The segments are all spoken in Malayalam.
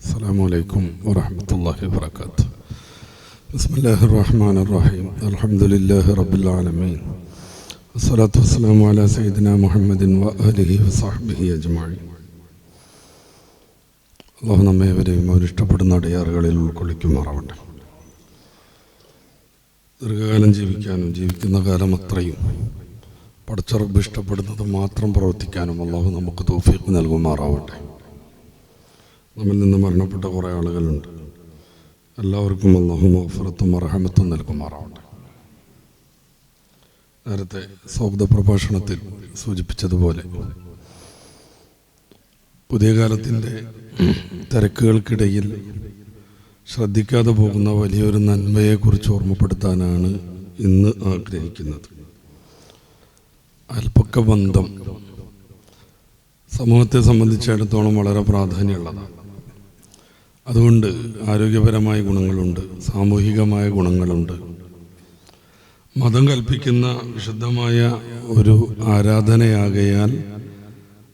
السلام عليكم ورحمة الله وبركاته. بسم الله الرحمن الرحيم. الحمد لله رب العالمين. والصلاة والسلام على سيدنا محمد وآله وصحبه أجمعين. അള്ളാഹു നമ്മേവരെയും അവരിഷ്ടപ്പെടുന്ന അടിയാറുകളിൽ ഉൾക്കൊള്ളിക്കുമാറാവട്ടെ. ദീർഘകാലം ജീവിക്കാനും ജീവിക്കുന്ന കാലം അത്രയും പടച്ച റബ്ബ് ഇഷ്ടപ്പെടുന്നത് മാത്രം പ്രവർത്തിക്കാനും അള്ളാഹു നമുക്ക് തൗഫീഖ് നൽകുമാറാവട്ടെ. നമ്മിൽ നിന്ന് മരണപ്പെട്ട കുറേ ആളുകളുണ്ട്. എല്ലാവർക്കും അള്ളാഹു മഗ്ഫിറത്തും റഹ്മത്തും നൽകുമാറാവട്ടെ. നേരത്തെ സൗഹൃദ പ്രഭാഷണത്തിൽ സൂചിപ്പിച്ചതുപോലെ പുതിയ കാലത്തിൻ്റെ തിരക്കുകൾക്കിടയിൽ ശ്രദ്ധിക്കാതെ പോകുന്ന വലിയൊരു നന്മയെക്കുറിച്ച് ഓർമ്മപ്പെടുത്താനാണ് ഇന്ന് ആഗ്രഹിക്കുന്നത്. അയൽപക്ക ബന്ധം സമൂഹത്തെ സംബന്ധിച്ചിടത്തോളം വളരെ പ്രാധാന്യമുള്ളതാണ്. അതുകൊണ്ട് ആരോഗ്യപരമായ ഗുണങ്ങളുണ്ട്, സാമൂഹികമായ ഗുണങ്ങളുണ്ട്. മതം കൽപ്പിക്കുന്ന വിശുദ്ധമായ ഒരു ആരാധനയാകയാൽ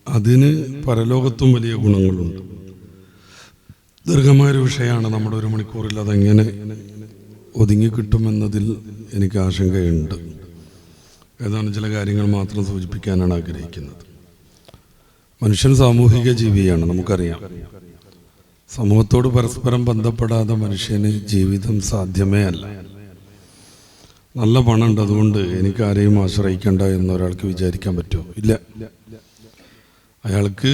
അതിന് പരലോകത്തും വലിയ ഗുണങ്ങളുണ്ട്. ദീർഘമായൊരു വിഷയമാണ്. നമ്മുടെ ഒരു മണിക്കൂറിൽ അതെങ്ങനെ ഒതുങ്ങിക്കിട്ടുമെന്നതിൽ എനിക്ക് ആശങ്കയുണ്ട്. ഏതാനും ചില കാര്യങ്ങൾ മാത്രം സൂചിപ്പിക്കാനാണ് ആഗ്രഹിക്കുന്നത്. മനുഷ്യൻ സാമൂഹിക ജീവിയാണ്, നമുക്കറിയാം. സമൂഹത്തോട് പരസ്പരം ബന്ധപ്പെടാതെ മനുഷ്യന് ജീവിതം സാധ്യമേ അല്ല. നല്ല പണമുണ്ട്, അതുകൊണ്ട് എനിക്ക് ആരെയും ആശ്രയിക്കേണ്ട എന്നൊരാൾക്ക് വിചാരിക്കാൻ പറ്റുമോ? ഇല്ല. അയാൾക്ക്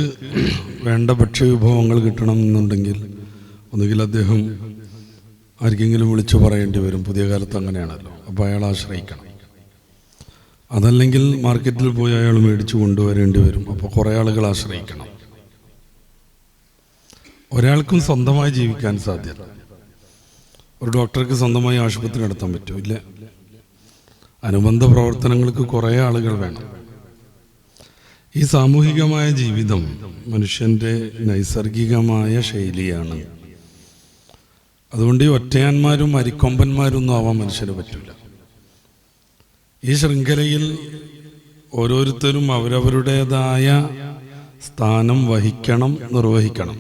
വേണ്ട ഭക്ഷ്യവിഭവങ്ങൾ കിട്ടണം എന്നുണ്ടെങ്കിൽ ഒന്നുകിൽ അദ്ദേഹം ആർക്കെങ്കിലും വിളിച്ചു പറയേണ്ടി വരും. പുതിയ കാലത്ത് അങ്ങനെയാണല്ലോ. അപ്പോൾ അയാൾ ആശ്രയിക്കണം. അതല്ലെങ്കിൽ മാർക്കറ്റിൽ പോയി അയാൾ മേടിച്ചു കൊണ്ടുവരേണ്ടി വരും. അപ്പോൾ കുറേ ആളുകൾ ആശ്രയിക്കണം. ഒരാൾക്കും സ്വന്തമായി ജീവിക്കാൻ സാധ്യമല്ല. ഒരു ഡോക്ടർക്ക് സ്വന്തമായി ആശുപത്രി നടത്താൻ പറ്റുമോ? ഇല്ല. അനുബന്ധ പ്രവർത്തനങ്ങൾക്ക് കുറേ ആളുകൾ വേണം. ഈ സാമൂഹികമായ ജീവിതം മനുഷ്യൻ്റെ നൈസർഗികമായ ശൈലിയാണ്. അതുകൊണ്ട് ഈ ഒറ്റയാന്മാരും അരിക്കൊമ്പന്മാരൊന്നും ആവാൻ മനുഷ്യന് പറ്റില്ല. ഈ ശൃംഖലയിൽ ഓരോരുത്തരും അവരവരുടേതായ സ്ഥാനം വഹിക്കണം, നിർവഹിക്കണം.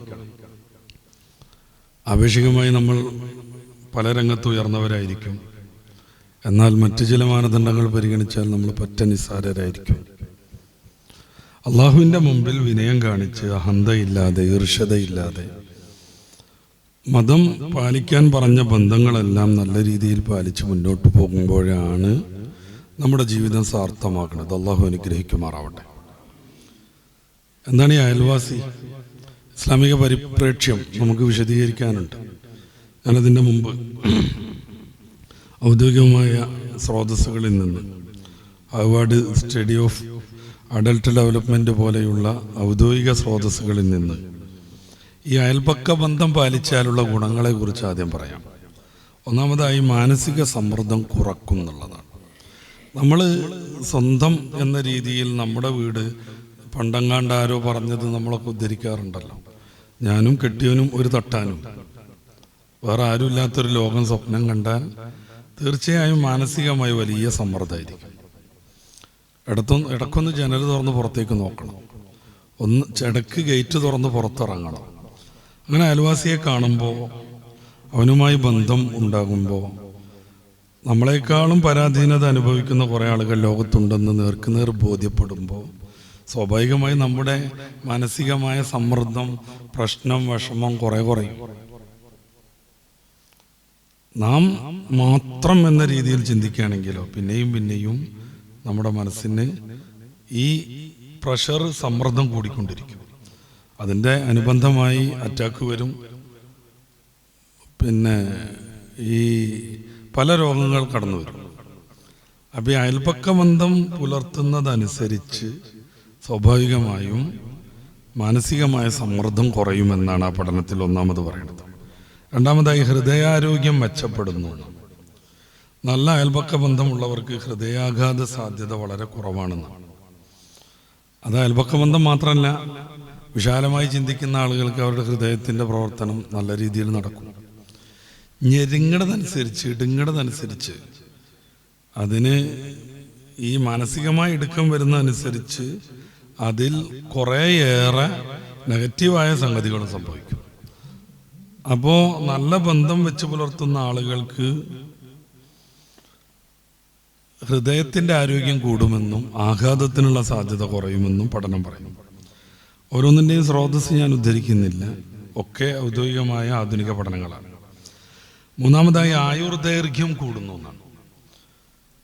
ആപേക്ഷികമായി നമ്മൾ പല രംഗത്ത് ഉയർന്നവരായിരിക്കും. എന്നാൽ മറ്റു ചില മാനദണ്ഡങ്ങൾ പരിഗണിച്ചാൽ നമ്മൾ പറ്റ നിസ്സാരരായിരിക്കും. അള്ളാഹുവിൻ്റെ മുമ്പിൽ വിനയം കാണിച്ച് അഹന്തയില്ലാതെ ഈർഷ്യതയില്ലാതെ മതം പാലിക്കാൻ പറഞ്ഞ ബന്ധങ്ങളെല്ലാം നല്ല രീതിയിൽ പാലിച്ച് മുന്നോട്ട് പോകുമ്പോഴാണ് നമ്മുടെ ജീവിതം സാർത്ഥമാക്കുന്നത്. അള്ളാഹു അനുഗ്രഹിക്കുമാറാവട്ടെ. എന്താണ് ഈ അയൽവാസി? ഇസ്ലാമിക പരിപ്രേക്ഷ്യം നമുക്ക് വിശദീകരിക്കാനുണ്ട്. ഞാനതിൻ്റെ മുമ്പ് ഔദ്യോഗികമായ സ്രോതസ്സുകളിൽ നിന്ന് Harvard study of adult development പോലെയുള്ള ഔദ്യോഗിക സ്രോതസ്സുകളിൽ നിന്ന് ഈ അയൽപക്ക ബന്ധം പാലിച്ചാലുള്ള ഗുണങ്ങളെക്കുറിച്ച് ആദ്യം പറയാം. ഒന്നാമതായി മാനസിക സമ്മർദ്ദം കുറക്കും എന്നുള്ളതാണ്. നമ്മൾ സ്വന്തം എന്ന രീതിയിൽ നമ്മുടെ വീട് പണ്ടങ്ങാണ്ട് ആരോ പറഞ്ഞത് നമ്മളൊക്കെ ഉദ്ധരിക്കാറുണ്ടല്ലോ. ഞാനും കെട്ടിയവനും ഒരു തട്ടാനും, വേറെ ആരും ഇല്ലാത്തൊരു ലോകം സ്വപ്നം കണ്ടാൽ തീർച്ചയായും മാനസികമായി വലിയ സമ്മർദ്ദമായിരിക്കും. ഇടക്കൊന്ന് ജനൽ തുറന്ന് പുറത്തേക്ക് നോക്കണം, ഇടക്ക് ഗേറ്റ് തുറന്ന് പുറത്തിറങ്ങണം. അങ്ങനെ അയൽവാസിയെ കാണുമ്പോൾ, അവനുമായി ബന്ധം ഉണ്ടാകുമ്പോൾ, നമ്മളെക്കാളും പരാധീനത അനുഭവിക്കുന്ന കുറേ ആളുകൾ ലോകത്തുണ്ടെന്ന് നേർക്കുനേർ ബോധ്യപ്പെടുമ്പോൾ സ്വാഭാവികമായി നമ്മുടെ മാനസികമായ സമ്മർദ്ദം, പ്രശ്നം, വിഷമം കുറയും. നാം മാത്രം എന്ന രീതിയിൽ ചിന്തിക്കുകയാണെങ്കിലോ പിന്നെയും നമ്മുടെ മനസ്സിന് ഈ പ്രഷർ, സമ്മർദ്ദം കൂടിക്കൊണ്ടിരിക്കും. അതിൻ്റെ അനുബന്ധമായി അറ്റാക്ക് വരും. പിന്നെ ഈ പല രോഗങ്ങൾ കടന്നു വരും. അപ്പോൾ ഈ അയൽപക്ക ബന്ധം പുലർത്തുന്നതനുസരിച്ച് സ്വാഭാവികമായും മാനസികമായ സമ്മർദ്ദം കുറയുമെന്നാണ് ആ പഠനത്തിൽ ഒന്നാമത് പറയുന്നത്. രണ്ടാമതായി ഹൃദയാരോഗ്യം മെച്ചപ്പെടുന്നു. നല്ല അയൽപക്ക ബന്ധമുള്ളവർക്ക് ഹൃദയാഘാത സാധ്യത വളരെ കുറവാണെന്നാണ്. അത് അയൽപക്ക ബന്ധം മാത്രമല്ല, വിശാലമായി ചിന്തിക്കുന്ന ആളുകൾക്ക് അവരുടെ ഹൃദയത്തിൻ്റെ പ്രവർത്തനം നല്ല രീതിയിൽ നടക്കും. ഞെരുങ്ങടതനുസരിച്ച്, ഇടുങ്ങടതനുസരിച്ച്, അതിന് ഈ മാനസികമായ ഇടുക്കം വരുന്നതനുസരിച്ച് അതിൽ കുറേയേറെ നെഗറ്റീവായ സംഗതികളും സംഭവിക്കും. അപ്പോൾ നല്ല ബന്ധം വെച്ച് പുലർത്തുന്ന ആളുകൾക്ക് ഹൃദയത്തിൻ്റെ ആരോഗ്യം കൂടുമെന്നും ആഘാതത്തിനുള്ള സാധ്യത കുറയുമെന്നും പഠനം പറയുന്നു. ഓരോന്നിൻ്റെയും സ്രോതസ് ഞാൻ ഉദ്ധരിക്കുന്നില്ല, ഒക്കെ ഔദ്യോഗികമായ ആധുനിക പഠനങ്ങളാണ്. മൂന്നാമതായി ആയുർദൈർഘ്യം കൂടുന്നു എന്നാണ്.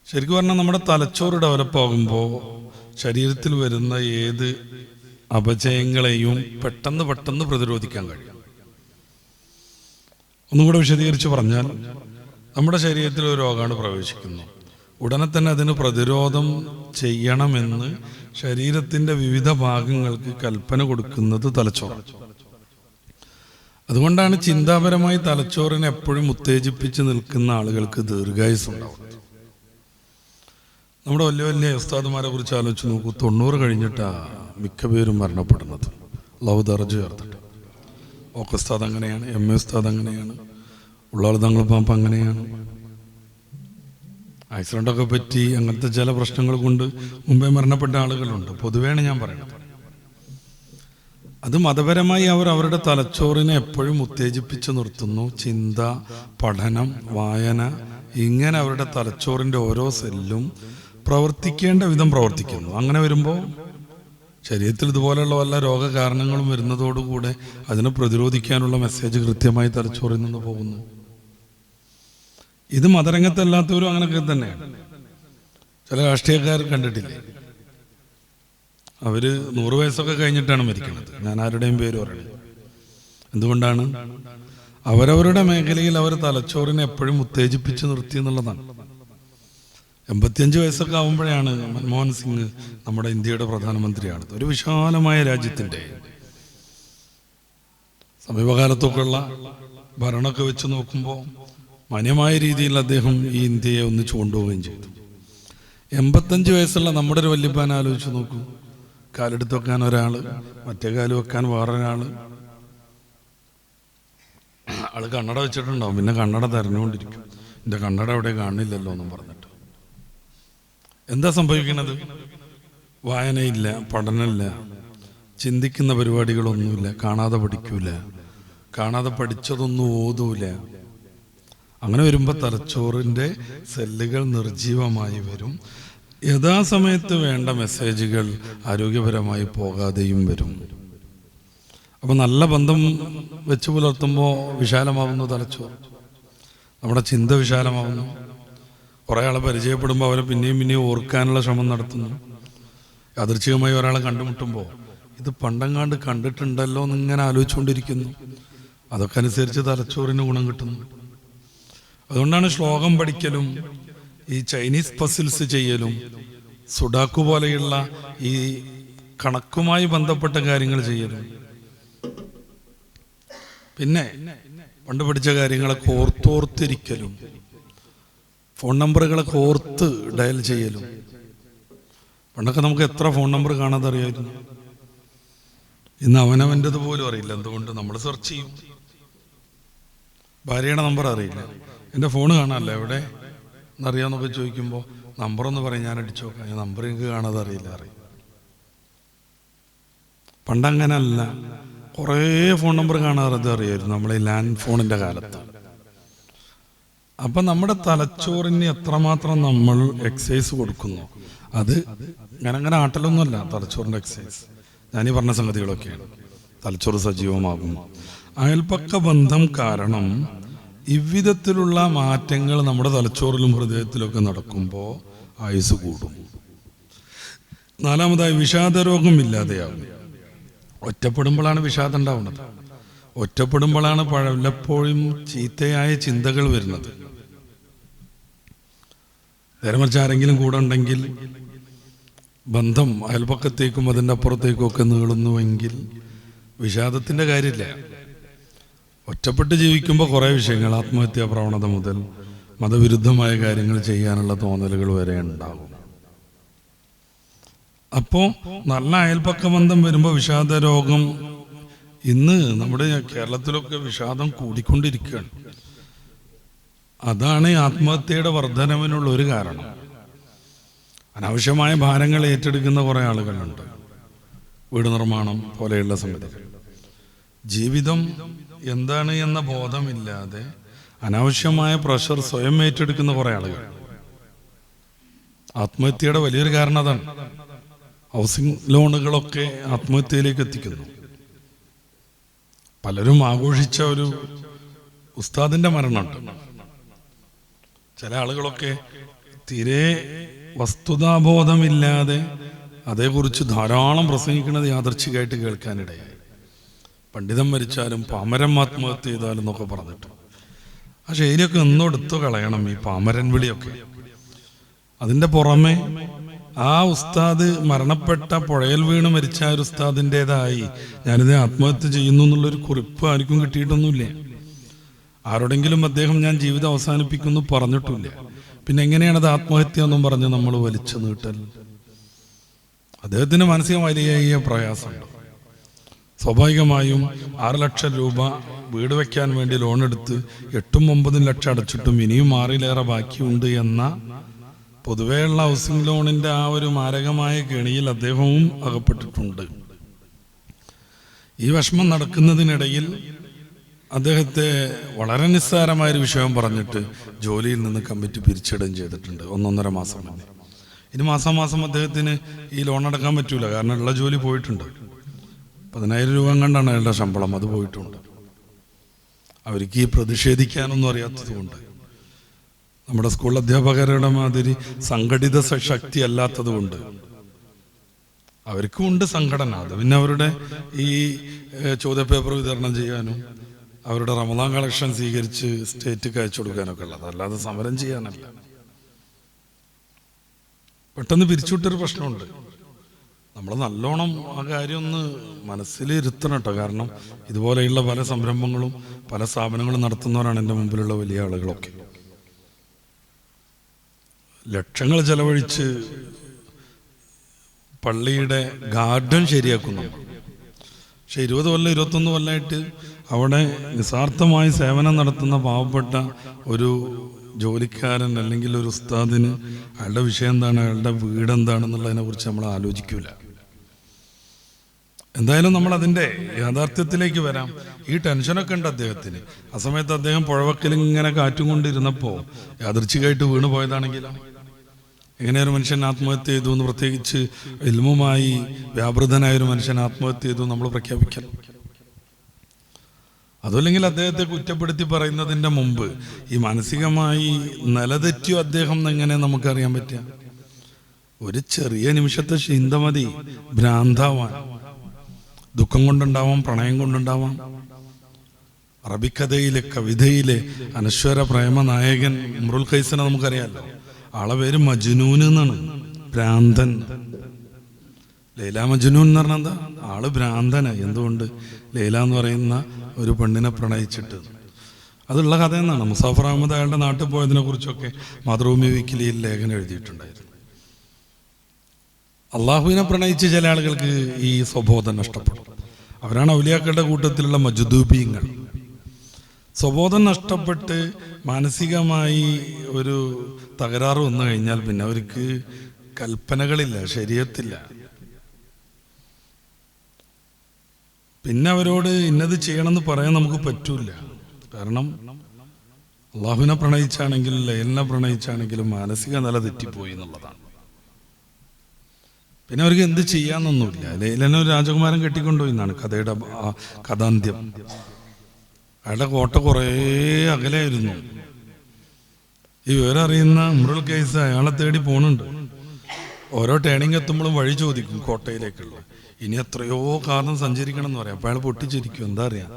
ശരിക്കും പറഞ്ഞാൽ നമ്മുടെ തലച്ചോറ് ഡെവലപ്പ് ആകുമ്പോൾ ശരീരത്തിൽ വരുന്ന ഏത് അപചയങ്ങളെയും പെട്ടെന്ന് പ്രതിരോധിക്കാൻ കഴിയും. ഒന്നും കൂടെ വിശദീകരിച്ച് പറഞ്ഞാൽ, നമ്മുടെ ശരീരത്തിൽ ഒരു രോഗമാണ് പ്രവേശിക്കുന്നത്, ഉടനെ തന്നെ അതിന് പ്രതിരോധം ചെയ്യണമെന്ന് ശരീരത്തിൻ്റെ വിവിധ ഭാഗങ്ങൾക്ക് കൽപ്പന കൊടുക്കുന്നത് തലച്ചോറാണ്. അതുകൊണ്ടാണ് ചിന്താപരമായി തലച്ചോറിനെ എപ്പോഴും ഉത്തേജിപ്പിച്ച് നിൽക്കുന്ന ആളുകൾക്ക് ദീർഘായുസ് ഉണ്ടാവുന്നത്. നമ്മുടെ വലിയ വലിയ ഉസ്താദുമാരെ കുറിച്ച് ആലോചിച്ച് നോക്കൂ. 90 കഴിഞ്ഞിട്ടാണ് മിക്ക പേരും മരണപ്പെടുന്നത്. ലവ് ദർജ ചേർത്തിട്ട് ഉസ്താദ് അങ്ങനെയാണ്, MA ഉസ്താദ് അങ്ങനെയാണ്, ഉള്ളാൾ തങ്ങൾ പാമ്പ് അങ്ങനെയാണ്. ആക്സിഡൻ്റൊക്കെ പറ്റി അങ്ങനത്തെ ചില പ്രശ്നങ്ങൾ കൊണ്ട് മുമ്പേ മരണപ്പെട്ട ആളുകളുണ്ട്. പൊതുവെയാണ് ഞാൻ പറയുന്നത്. അത് മതപരമായി അവരുടെ തലച്ചോറിനെ എപ്പോഴും ഉത്തേജിപ്പിച്ച് നിർത്തുന്നു. ചിന്ത, പഠനം, വായന, ഇങ്ങനെ അവരുടെ തലച്ചോറിൻ്റെ ഓരോ സെല്ലും പ്രവർത്തിക്കേണ്ട വിധം പ്രവർത്തിക്കുന്നു. അങ്ങനെ വരുമ്പോൾ ശരീരത്തിൽ ഇതുപോലെയുള്ള വല്ല രോഗകാരണങ്ങളും വരുന്നതോടുകൂടെ അതിനെ പ്രതിരോധിക്കാനുള്ള മെസ്സേജ് കൃത്യമായി തലച്ചോറിൽ നിന്ന് പോകുന്നു. ഇത് മതരംഗത്തല്ലാത്തവരും അങ്ങനെയൊക്കെ തന്നെയാണ്. ചില രാഷ്ട്രീയക്കാർ കണ്ടിട്ടില്ലേ, അവര് 100 വയസ്സൊക്കെ കഴിഞ്ഞിട്ടാണ് മരിക്കുന്നത്. ഞാൻ ആരുടെയും പേര് പറയുന്നത്. എന്തുകൊണ്ടാണ്? അവരവരുടെ മേഖലയിൽ അവർ തലച്ചോറിനെ എപ്പോഴും ഉത്തേജിപ്പിച്ച് നിർത്തി എന്നുള്ളതാണ്. 85 വയസ്സൊക്കെ ആകുമ്പോഴാണ് മൻമോഹൻ സിംഗ് നമ്മുടെ ഇന്ത്യയുടെ പ്രധാനമന്ത്രിയാണ്. ഒരു വിശാലമായ രാജ്യത്തിൻ്റെ സമീപകാലത്തൊക്കെയുള്ള ഭരണമൊക്കെ വെച്ച് നോക്കുമ്പോൾ മാന്യമായ രീതിയിൽ അദ്ദേഹം ഈ ഇന്ത്യയെ ഒന്നിച്ചു കൊണ്ടുപോവുകയും ചെയ്തു. 85 വയസ്സുള്ള നമ്മുടെ ഒരു വല്യപ്പാൻ ആലോചിച്ച് നോക്കൂ. കാലെടുത്ത് വെക്കാൻ ഒരാൾ, മറ്റേ കാല് വെക്കാൻ വേറൊരാൾ. ആള് കണ്ണട വെച്ചിട്ടുണ്ടാവും, പിന്നെ കണ്ണട തെരഞ്ഞുകൊണ്ടിരിക്കും. എൻ്റെ കണ്ണട എവിടെ കാണില്ലല്ലോ എന്നും പറഞ്ഞിട്ട്. എന്താ സംഭവിക്കുന്നത്? വായനയില്ല, പഠനമില്ല, ചിന്തിക്കുന്ന പരിപാടികളൊന്നുമില്ല, കാണാതെ പഠിക്കൂല, കാണാതെ പഠിച്ചതൊന്നും ഓതൂല. അങ്ങനെ വരുമ്പോൾ തലച്ചോറിൻ്റെ സെല്ലുകൾ നിർജീവമായി വരും. യഥാസമയത്ത് വേണ്ട മെസ്സേജുകൾ ആരോഗ്യപരമായി പോകാതെയും വരും. അപ്പം നല്ല ബന്ധം വെച്ച് പുലർത്തുമ്പോൾ വിശാലമാവുന്നു തലച്ചോറ്, നമ്മുടെ ചിന്ത വിശാലമാവുന്നു. കുറേ ആളെ പരിചയപ്പെടുമ്പോൾ അവരെ പിന്നെയും ഓർക്കാനുള്ള ശ്രമം നടത്തുന്നു. യാദൃച്ഛികമായി ഒരാളെ കണ്ടുമുട്ടുമ്പോൾ ഇത് പണ്ടങ്ങാണ്ട് കണ്ടിട്ടുണ്ടല്ലോ എന്നിങ്ങനെ ആലോചിച്ചുകൊണ്ടിരിക്കുന്നു. അതൊക്കെ അനുസരിച്ച് തലച്ചോറിന് ഗുണം കിട്ടുന്നു. അതുകൊണ്ടാണ് ശ്ലോകം പഠിക്കലും ഈ ചൈനീസ് പസിൽസ് ചെയ്യലും സുഡാക്കു പോലെയുള്ള ഈ കണക്കുമായി ബന്ധപ്പെട്ട കാര്യങ്ങൾ ചെയ്യലും, പിന്നെ പണ്ട് പഠിച്ച കാര്യങ്ങളൊക്കെ ഓർത്തോർത്തിരിക്കലും, ഫോൺ നമ്പറുകളൊക്കെ ഓർത്ത് ഡയൽ ചെയ്യലും. പണ്ടൊക്കെ നമുക്ക് എത്ര ഫോൺ നമ്പർ കാണാതെ അറിയായിരുന്നു. ഇന്ന് അവനവൻ്റെത് പോലും അറിയില്ല. എന്തുകൊണ്ട്? നമ്മൾ സെർച്ച് ചെയ്യും. ഭാര്യയുടെ നമ്പർ അറിയില്ല, എൻ്റെ ഫോൺ കാണാനല്ല എവിടെ എന്നറിയാമെന്നൊക്കെ ചോദിക്കുമ്പോൾ നമ്പറൊന്ന് പറയും, ഞാൻ അടിച്ചു നോക്കാം. ഈ നമ്പർ എനിക്ക് കാണാതെ അറിയില്ല. പണ്ടങ്ങനല്ല, കുറേ ഫോൺ നമ്പർ കാണാതെ അറിയായിരുന്നു നമ്മളെ ഈ ലാൻഡ് ഫോണിൻ്റെ കാലത്ത്. അപ്പം നമ്മുടെ തലച്ചോറിന് എത്രമാത്രം നമ്മൾ എക്സസൈസ് കൊടുക്കുന്നു, അത് അങ്ങനെ ആട്ടലൊന്നുമല്ല തലച്ചോറിൻ്റെ എക്സസൈസ്. ഞാനീ പറഞ്ഞ സംഗതികളൊക്കെയാണ്. തലച്ചോറ് സജീവമാകും. അയൽപക്ക ബന്ധം കാരണം ഇவ்விധത്തിലുള്ള മാറ്റങ്ങൾ നമ്മുടെ തലച്ചോറിലും ഹൃദയത്തിലൊക്കെ നടക്കുമ്പോൾ ആയുസ് കൂടും. നാലാമതായി വിഷാദരോഗം ഇല്ലാതെയാകും. ഒറ്റപ്പെടുമ്പോഴാണ് വിഷാദം ഉണ്ടാവുന്നത്. ഒറ്റപ്പെടുമ്പോഴാണ് പലപ്പോഴും ചീത്തയായ ചിന്തകൾ വരുന്നത്. നേരെമറിച്ച് ആരെങ്കിലും കൂടെ ഉണ്ടെങ്കിൽ ബന്ധം അയൽപക്കത്തേക്കും അതിൻ്റെ അപ്പുറത്തേക്കും ഒക്കെ നീളുന്നുവെങ്കിൽ വിഷാദത്തിൻ്റെ കാര്യമില്ല. ഒറ്റപ്പെട്ട് ജീവിക്കുമ്പോൾ കുറേ വിഷയങ്ങൾ, ആത്മഹത്യാ പ്രവണത മുതൽ മതവിരുദ്ധമായ കാര്യങ്ങൾ ചെയ്യാനുള്ള തോന്നലുകൾ വരെ ഉണ്ടാകും. അപ്പോൾ നല്ല അയൽപക്ക ബന്ധം വരുമ്പോൾ വിഷാദ രോഗം, ഇന്ന് നമ്മുടെ കേരളത്തിലൊക്കെ വിഷാദം കൂടിക്കൊണ്ടിരിക്കുകയാണ്. അതാണ് ആത്മഹത്യയുടെ വർധനവിനുള്ള ഒരു കാരണം. അനാവശ്യമായ ഭാരങ്ങൾ ഏറ്റെടുക്കുന്ന കുറേ ആളുകളുണ്ട്. വീട് നിർമ്മാണം പോലെയുള്ള സംഗതികൾ. ജീവിതം എന്താണ് എന്ന ബോധമില്ലാതെ അനാവശ്യമായ പ്രഷർ സ്വയം ഏറ്റെടുക്കുന്ന കുറെ ആളുകൾ. ആത്മഹത്യയുടെ വലിയൊരു കാരണം അതാണ്. ഹൗസിംഗ് ലോണുകളൊക്കെ ആത്മഹത്യയിലേക്ക് എത്തിക്കുന്നു. പലരും ആഘോഷിച്ച ഒരു ഉസ്താദിന്റെ മരണമുണ്ട്. ചില ആളുകളൊക്കെ തീരെ വസ്തുതാബോധമില്ലാതെ അതേക്കുറിച്ച് ധാരാളം പ്രസംഗിക്കുന്നത് യാദർച്ഛികമായിട്ട് കേൾക്കാനിടയായി. പണ്ഡിതൻ മരിച്ചാലും പാമരൻ ആത്മഹത്യ ചെയ്താലും എന്നൊക്കെ പറഞ്ഞിട്ട് ആ ശൈലിയൊക്കെ ഒന്നെടുത്തു കളയണം, ഈ പാമരൻ വിളിയൊക്കെ. അതിൻ്റെ പുറമെ ആ ഉസ്താദ് മരണപ്പെട്ട പുഴയിൽ വീണ് മരിച്ച ആ ഒരു ഉസ്താദിൻ്റെതായി ഞാനിത് ആത്മഹത്യ ചെയ്യുന്നു എന്നുള്ളൊരു കുറിപ്പ് ആർക്കും കിട്ടിയിട്ടൊന്നുമില്ല. ആരോടെങ്കിലും അദ്ദേഹം ഞാൻ ജീവിതം അവസാനിപ്പിക്കുന്നു പറഞ്ഞിട്ടില്ല. പിന്നെ എങ്ങനെയാണത് ആത്മഹത്യ എന്നും പറഞ്ഞ് നമ്മൾ വലിച്ചു നീട്ടൽ? അദ്ദേഹത്തിന് മാനസിക വലിയ പ്രയാസമുണ്ട്. സ്വാഭാവികമായും 6 ലക്ഷം രൂപ വീട് വയ്ക്കാൻ വേണ്ടി ലോൺ എടുത്ത് 8-9 ലക്ഷം അടച്ചിട്ടും ഇനിയും 6-ലേറെ ബാക്കിയുണ്ട് എന്ന പൊതുവെയുള്ള ഹൗസിംഗ് ലോണിന്റെ ആ ഒരു മാരകമായ കെണിയിൽ അദ്ദേഹവും അകപ്പെട്ടിട്ടുണ്ട്. ഈ വിഷമം നടക്കുന്നതിനിടയിൽ അദ്ദേഹത്തെ വളരെ നിസ്സാരമായൊരു വിഷയം പറഞ്ഞിട്ട് ജോലിയിൽ നിന്ന് കമ്മിറ്റി പിരിച്ചിടുകയും ചെയ്തിട്ടുണ്ട് 1-1.5 മാസം മുന്നേ. ഇനി മാസം അദ്ദേഹത്തിന് ഈ ലോൺ അടക്കാൻ പറ്റൂല, കാരണം ഉള്ള ജോലി പോയിട്ടുണ്ട്. 10,000 രൂപ കണ്ടാണ് അയാളുടെ ശമ്പളം, അത് പോയിട്ടുണ്ട്. അവർക്ക് ഈ പ്രതിഷേധിക്കാനൊന്നും അറിയാത്തത് കൊണ്ട്, നമ്മുടെ സ്കൂൾ അധ്യാപകരുടെ മാതിരി സംഘടിത ശക്തി അല്ലാത്തത് കൊണ്ട് അവർക്കും ഉണ്ട് സംഘടന. അത് പിന്നെ അവരുടെ ഈ ചോദ്യപേപ്പർ വിതരണം ചെയ്യാനും അവരുടെ റമദാൻ കളക്ഷൻ സ്വീകരിച്ച് സ്റ്റേറ്റ് അയച്ചു കൊടുക്കാനൊക്കെ ഉള്ളത്, അല്ലാതെ സമരം ചെയ്യാനല്ല. പെട്ടെന്ന് പിരിച്ചുവിട്ടൊരു പ്രശ്നമുണ്ട്. നമ്മൾ നല്ലോണം ആ കാര്യം ഒന്ന് മനസ്സിലിരുത്തണം കേട്ടോ. കാരണം ഇതുപോലെയുള്ള പല സംരംഭങ്ങളും പല സ്ഥാപനങ്ങളും നടത്തുന്നവരാണ് എൻ്റെ മുമ്പിലുള്ള വലിയ ആളുകളൊക്കെ. ലക്ഷങ്ങൾ ചെലവഴിച്ച് പള്ളിയുടെ ഗാർഡൻ ശരിയാക്കുന്നു. പക്ഷെ 20 കൊല്ലം 21 കൊല്ലമായിട്ട് അവിടെ നിസ്വാർത്ഥമായി സേവനം നടത്തുന്ന പാവപ്പെട്ട ഒരു ജോലിക്കാരൻ അല്ലെങ്കിൽ ഒരു ഉസ്താദിന് അയാളുടെ വിഷയം എന്താണ്, അയാളുടെ വീട് എന്താണെന്നുള്ളതിനെ കുറിച്ച് നമ്മൾ ആലോചിക്കൂല. എന്തായാലും നമ്മൾ അതിൻ്റെ യാഥാർത്ഥ്യത്തിലേക്ക് വരാം. ഈ ടെൻഷനൊക്കെ ഉണ്ട് അദ്ദേഹത്തിന്. ആ സമയത്ത് അദ്ദേഹം പുഴവക്കൽ ഇങ്ങനെ കാറ്റും കൊണ്ടിരുന്നപ്പോൾ യാദൃച്ഛികമായിട്ട് വീണ് പോയതാണെങ്കിലോ? എങ്ങനെ ഒരു മനുഷ്യൻ ആത്മഹത്യ ചെയ്തു എന്ന്, പ്രത്യേകിച്ച് ഇൽമുമായി വ്യാപൃതനായ ഒരു മനുഷ്യൻ ആത്മഹത്യ ചെയ്തു നമ്മൾ പ്രഖ്യാപിക്കണം? അതല്ലെങ്കിൽ അദ്ദേഹത്തെ കുറ്റപ്പെടുത്തി പറയുന്നതിൻ്റെ മുമ്പ് ഈ മാനസികമായി നിലതെറ്റിയോ അദ്ദേഹം എങ്ങനെ നമുക്കറിയാൻ പറ്റുക? ഒരു ചെറിയ നിമിഷത്തെ ചിന്ത മതി ഭ്രാന്താവാൻ. ദുഃഖം കൊണ്ടുണ്ടാവാം, പ്രണയം കൊണ്ടുണ്ടാവാം. അറബിക്കഥയിലെ കവിതയിലെ അനശ്വര പ്രേമ നായകൻ ഇമ്രുൽ ഖൈസിനെ നമുക്കറിയാമല്ലോ. ആളെ പേര് മജ്നൂൻ എന്നാണ്, ഭ്രാന്തൻ. ലൈല മജ്നൂൻ എന്ന് പറഞ്ഞാൽ എന്താ? ആള് ഭ്രാന്തന്. എന്തുകൊണ്ട്? ലൈല എന്ന് പറയുന്ന ഒരു പെണ്ണിനെ പ്രണയിച്ചിട്ട്. അതുള്ള കഥ എന്നാണ്. മുസാഫർ അഹമ്മദ് അയാളുടെ നാട്ടിൽ പോയതിനെ കുറിച്ചൊക്കെ മാതൃഭൂമി വീക്കിലിയിൽ ലേഖനം എഴുതിയിട്ടുണ്ടായിരുന്നു. അള്ളാഹുവിനെ പ്രണയിച്ച് ചില ആളുകൾക്ക് ഈ സ്വബോധം നഷ്ടപ്പെടും. അവരാണ് ഔലിയാക്കളുടെ കൂട്ടത്തിലുള്ള മജ്ദൂബീങ്ങൾ. സ്വബോധം നഷ്ടപ്പെട്ട് മാനസികമായി ഒരു തകരാറ് വന്നു കഴിഞ്ഞാൽ പിന്നെ അവർക്ക് കൽപ്പനകളില്ല, ശരീഅത്തില്ല. പിന്നെ അവരോട് ഇന്നത് ചെയ്യണമെന്ന് പറയാൻ നമുക്ക് പറ്റൂല. കാരണം അള്ളാഹുവിനെ പ്രണയിച്ചാണെങ്കിലും ലൈലിനെ പ്രണയിച്ചാണെങ്കിലും മാനസിക നില തെറ്റിപ്പോയി എന്നുള്ളതാണ്. പിന്നെ അവർക്ക് എന്ത് ചെയ്യാന്നൊന്നുമില്ല. ലൈലനെ ഒരു രാജകുമാരൻ കെട്ടിക്കൊണ്ടുപോയി എന്നാണ് കഥയുടെ കഥാന്ത്യം. അയാളുടെ കോട്ട കുറേ അകലെയായിരുന്നു. ഈ വിവരം അറിയുന്ന ഇമ്രുൽ ഖൈസ് അയാളെ തേടി പോണുണ്ട്. ഓരോ ടേണിങ് എത്തുമ്പോഴും വഴി ചോദിക്കും കോട്ടയിലേക്കുള്ള. ഇനി എത്രയോ കാലം സഞ്ചരിക്കണം എന്ന് പറയാം. അപ്പോൾ അയാൾ പൊട്ടിച്ചിരിക്കും. എന്താ അറിയാം,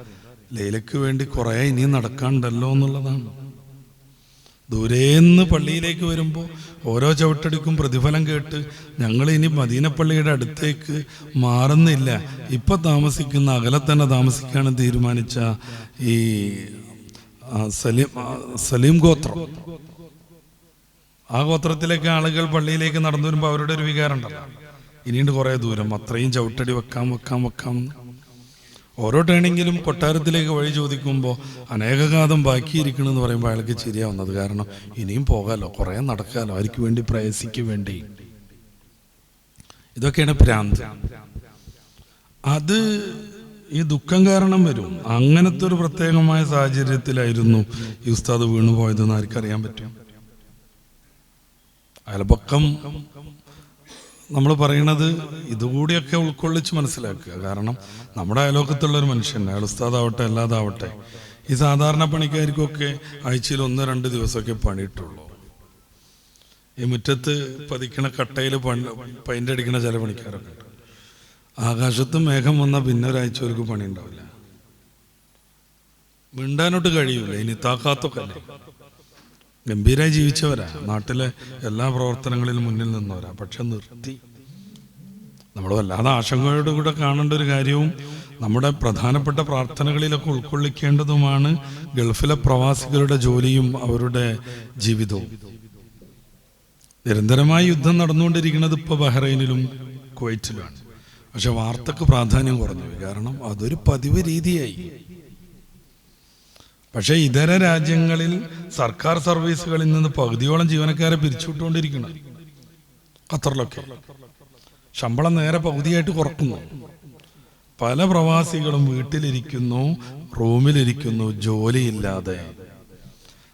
ലൈലയ്ക്ക് വേണ്ടി കുറേ ഇനിയും നടക്കാണ്ടല്ലോ എന്നുള്ളതാണ്. ദൂരേന്ന് പള്ളിയിലേക്ക് വരുമ്പോൾ ഓരോ ചവിട്ടടിക്കും പ്രതിഫലം കേട്ട് ഞങ്ങൾ ഇനി മദീനപ്പള്ളിയുടെ അടുത്തേക്ക് മാറുന്നില്ല, ഇപ്പം താമസിക്കുന്ന അകലെ തന്നെ താമസിക്കാനും തീരുമാനിച്ച ഈ സലീം ഗോത്രം, ആ ഗോത്രത്തിലേക്ക് ആളുകൾ പള്ളിയിലേക്ക് നടന്നു വരുമ്പോൾ അവരുടെ ഒരു വികാരം ഉണ്ടല്ലോ, ഇനിയുണ്ട് കുറേ ദൂരം, അത്രയും ചവിട്ടടി വെക്കാം. ഓരോ ടേണിങ്ങിലും കൊട്ടാരത്തിലേക്ക് വഴി ചോദിക്കുമ്പോൾ അനേകഘാതം ബാക്കിയിരിക്കണമെന്ന് പറയുമ്പോൾ അയാൾക്ക് ശരിയാവുന്നത്. കാരണം ഇനിയും പോകാമല്ലോ, കുറേ നടക്കാമല്ലോ, ആർക്ക് വേണ്ടി, പ്രയസിക്ക് വേണ്ടി. ഇതൊക്കെയാണ് ഭ്രാന്ത്. അത് ഈ ദുഃഖം കാരണം വരും. അങ്ങനത്തെ ഒരു പ്രത്യേകമായ സാഹചര്യത്തിലായിരുന്നു ഈ ഉസ്താദ് വീണുപോയതെന്ന് ആർക്കറിയാൻ പറ്റും? അയൽപക്കം നമ്മൾ പറയണത് ഇതുകൂടിയൊക്കെ ഉൾക്കൊള്ളിച്ച് മനസ്സിലാക്കുക. കാരണം നമ്മുടെ അയലോക്കത്തുള്ളൊരു മനുഷ്യൻ, അയാൾ ഉസ്താദാവട്ടെ അല്ലാതാവട്ടെ, ഈ സാധാരണ പണിക്കാർക്കൊക്കെ ആഴ്ചയിൽ 1-2 ദിവസമൊക്കെ പണിയിട്ടുള്ളൂ. ഈ മുറ്റത്ത് പതിക്കണ കട്ടയിൽ പെയിന്റ് അടിക്കണ ചില പണിക്കാരൊക്കെ ഉണ്ട്. ആകാശത്ത് മേഘം വന്നാൽ പിന്നെ ഒരാഴ്ച അവർക്ക് പണി ഉണ്ടാവില്ല. മിണ്ടാനോട്ട് കഴിയൂല. ഇനി താക്കാത്തൊക്കെ അല്ലേ, ഗംഭീരമായി ജീവിച്ചവരാ, നാട്ടിലെ എല്ലാ പ്രവർത്തനങ്ങളിലും മുന്നിൽ നിന്നവരാ. പക്ഷെ നിർത്തി. നമ്മൾ വല്ലാതെ ആശങ്കയോട് കൂടെ കാണേണ്ട ഒരു കാര്യവും നമ്മുടെ പ്രധാനപ്പെട്ട പ്രാർത്ഥനകളിലൊക്കെ ഉൾക്കൊള്ളിക്കേണ്ടതുമാണ് ഗൾഫിലെ പ്രവാസികളുടെ ജോലിയും അവരുടെ ജീവിതവും. നിരന്തരമായി യുദ്ധം നടന്നുകൊണ്ടിരിക്കുന്നത് ഇപ്പോൾ ബഹ്റൈനിലും കുവൈറ്റിലുമാണ്. പക്ഷെ വാർത്തക്ക് പ്രാധാന്യം കുറഞ്ഞു, കാരണം അതൊരു പതിവ് രീതിയായി. പക്ഷെ ഇതര രാജ്യങ്ങളിൽ സർക്കാർ സർവീസുകളിൽ നിന്ന് പകുതിയോളം ജീവനക്കാരെ പിരിച്ചുവിട്ടുകൊണ്ടിരിക്കണം. ഖത്തറിലൊക്കെ ശമ്പളം നേരെ പകുതിയായിട്ട് കുറക്കുന്നു. പല പ്രവാസികളും വീട്ടിലിരിക്കുന്നു, റൂമിലിരിക്കുന്നു, ജോലിയില്ലാതെ.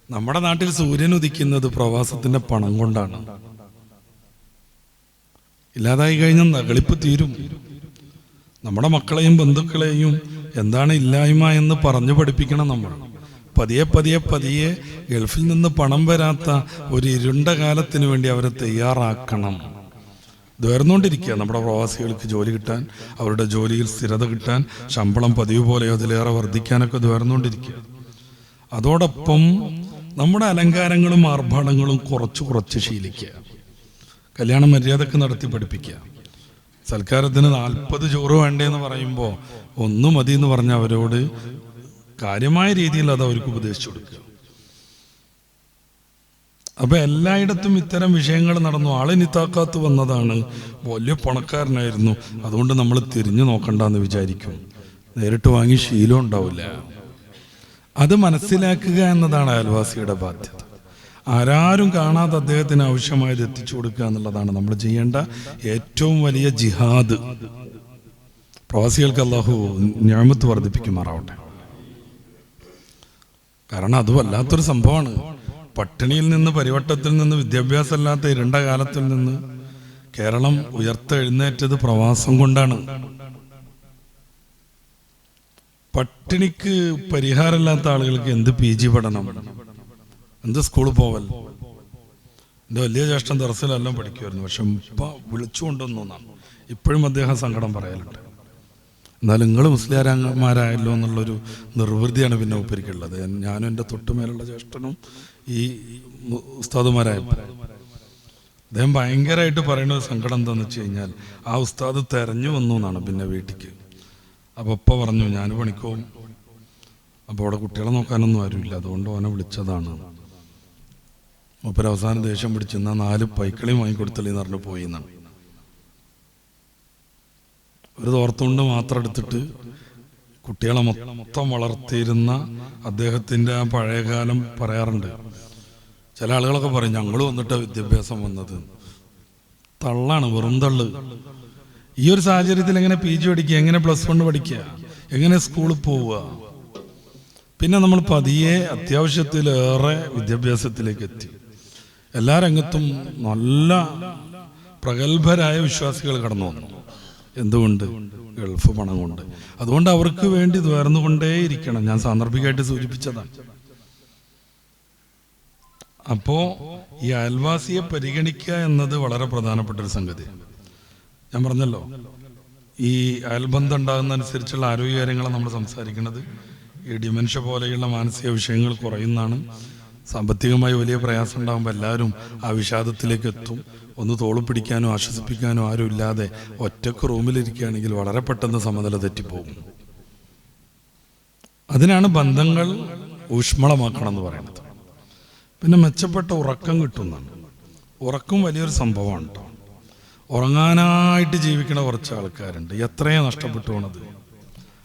നമ്മുടെ നാട്ടിൽ സൂര്യൻ ഉദിക്കുന്നത് പ്രവാസത്തിന്റെ പണം കൊണ്ടാണ്. ഇല്ലാതായി കഴിഞ്ഞാൽ നകളിപ്പ് തീരും. നമ്മുടെ മക്കളെയും ബന്ധുക്കളെയും എന്താണ് ഇല്ലായ്മ എന്ന് പറഞ്ഞു പഠിപ്പിക്കണം നമ്മൾ. പതിയെ പതിയെ പതിയെ ഗൾഫിൽ നിന്ന് പണം വരാത്ത ഒരു ഇരുണ്ട കാലത്തിന് വേണ്ടി അവരെ തയ്യാറാക്കണം. ഇതുവരുന്നുകൊണ്ടിരിക്കുക. നമ്മുടെ പ്രവാസികൾക്ക് ജോലി കിട്ടാൻ, അവരുടെ ജോലിയിൽ സ്ഥിരത കിട്ടാൻ, ശമ്പളം പതിവ് പോലെ അതിലേറെ വർദ്ധിക്കാനൊക്കെ ഇതുവരുന്നുകൊണ്ടിരിക്കുക. അതോടൊപ്പം നമ്മുടെ അലങ്കാരങ്ങളും ആർഭാടങ്ങളും കുറച്ച് ശീലിക്കുക. കല്യാണം മര്യാദക്ക് നടത്തി പഠിപ്പിക്കുക. സൽക്കാരത്തിന് 40 ചോറ് വേണ്ടേന്ന് പറയുമ്പോൾ 1 മതി എന്ന് പറഞ്ഞ അവരോട് കാര്യമായ രീതിയിൽ അത് അവർക്ക് ഉപദേശിച്ചു കൊടുക്കുക. അപ്പൊ എല്ലായിടത്തും ഇത്തരം വിഷയങ്ങൾ നടന്നു. ആളിനിത്താക്കാത്ത് വന്നതാണ്, വലിയ പണക്കാരനായിരുന്നു, അതുകൊണ്ട് നമ്മൾ തിരിഞ്ഞു നോക്കണ്ടെന്ന് വിചാരിക്കും. നേരിട്ട് വാങ്ങി ശീലം ഉണ്ടാവില്ല. അത് മനസ്സിലാക്കുക എന്നതാണ് അയൽവാസിയുടെ ബാധ്യത. ആരാരും കാണാതെ അദ്ദേഹത്തിന് ആവശ്യമായത് എത്തിച്ചു കൊടുക്കുക എന്നുള്ളതാണ് നമ്മൾ ചെയ്യേണ്ട ഏറ്റവും വലിയ ജിഹാദ്. പ്രവാസികൾക്ക് അല്ലാഹു നിഅമത്ത് വർദ്ധിപ്പിക്കുമാറാവട്ടെ. കാരണം അത് വല്ലാത്തൊരു സംഭവമാണ്. പട്ടിണിയിൽ നിന്ന്, പരിവട്ടത്തിൽ നിന്ന്, വിദ്യാഭ്യാസമില്ലാത്ത ഇരുണ്ട കാലത്തിൽ നിന്ന് കേരളം ഉയർത്തെഴുന്നേറ്റത് പ്രവാസം കൊണ്ടാണ്. പട്ടിണിക്ക് പരിഹാരമില്ലാത്ത ആളുകൾക്ക് എന്ത് PG പഠനം, എന്ത് സ്കൂളിൽ പോവൽ. എൻ്റെ വലിയ ജ്യേഷ്ഠൻ ദർസിലെല്ലാം പഠിക്കുമായിരുന്നു. പക്ഷെ ഇപ്പം വിളിച്ചുകൊണ്ടുവന്നാണ്. ഇപ്പോഴും അദ്ദേഹം സങ്കടം പറയലുണ്ട്. എന്നാലും നിങ്ങൾ മുസ്ലിയാരന്മാരായല്ലോ എന്നുള്ളൊരു നിർവൃതിയാണ് പിന്നെ ഉപ്പരിക്കുള്ളത്. ഞാനും എൻ്റെ തൊട്ടുമേലുള്ള ജ്യേഷ്ഠനും ഈ ഉസ്താദുമാരായപ്പോൾ അദ്ദേഹം ഭയങ്കരമായിട്ട് പറയുന്ന ഒരു സങ്കടം എന്താണെന്ന് വെച്ച് കഴിഞ്ഞാൽ, ആ ഉസ്താദ് തെരഞ്ഞു വന്നു എന്നാണ് പിന്നെ വീട്ടിക്ക്. അപ്പോൾ ഉപ്പ പറഞ്ഞു, ഞാൻ പണിക്കോവും, അപ്പോൾ അവിടെ കുട്ടികളെ നോക്കാനൊന്നും ആരുമില്ല, അതുകൊണ്ട് ഓനെ വിളിച്ചതാണ്. മൂപ്പരവസാനം ദേഷ്യം പിടിച്ചെന്നാൽ 4 പൈക്കളയും വാങ്ങിക്കൊടുത്തല്ലെന്ന് പറഞ്ഞു പോയി എന്നാണ്. ഒരു തോർത്തുകൊണ്ട് മാത്രം എടുത്തിട്ട് കുട്ടികളെ മൊത്തം വളർത്തിയിരുന്ന അദ്ദേഹത്തിൻ്റെ ആ പഴയകാലം പറയാറുണ്ട്. ചില ആളുകളൊക്കെ പറയും, ഞങ്ങൾ വന്നിട്ടാണ് വിദ്യാഭ്യാസം വന്നത്. തള്ളാണ്, വെറും തള്ള്. ഈ ഒരു സാഹചര്യത്തിൽ എങ്ങനെ PG പഠിക്കുക, എങ്ങനെ +1 പഠിക്കുക, എങ്ങനെ സ്കൂളിൽ പോവുക? പിന്നെ നമ്മൾ പതിയെ അത്യാവശ്യത്തിലേറെ വിദ്യാഭ്യാസത്തിലേക്ക് എത്തി. എല്ലാ രംഗത്തും നല്ല പ്രഗത്ഭരായ വിശ്വാസികൾ കടന്നു വന്നു. എന്തുകൊണ്ട്? ഗൾഫ് പണം കൊണ്ട്. അതുകൊണ്ട് അവർക്ക് വേണ്ടി ദ്വാരന്നുകൊണ്ടേയിരിക്കണം. ഞാൻ സാന്ദർഭികമായിട്ട് സൂചിപ്പിച്ചതാണ്. അപ്പോ ഈ അയൽവാസിയെ പരിഗണിക്കുക എന്നത് വളരെ പ്രധാനപ്പെട്ട ഒരു സംഗതിയാണ്. ഞാൻ പറഞ്ഞല്ലോ, ഈ അയൽബന്ധം ഉണ്ടാകുന്നതനുസരിച്ചുള്ള ആരോഗ്യകാര്യങ്ങളാണ് നമ്മൾ സംസാരിക്കുന്നത്. ഈ ഡിമെൻഷ്യ പോലെയുള്ള മാനസിക വിഷയങ്ങൾ കുറയുന്നതാണ്. സാമ്പത്തികമായി വലിയ പ്രയാസം ഉണ്ടാകുമ്പോൾ എല്ലാവരും ആ വിഷാദത്തിലേക്ക് എത്തും. ഒന്ന് തോളു പിടിക്കാനോ ആശ്വസിപ്പിക്കാനോ ആരും ഇല്ലാതെ ഒറ്റക്ക് റൂമിലിരിക്കുകയാണെങ്കിൽ വളരെ പെട്ടെന്ന് സമനില തെറ്റിപ്പോകും. അതിനാണ് ബന്ധങ്ങൾ ഊഷ്മളമാക്കണം എന്ന് പറയുന്നത്. പിന്നെ മെച്ചപ്പെട്ട ഉറക്കം കിട്ടുന്നതാണ്. ഉറക്കം വലിയൊരു സംഭവമാണ് കേട്ടോ. ഉറങ്ങാനായിട്ട് ജീവിക്കുന്ന കുറച്ച് ആൾക്കാരുണ്ട്. എത്രയാണ് നഷ്ടപ്പെട്ടു പോണത്.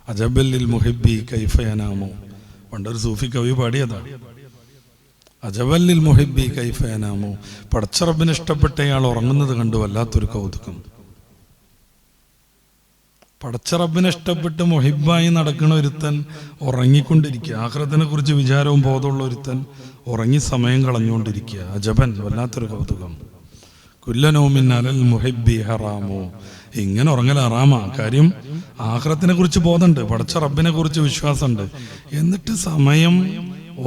അജബല്ലിൽ മുഹിബി കൈഫയനാമോ, പണ്ടൊരു സൂഫി കവി പാടിയതാണ്. അജബല്ലിൽ മുഹിബി കൈഫയനാമോ, പടച്ചറബിന് ഇഷ്ടപ്പെട്ടയാൾ ഉറങ്ങുന്നത് കണ്ടു വല്ലാത്തൊരു കൗതുകം. പടച്ച റബ്ബിനെ ഇഷ്ടപ്പെട്ട് മുഹിബായി നടക്കുന്ന ഒരുത്തൻ ഉറങ്ങിക്കൊണ്ടിരിക്കുക. ആഖിറത്തിനെ കുറിച്ച് വിചാരവും ബോധമുള്ള ഒരുത്തൻ ഉറങ്ങി സമയം കളഞ്ഞുകൊണ്ടിരിക്കുക. അജബൻ, വല്ലാത്തൊരു കൗതുകം. കുല്ലനോമിൻ അലൽ മുഹിബ്ബി ഹറാമോ. ഇങ്ങനെ ഉറങ്ങൽ ഹറാമാ. കാര്യം ആഖിറത്തിനെ കുറിച്ച് ബോധമുണ്ട്, പടച്ച റബ്ബിനെ കുറിച്ച് വിശ്വാസമുണ്ട്, എന്നിട്ട് സമയം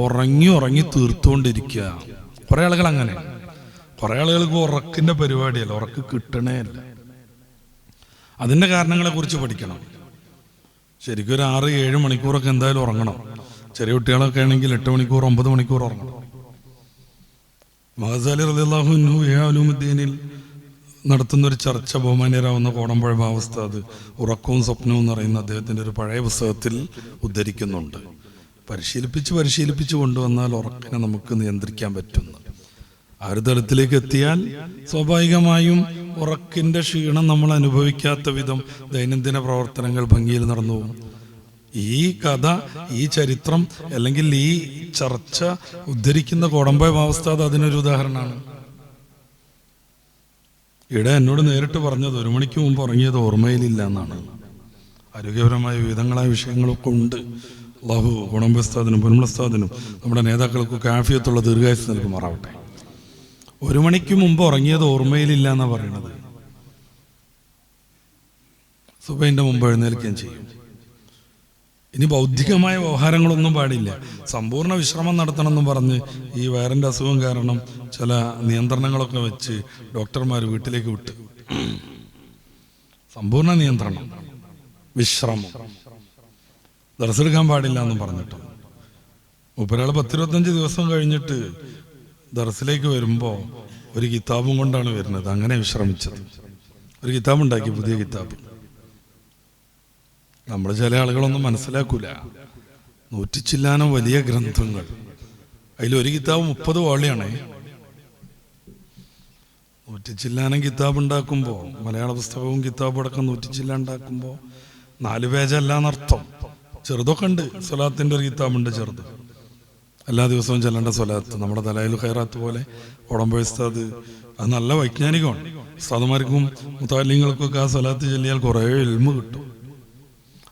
ഉറങ്ങി തീർത്തുകൊണ്ടിരിക്കുക. കുറെ ആളുകൾ അങ്ങനെ. കുറെ ആളുകൾക്ക് ഉറക്കിന്റെ പരിപാടിയല്ല, ഉറക്ക് കിട്ടണേ അല്ല. അതിന്റെ കാരണങ്ങളെ കുറിച്ച് പഠിക്കണം. ശരിക്കും ഒരു 6-7 മണിക്കൂറൊക്കെ എന്തായാലും ഉറങ്ങണം. ചെറിയ കുട്ടികളൊക്കെ ആണെങ്കിൽ 8 മണിക്കൂർ 9 മണിക്കൂർ ഉറങ്ങണം. മഹസാലി റളിയല്ലാഹു അൻഹു ഉലൂമുദ്ദീനിൽ നടത്തുന്നൊരു ചർച്ച ബഹുമാന്യരാവുന്ന കോടമ്പുഴ ഉസ്താദ് ഉറക്കവും സ്വപ്നവും എന്ന് പറയുന്ന അദ്ദേഹത്തിൻ്റെ ഒരു പഴയ പുസ്തകത്തിൽ ഉദ്ധരിക്കുന്നുണ്ട്. പരിശീലിപ്പിച്ച് കൊണ്ടുവന്നാൽ ഉറക്കിനെ നമുക്ക് നിയന്ത്രിക്കാൻ പറ്റുന്നു. ആ ഒരു തലത്തിലേക്ക് എത്തിയാൽ സ്വാഭാവികമായും ഉറക്കിൻ്റെ ക്ഷീണം നമ്മൾ അനുഭവിക്കാത്ത വിധം ദൈനംദിന പ്രവർത്തനങ്ങൾ ഭംഗിയിൽ നടന്നു പോകും. ഈ കഥ, ഈ ചരിത്രം, അല്ലെങ്കിൽ ഈ ചർച്ച ഉദ്ധരിക്കുന്ന കോടമ്പുഴ ഉസ്താദ് അതിനൊരു ഉദാഹരണമാണ്. ഇവിടെ എന്നോട് നേരിട്ട് പറഞ്ഞത് 1 മണിക്ക് മുമ്പ് ഉറങ്ങിയത് ഓർമ്മയിലില്ല എന്നാണ്. ആരോഗ്യപരമായ വിവിധങ്ങളായ വിഷയങ്ങളൊക്കെ ഉണ്ട്. അല്ലാഹു കോടമ്പുഴ ഉസ്താദിനും പൊന്മുള ഉസ്താദിനും നമ്മുടെ നേതാക്കൾക്കൊക്കെ ആഫിയത്തുള്ള ദീർഘായുസ്സ് നൽകുമാറാവട്ടെ. 1 മണിക്ക് മുമ്പ് ഉറങ്ങിയത് ഓർമ്മയിലില്ല എന്നാണ് പറയണത്. സുബഹിന്റെ മുമ്പ് എഴുന്നേൽക്കുകയും ചെയ്യും. ഇനി ബൗദ്ധികമായ വ്യവഹാരങ്ങളൊന്നും പാടില്ല. സമ്പൂർണ്ണ വിശ്രമം നടത്തണമെന്ന് പറഞ്ഞ് ഈ വയറിൻ്റെ അസുഖം കാരണം ചില നിയന്ത്രണങ്ങളൊക്കെ വെച്ച് ഡോക്ടർമാർ വീട്ടിലേക്ക് വിട്ട്. സമ്പൂർണ്ണ നിയന്ത്രണം, വിശ്രമം, ദർസെടുക്കാൻ പാടില്ല എന്നും പറഞ്ഞിട്ട് മൂപ്പരാൾ 10-25 ദിവസം കഴിഞ്ഞിട്ട് ദർസിലേക്ക് വരുമ്പോൾ ഒരു കിതാബും കൊണ്ടാണ് വരുന്നത്. അങ്ങനെ വിശ്രമിച്ചത്. ഒരു കിതാബ് ഉണ്ടാക്കി, പുതിയ കിതാബ്. നമ്മൾ ചില ആളുകളൊന്നും മനസ്സിലാക്കൂല. 100 ചില്ലാനം വലിയ ഗ്രന്ഥങ്ങൾ, അതിലൊരു കിതാബ് 30 വാള്യാണേ. 100 ചില്ലാനം കിതാബ് ഉണ്ടാക്കുമ്പോൾ, മലയാള പുസ്തകവും കിതാബും അടക്കം 100 ചില്ല ഉണ്ടാക്കുമ്പോൾ 4 പേജല്ല എന്നർത്ഥം. ചെറുതൊക്കെ ഉണ്ട്. സ്വലാത്തിൻ്റെ ഒരു കിതാബുണ്ട് ചെറുത്, എല്ലാ ദിവസവും ചെല്ലേണ്ട സ്വലാത്ത്. നമ്മുടെ ദലായിലുൽ ഖൈറാത്ത് പോലെ കോടമ്പുഴ ഉസ്താദ്, അത് നല്ല വൈജ്ഞാനികമാണ്. ഉസ്താദുമാർക്കും മുത്തഅല്ലിങ്ങൾക്കൊക്കെ ആ സ്വലാത്ത് ചൊല്ലിയാൽ കുറേ ഇൽമ് കിട്ടും.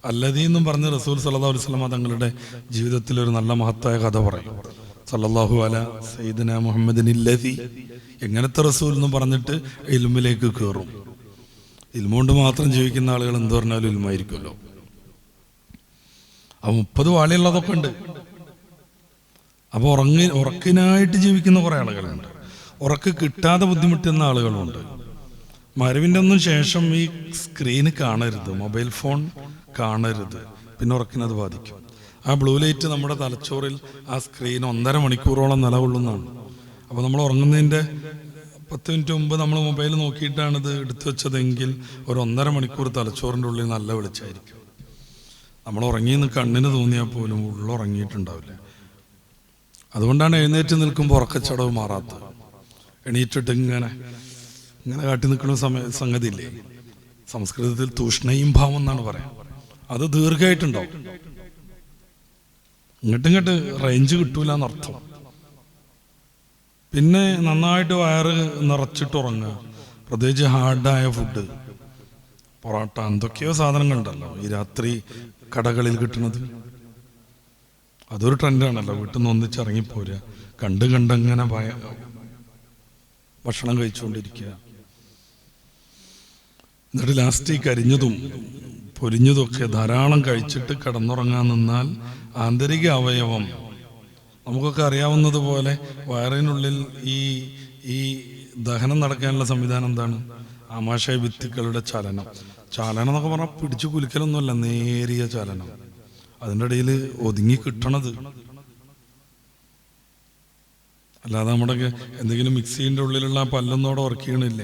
അല്ലദീ എന്നും പറഞ്ഞ് റസൂൽ സല്ലല്ലാഹു അലൈഹി വസല്ലം തങ്ങളുടെ ജീവിതത്തിൽ ഒരു നല്ല മഹത്തായ കഥ പറയും. സല്ലല്ലാഹു അലാ സയ്യിദിനാ മുഹമ്മദിനിൽ ലദീ. എങ്ങനത്തെ റസൂൽ എന്നും പറഞ്ഞിട്ട് ഇൽമിലേക്ക് കയറും. ഇൽമുകൊണ്ട് മാത്രം ജീവിക്കുന്ന ആളുകൾ എന്ത് പറഞ്ഞാലും ഇൽമായിരിക്കുമല്ലോ. ആ 30 വാളിയുള്ളതൊക്കെ ഉണ്ട്. അപ്പോൾ ഉറക്കിനായിട്ട് ജീവിക്കുന്ന കുറേ ആളുകളുണ്ട്. ഉറക്ക് കിട്ടാതെ ബുദ്ധിമുട്ടുന്ന ആളുകളുണ്ട്. മരുവിൻ്റെ ഒന്നും ശേഷം ഈ സ്ക്രീന് കാണരുത്, മൊബൈൽ ഫോൺ കാണരുത്. പിന്നെ ഉറക്കിനത് ബാധിക്കും. ആ ബ്ലൂ ലൈറ്റ് നമ്മുടെ തലച്ചോറിൽ, ആ സ്ക്രീൻ 1.5 മണിക്കൂറോളം നിലകൊള്ളുന്നതാണ്. അപ്പോൾ നമ്മൾ ഉറങ്ങുന്നതിൻ്റെ 10 മിനിറ്റ് മുമ്പ് നമ്മൾ മൊബൈൽ നോക്കിയിട്ടാണ് ഇത് എടുത്തു വെച്ചതെങ്കിൽ ഒരു 1.5 മണിക്കൂർ തലച്ചോറിൻ്റെ ഉള്ളിൽ നല്ല വെളിച്ചമായിരിക്കും. നമ്മൾ ഉറങ്ങിയെന്ന് കണ്ണിന് തോന്നിയാൽ പോലും ഉള്ളുറങ്ങിയിട്ടുണ്ടാവില്ല. അതുകൊണ്ടാണ് എഴുന്നേറ്റ് നിൽക്കുമ്പോൾ ഉറക്കച്ചടവ് മാറാത്തത്. എണീറ്റിട്ട് ഇങ്ങനെ കാട്ടി നിൽക്കുന്ന സംഗതി ഇല്ലേ, സംസ്കൃതത്തിൽ തൂഷ്ണയും ഭാവം എന്നാണ് പറയാം. അത് ദീർഘമായിട്ടുണ്ടാവും. ഇങ്ങോട്ട് റേഞ്ച് കിട്ടൂല എന്നർത്ഥം. പിന്നെ നന്നായിട്ട് വയറ് നിറച്ചിട്ട് ഉറങ്ങുക. പ്രത്യേകിച്ച് ഹാർഡായ ഫുഡ്, പൊറോട്ട, എന്തൊക്കെയോ സാധനങ്ങളുണ്ടല്ലോ ഈ രാത്രി കടകളിൽ കിട്ടുന്നത്. അതൊരു ട്രെൻഡാണല്ലോ. വീട്ടിൽ നിന്ന് ഒന്നിച്ചിറങ്ങിപ്പോരുക, കണ്ടങ്ങനെ ഭക്ഷണം കഴിച്ചുകൊണ്ടിരിക്കുക. എന്നിട്ട് ലാസ്റ്റ് ഈ കരിഞ്ഞതും പൊരിഞ്ഞതുമൊക്കെ ധാരാളം കഴിച്ചിട്ട് കിടന്നുറങ്ങാൻ നിന്നാൽ ആന്തരിക അവയവം, നമുക്കൊക്കെ അറിയാവുന്നതുപോലെ വയറിനുള്ളിൽ ഈ ദഹനം നടക്കാനുള്ള സംവിധാനം എന്താണ്? ആമാശയ ഭിത്തികളുടെ ചലനം എന്നൊക്കെ പറഞ്ഞാൽ പിടിച്ചു കുലുക്കലൊന്നുമല്ല, നേരിയ ചലനം. അതിൻ്റെ ഇടയിൽ ഒതുങ്ങി കിട്ടണത്. അല്ലാതെ നമ്മുടെ എന്തെങ്കിലും മിക്സിൻ്റെ ഉള്ളിലുള്ള പല്ലൊന്നോടെ വർക്ക് ചെയ്യണില്ല.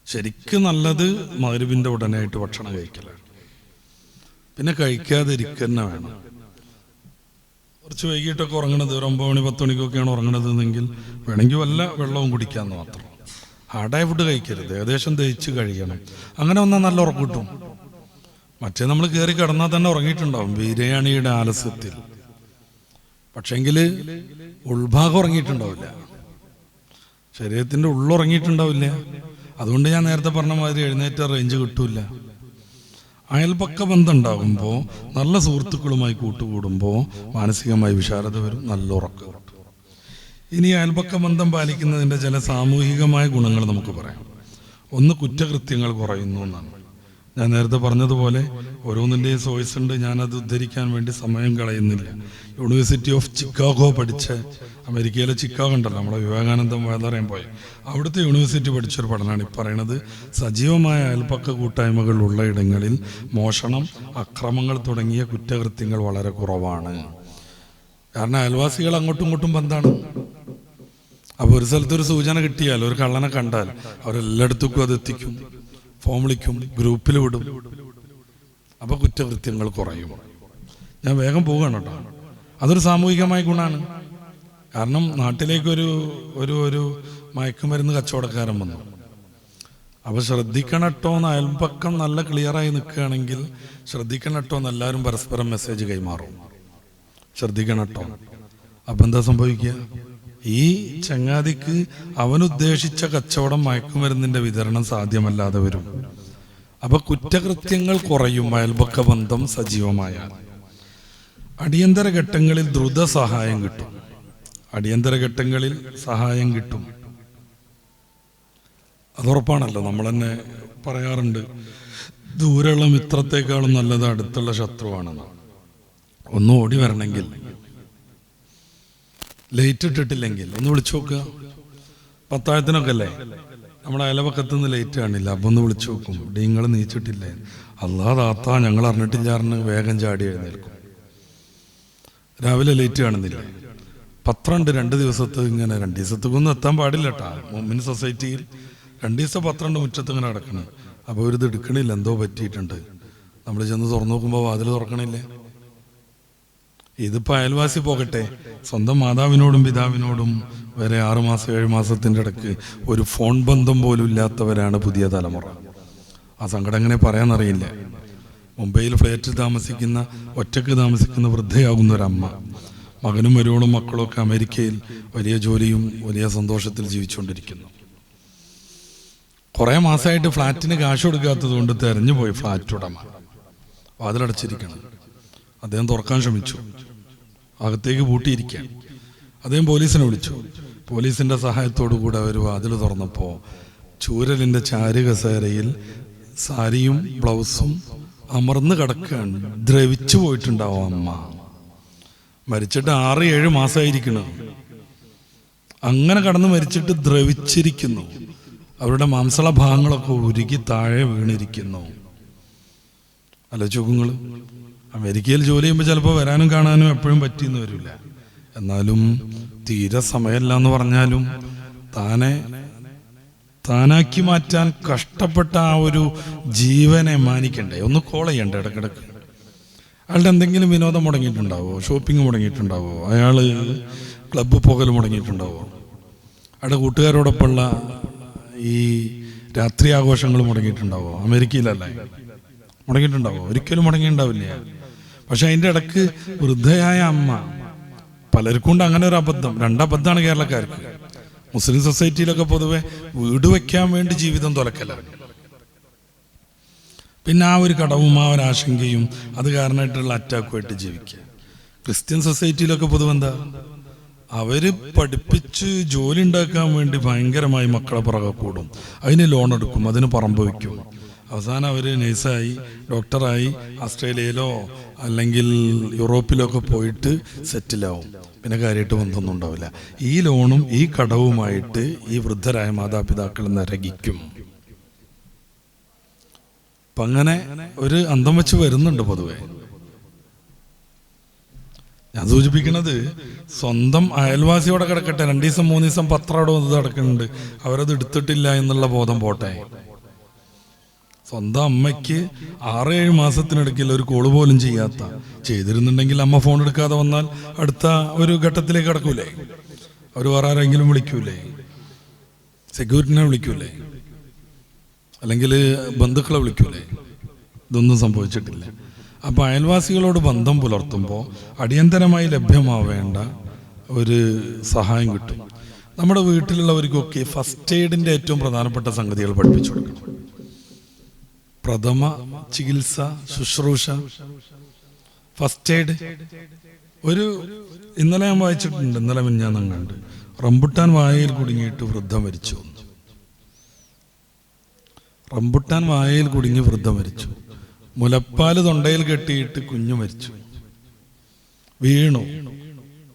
ശരിക്കും നല്ലത് മഗ്‌രിബിൻ്റെ ഉടനായിട്ട് ഭക്ഷണം കഴിക്കലാണ്. പിന്നെ കഴിക്കാതെ ഇരിക്കുന്ന വേണം. കുറച്ച് വൈകിട്ടൊക്കെ ഉറങ്ങണത്, ഒരു 9 മണി 10 മണിക്കൊക്കെയാണ് ഉറങ്ങണതെങ്കിൽ വേണമെങ്കിൽ വല്ല വെള്ളവും കുടിക്കാമെന്ന് മാത്രം. ഹാർഡായ ഫുഡ് കഴിക്കരുത്, ഏകദേശം ദഹിച്ച് കഴിയണം. അങ്ങനെ വന്നാൽ നല്ല ഉറക്കം കിട്ടും. മറ്റേ നമ്മൾ കയറി കിടന്നാൽ തന്നെ ഉറങ്ങിയിട്ടുണ്ടാവും ബിരിയാണിയുടെ ആലസ്യത്തിൽ. പക്ഷെങ്കിൽ ഉൾഭാഗം ഉറങ്ങിയിട്ടുണ്ടാവില്ല, ശരീരത്തിൻ്റെ ഉള്ളുറങ്ങിയിട്ടുണ്ടാവില്ല. അതുകൊണ്ട് ഞാൻ നേരത്തെ പറഞ്ഞ മാതിരി എഴുന്നേറ്റ റേഞ്ച് കിട്ടൂല. അയൽപക്ക ബന്ധം ഉണ്ടാകുമ്പോൾ, നല്ല സുഹൃത്തുക്കളുമായി കൂട്ടുകൂടുമ്പോൾ മാനസികമായി വിശാലത വരും, നല്ല ഉറക്കം കിട്ടും. ഇനി അയൽപക്ക ബന്ധം പാലിക്കുന്നതിൻ്റെ ചില സാമൂഹികമായ ഗുണങ്ങൾ നമുക്ക് പറയാം. ഒന്ന്, കുറ്റകൃത്യങ്ങൾ കുറയുന്നു എന്നാണ്. ഞാൻ നേരത്തെ പറഞ്ഞതുപോലെ ഓരോന്നിൻ്റെയും സോഴ്സ് ഉണ്ട്, ഞാനത് ഉദ്ധരിക്കാൻ വേണ്ടി സമയം കളയുന്നില്ല. യൂണിവേഴ്സിറ്റി ഓഫ് ചിക്കാഗോ പഠിച്ച, അമേരിക്കയിലെ ചിക്കാഗോ ഉണ്ടല്ലോ, നമ്മളെ വിവേകാനന്ദം വേദറിയാൻ പോയി, അവിടുത്തെ യൂണിവേഴ്സിറ്റി പഠിച്ചൊരു പഠനമാണ് ഈ പറയണത്. സജീവമായ അയൽപക്ക കൂട്ടായ്മകൾ ഉള്ള ഇടങ്ങളിൽ മോഷണം, അക്രമങ്ങൾ തുടങ്ങിയ കുറ്റകൃത്യങ്ങൾ വളരെ കുറവാണ്. കാരണം അയൽവാസികൾ അങ്ങോട്ടും ഇങ്ങോട്ടും ബന്ധമാണ്. അപ്പോൾ ഒരു സ്ഥലത്തൊരു സൂചന കിട്ടിയാൽ, ഒരു കള്ളനെ കണ്ടാൽ അവരെല്ലായിടത്തേക്കും അത് എത്തിക്കും, ഫോൺ വിളിക്കും, ഗ്രൂപ്പിൽ വിടും. അപ്പോൾ കുറ്റകൃത്യങ്ങൾ കുറയും. ഞാൻ വേഗം പോവുകയാണ് കേട്ടോ. അതൊരു സാമൂഹികമായ ഗുണമാണ്. കാരണം നാട്ടിലേക്കൊരു ഒരു ഒരു മയക്കുമരുന്ന് കച്ചവടക്കാരൻ വന്നു. അപ്പോൾ ശ്രദ്ധിക്കണം കേട്ടോ എന്ന്, അയൽപക്കം നല്ല ക്ലിയറായി നിൽക്കുകയാണെങ്കിൽ ശ്രദ്ധിക്കണം കേട്ടോ എന്ന് എല്ലാവരും പരസ്പരം മെസ്സേജ് കൈമാറും, ശ്രദ്ധിക്കണം കേട്ടോ. അപ്പം എന്താ സംഭവിക്കുക? ഈ ചങ്ങാതിക്ക് അവനുദ്ദേശിച്ച കച്ചവടം, മയക്കുമരുന്നിന്റെ വിതരണം സാധ്യമല്ലാതെ വരും. അപ്പൊ കുറ്റകൃത്യങ്ങൾ കുറയും അയൽപക്ക ബന്ധം സജീവമായാൽ. അടിയന്തര ഘട്ടങ്ങളിൽ ദ്രുത സഹായം കിട്ടും. അടിയന്തര ഘട്ടങ്ങളിൽ സഹായം കിട്ടും, അതുറപ്പാണല്ലോ. നമ്മൾ തന്നെ പറയാറുണ്ട്, ദൂരെയുള്ള മിത്രത്തെക്കാളും നല്ലത് അടുത്തുള്ള ശത്രുവാണെന്ന്. ഒന്ന് ഓടി വരണമെങ്കിൽ, ലൈറ്റ് ഇട്ടിട്ടില്ലെങ്കിൽ ഒന്ന് വിളിച്ചു നോക്കുക. പത്തായത്തിനൊക്കെ അല്ലേ നമ്മുടെ അയൽപക്കത്തു നിന്ന് ലൈറ്റ് കാണില്ല, അപ്പം ഒന്ന് വിളിച്ചു നോക്കും, നിങ്ങൾ നീച്ചിട്ടില്ലേ, അല്ലാ താത്ത ഞങ്ങൾ അറിഞ്ഞിട്ടില്ലാറിന് വേഗം ചാടി എഴുന്നേൽക്കും. രാവിലെ ലൈറ്റ് കാണുന്നില്ലേ, പത്രമുണ്ട് 2 ദിവസത്ത്, ഇങ്ങനെ 2 ദിവസത്തേക്കൊന്നും എത്താൻ പാടില്ല കേട്ടാ. മുമ്പിൻ സൊസൈറ്റിയിൽ 2 ദിവസം പത്രമുണ്ട് മുറ്റത്ത് ഇങ്ങനെ കിടക്കണം. അപ്പോൾ ഇവരിത് എടുക്കണില്ല, എന്തോ പറ്റിയിട്ടുണ്ട്. നമ്മൾ ചെന്ന് തുറന്നു നോക്കുമ്പോൾ വാതിൽ തുറക്കണില്ലേ. ഇതിപ്പോൾ അയൽവാസി പോകട്ടെ, സ്വന്തം മാതാവിനോടും പിതാവിനോടും വരെ 6 മാസം 7 മാസത്തിൻ്റെ ഇടയ്ക്ക് ഒരു ഫോൺ ബന്ധം പോലും ഇല്ലാത്തവരാണ് പുതിയ തലമുറ. ആ സങ്കടം എങ്ങനെ പറയാനറിയില്ല. മുംബൈയിൽ ഫ്ലാറ്റിൽ താമസിക്കുന്ന, ഒറ്റയ്ക്ക് താമസിക്കുന്ന വൃദ്ധയാകുന്ന ഒരമ്മ, മകനും മരുമകളും മക്കളും ഒക്കെ അമേരിക്കയിൽ വലിയ ജോലിയും വലിയ സന്തോഷത്തിൽ ജീവിച്ചുകൊണ്ടിരിക്കുന്നു. കുറേ മാസമായിട്ട് ഫ്ലാറ്റിന് കാശ് കൊടുക്കാത്തത് കൊണ്ട് തെരഞ്ഞു പോയി ഫ്ലാറ്റ് ഉടമ. വാതിലടച്ചിരിക്കണം. അദ്ദേഹം തുറക്കാൻ ശ്രമിച്ചു, അകത്തേക്ക് പൂട്ടിയിരിക്കാൻ. അദ്ദേഹം പോലീസിനെ വിളിച്ചു. പോലീസിന്റെ സഹായത്തോടു കൂടെ അവർ വാതിൽ തുറന്നപ്പോൾ ചൂരലിന്റെ ചാരുകസേരയിൽ സാരിയും ബ്ലൗസും അമർന്ന് കിടക്കുകയാണ്. ദ്രവിച്ചു പോയിട്ടുണ്ടാവും അമ്മ. മരിച്ചിട്ട് 6-7 മാസമായിരിക്കണം. അങ്ങനെ കടന്ന് മരിച്ചിട്ട് ദ്രവിച്ചിരിക്കുന്നു. അവരുടെ മാംസള ഭാഗങ്ങളൊക്കെ ഉരുകി താഴെ വീണിരിക്കുന്നു. ആലോചിക്കുങ്ങൾ. അമേരിക്കയിൽ ജോലി ചെയ്യുമ്പോൾ ചിലപ്പോൾ വരാനും കാണാനും എപ്പോഴും പറ്റിയെന്ന് വരില്ല. എന്നാലും തീരെ സമയമില്ല എന്ന് പറഞ്ഞാലും താനാക്കി മാറ്റാൻ കഷ്ടപ്പെട്ട ആ ഒരു ജീവനെ മാനിക്കണ്ടേ, ഒന്ന് കോൾ ചെയ്യണ്ടേ ഇടക്കിടക്ക്. അയാളുടെ എന്തെങ്കിലും വിനോദം മുടങ്ങിയിട്ടുണ്ടാവോ, ഷോപ്പിംഗ് മുടങ്ങിയിട്ടുണ്ടാവോ, അയാൾ ക്ലബ്ബ് പോകൽ മുടങ്ങിയിട്ടുണ്ടാവോ, അയാളുടെ കൂട്ടുകാരോടൊപ്പമുള്ള ഈ രാത്രി ആഘോഷങ്ങൾ മുടങ്ങിയിട്ടുണ്ടാവോ? അമേരിക്കയിലല്ല, മുടങ്ങിയിട്ടുണ്ടാവോ? ഒരിക്കലും മുടങ്ങിയിട്ടുണ്ടാവില്ല. പക്ഷെ അതിൻ്റെ ഇടക്ക് വൃദ്ധയായ അമ്മ, പലർക്കും ഉണ്ട് അങ്ങനെ ഒരു അബദ്ധം. 2 അബദ്ധമാണ് കേരളക്കാർക്ക്. മുസ്ലിം സൊസൈറ്റിയിലൊക്കെ പൊതുവെ വീട് വയ്ക്കാൻ വേണ്ടി ജീവിതം തുലക്കലാണ്. പിന്നെ ആ ഒരു കടവും ആ ഒരു ആശങ്കയും അത് കാരണമായിട്ടുള്ള അറ്റാക്കുമായിട്ട് ജീവിക്കുക. ക്രിസ്ത്യൻ സൊസൈറ്റിയിലൊക്കെ പൊതുവെ എന്താ, അവര് പഠിപ്പിച്ച് ജോലി ഉണ്ടാക്കാൻ വേണ്ടി ഭയങ്കരമായി മക്കളെ പുറകെ കൂടും, അതിന് ലോൺ എടുക്കും, അതിന് പറമ്പ് വയ്ക്കും. അവസാനം അവർ നഴ്സായി, ഡോക്ടറായി ഓസ്ട്രേലിയയിലോ അല്ലെങ്കിൽ യൂറോപ്പിലോ ഒക്കെ പോയിട്ട് സെറ്റിലാവും. പിന്നെ കാര്യമായിട്ട് ബന്ധമൊന്നും ഉണ്ടാവില്ല. ഈ ലോണും ഈ കടവുമായിട്ട് ഈ വൃദ്ധരായ മാതാപിതാക്കൾ നരകിക്കും. അപ്പം അങ്ങനെ ഒരു അന്തം വെച്ച് വരുന്നുണ്ട് പൊതുവെ. ഞാൻ സൂചിപ്പിക്കുന്നത്, സ്വന്തം അയൽവാസിയോടെ കിടക്കട്ടെ, 2 ദിവസം 3 ദിവസം പത്രം അവിടെ വന്നത് കിടക്കുന്നുണ്ട്, അവരത് എടുത്തിട്ടില്ല എന്നുള്ള ബോധം പോട്ടെ. സ്വന്തം അമ്മയ്ക്ക് 6-7 മാസത്തിനിടയ്ക്കിൽ ഒരു കോള് പോലും ചെയ്തിരുന്നുണ്ടെങ്കിൽ അമ്മ ഫോൺ എടുക്കാതെ വന്നാൽ അടുത്ത ഒരു ഘട്ടത്തിലേക്ക് കടക്കൂലേ? അവർ വേറെ ആരെങ്കിലും വിളിക്കൂലേ? സെക്യൂരിറ്റിനെ വിളിക്കൂലേ? അല്ലെങ്കിൽ ബന്ധുക്കളെ വിളിക്കൂലേ? ഇതൊന്നും സംഭവിച്ചിട്ടില്ല. അപ്പോൾ അയൽവാസികളോട് ബന്ധം പുലർത്തുമ്പോൾ അടിയന്തരമായി ലഭ്യമാവേണ്ട ഒരു സഹായം കിട്ടും. നമ്മുടെ വീട്ടിലുള്ളവർക്കൊക്കെ ഫസ്റ്റ് എയ്ഡിൻ്റെ ഏറ്റവും പ്രധാനപ്പെട്ട സംഗതികൾ പഠിപ്പിച്ചു കൊടുക്കണം. പ്രഥമ ചികിത്സ, ശുശ്രൂഷ, ഫസ്റ്റ് എയ്ഡ്. ഇന്നലെ ഞാൻ വായിച്ചിട്ടുണ്ട്, ഇന്നലെ ഞാൻ കണ്ട് റംബുട്ടാൻ വായയിൽ കുടുങ്ങിയിട്ട് വൃദ്ധം മരിച്ചു. റംബുട്ടാൻ വായയിൽ കുടുങ്ങി വൃദ്ധം മരിച്ചു. മുലപ്പാല് തൊണ്ടയിൽ കെട്ടിയിട്ട് കുഞ്ഞു മരിച്ചു. വീണു,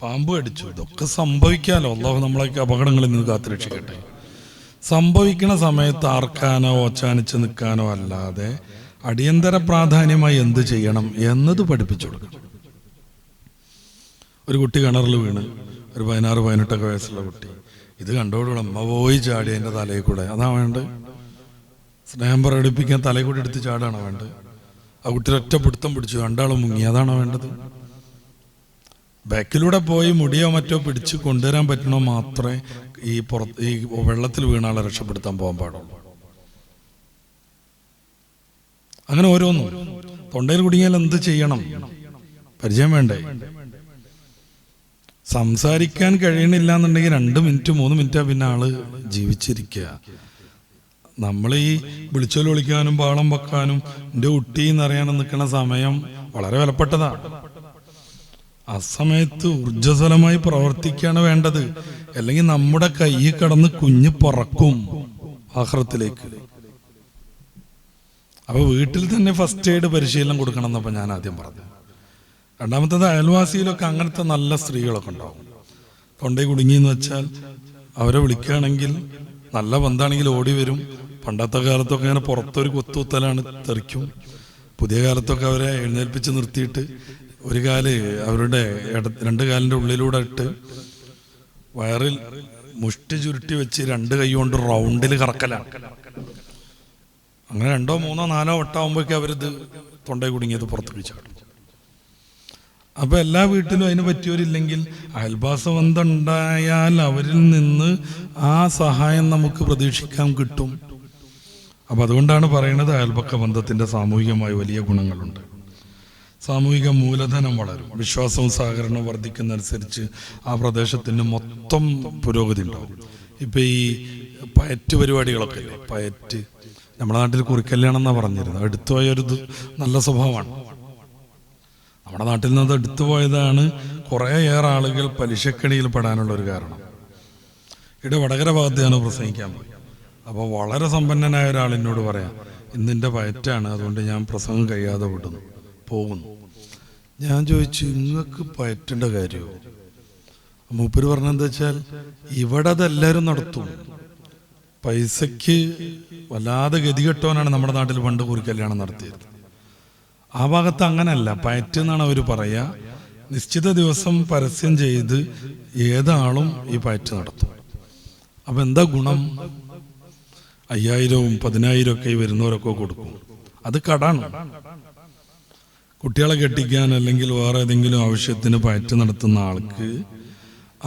പാമ്പ് കടിച്ചു. ഇതൊക്കെ സംഭവിക്കാലോ. അല്ലാഹു നമ്മളൊക്കെ അപകടങ്ങളിൽ നിന്ന് കാത്തുരക്ഷിക്കട്ടെ. സംഭവിക്കുന്ന സമയത്ത് ആർക്കാനോ ഓച്ചാനിച്ച് നിൽക്കാനോ അല്ലാതെ അടിയന്തര പ്രാധാന്യമായി എന്ത് ചെയ്യണം എന്നത് പഠിപ്പിച്ചു കൊടുക്കണം. ഒരു കുട്ടി കിണറിൽ വീണ്, ഒരു 16-18 വയസ്സുള്ള കുട്ടി. ഇത് കണ്ടോടുകൂടെ അമ്മ പോയി ചാടി എൻ്റെ തലയിൽ കൂടെ. അതാ വേണ്ടത്? സ്നേഹം പ്രകടിപ്പിക്കാൻ തലയിൽ കൂടി എടുത്ത് ചാടാണോ വേണ്ടത്? ആ കുട്ടി ഒറ്റ പിടുത്തം പിടിച്ചു, രണ്ടാളും മുങ്ങി. അതാണോ വേണ്ടത്? ബാക്കിലൂടെ പോയി മുടിയോ മറ്റോ പിടിച്ച് കൊണ്ടുവരാൻ പറ്റണോ മാത്രമേ ഈ വെള്ളത്തിൽ വീണാളെ രക്ഷപ്പെടുത്താൻ പോകാൻ പാടുള്ളൂ. അങ്ങനെ ഓരോന്നും. തൊണ്ടയിൽ കുടുങ്ങിയാൽ എന്ത് ചെയ്യണം? പരിചയം വേണ്ടേ? സംസാരിക്കാൻ കഴിയണില്ല എന്നുണ്ടെങ്കിൽ 2 മിനിറ്റ് 3 മിനിറ്റാ പിന്നെ ആള് ജീവിച്ചിരിക്കുക. നമ്മൾ ഈ വിളിച്ചോല് വിളിക്കാനും പാളം വെക്കാനും എൻ്റെ കുട്ടി എന്നറിയാനും നിൽക്കുന്ന സമയം വളരെ വിലപ്പെട്ടതാണ്. ആ സമയത്ത് ഊർജ്ജസ്വലമായി പ്രവർത്തിക്കുകയാണ് വേണ്ടത്. അല്ലെങ്കിൽ നമ്മുടെ കയ്യിൽ കിടന്ന് കുഞ്ഞ് പറക്കും ആഖിറത്തിലേക്ക്. അപ്പൊ വീട്ടിൽ തന്നെ ഫസ്റ്റ് എയ്ഡ് പരിശീലനം കൊടുക്കണം എന്നപ്പോൾ ഞാൻ ആദ്യം പറഞ്ഞു. രണ്ടാമത്തേത്, അയൽവാസിയിലൊക്കെ അങ്ങനത്തെ നല്ല സ്ത്രീകളൊക്കെ ഉണ്ടാവും. തൊണ്ടയിൽ കുടുങ്ങിയെന്ന് വെച്ചാൽ അവരെ വിളിക്കുകയാണെങ്കിൽ നല്ല ബന്ധാണെങ്കിൽ ഓടി വരും. പണ്ടത്തെ കാലത്തൊക്കെ അങ്ങനെ പുറത്തൊരു കുത്തുത്തലാണ്, തെറിക്കും. പുതിയ കാലത്തൊക്കെ അവരെ എഴുന്നേൽപ്പിച്ച് നിർത്തിയിട്ട് ഒരു കാല് അവരുടെ 2 കാലിൻ്റെ ഉള്ളിലൂടെ ഇട്ട് വയറിൽ മുഷ്ടി ചുരുട്ടി വെച്ച് 2 കൈ കൊണ്ട് റൗണ്ടിൽ കറക്കലാണ്. അങ്ങനെ 2, 3, 4 വട്ടാകുമ്പോഴേക്കും അവരിത് തൊണ്ടയിൽ കുടുങ്ങിയത് പുറത്തേക്ക് ചാടും. അപ്പൊ എല്ലാ വീട്ടിലും അതിന് പറ്റിയവരില്ലെങ്കിൽ അയൽവാസബന്ധം ഉണ്ടായാൽ അവരിൽ നിന്ന് ആ സഹായം നമുക്ക് പ്രതീക്ഷിക്കാൻ കിട്ടും. അപ്പൊ അതുകൊണ്ടാണ് പറയുന്നത്, അയൽപക്ക ബന്ധത്തിന്റെ സാമൂഹികമായി വലിയ ഗുണങ്ങളുണ്ട്. സാമൂഹിക മൂലധനം വളരും. വിശ്വാസവും സഹകരണവും വർദ്ധിക്കുന്നതനുസരിച്ച് ആ പ്രദേശത്തിന് മൊത്തം പുരോഗതി ഉണ്ടാവും. ഇപ്പൊ ഈ പയറ്റ് പരിപാടികളൊക്കെ ഇല്ലേ, പയറ്റ് നമ്മുടെ നാട്ടിൽ കുറിക്കല്യാണം എന്നാ പറഞ്ഞിരുന്നത്. എടുത്തുപോയൊരു നല്ല സ്വഭാവമാണ്. നമ്മുടെ നാട്ടിൽ നിന്ന് എടുത്തു പോയതാണ് കുറേയേറെ ആളുകൾ പലിശക്കണിയിൽ പെടാനുള്ള ഒരു കാരണം. ഇവിടെ വടകര ഭാഗത്ത് ഞാൻ പ്രസംഗിക്കാൻ പോയി. അപ്പോൾ വളരെ സമ്പന്നനായ ഒരാൾ എന്നോട് പറയാം, ഇന്നിൻ്റെ പയറ്റാണ്, അതുകൊണ്ട് ഞാൻ പ്രസംഗം കഴിയാതെ പോകുന്നു. ഞാൻ ചോദിച്ചു, നിങ്ങൾക്ക് പയറ്റേണ്ട കാര്യമോ? മൂപ്പര് പറഞ്ഞെന്താ വെച്ചാൽ, ഇവിടെ അതെല്ലാവരും നടത്തും. പൈസയ്ക്ക് വല്ലാതെ ഗതികെട്ടവനാണ് നമ്മുടെ നാട്ടിൽ പണ്ട് കുറിക്കല്യാണം നടത്തിയത്. ആ ഭാഗത്ത് അങ്ങനല്ല, പയറ്റ് എന്നാണ് അവർ പറയുക. നിശ്ചിത ദിവസം പരസ്യം ചെയ്ത് ഏതാളും ഈ പയറ്റ് നടത്തും. അപ്പം എന്താ ഗുണം? 5000-ഉം 10,000 ഒക്കെ വരുന്നവരൊക്കെ കൊടുക്കും. അത് കടാണ്. കുട്ടികളെ കെട്ടിക്കാൻ അല്ലെങ്കിൽ വേറെ ഏതെങ്കിലും ആവശ്യത്തിന് പയറ്റ് നടത്തുന്ന ആൾക്ക്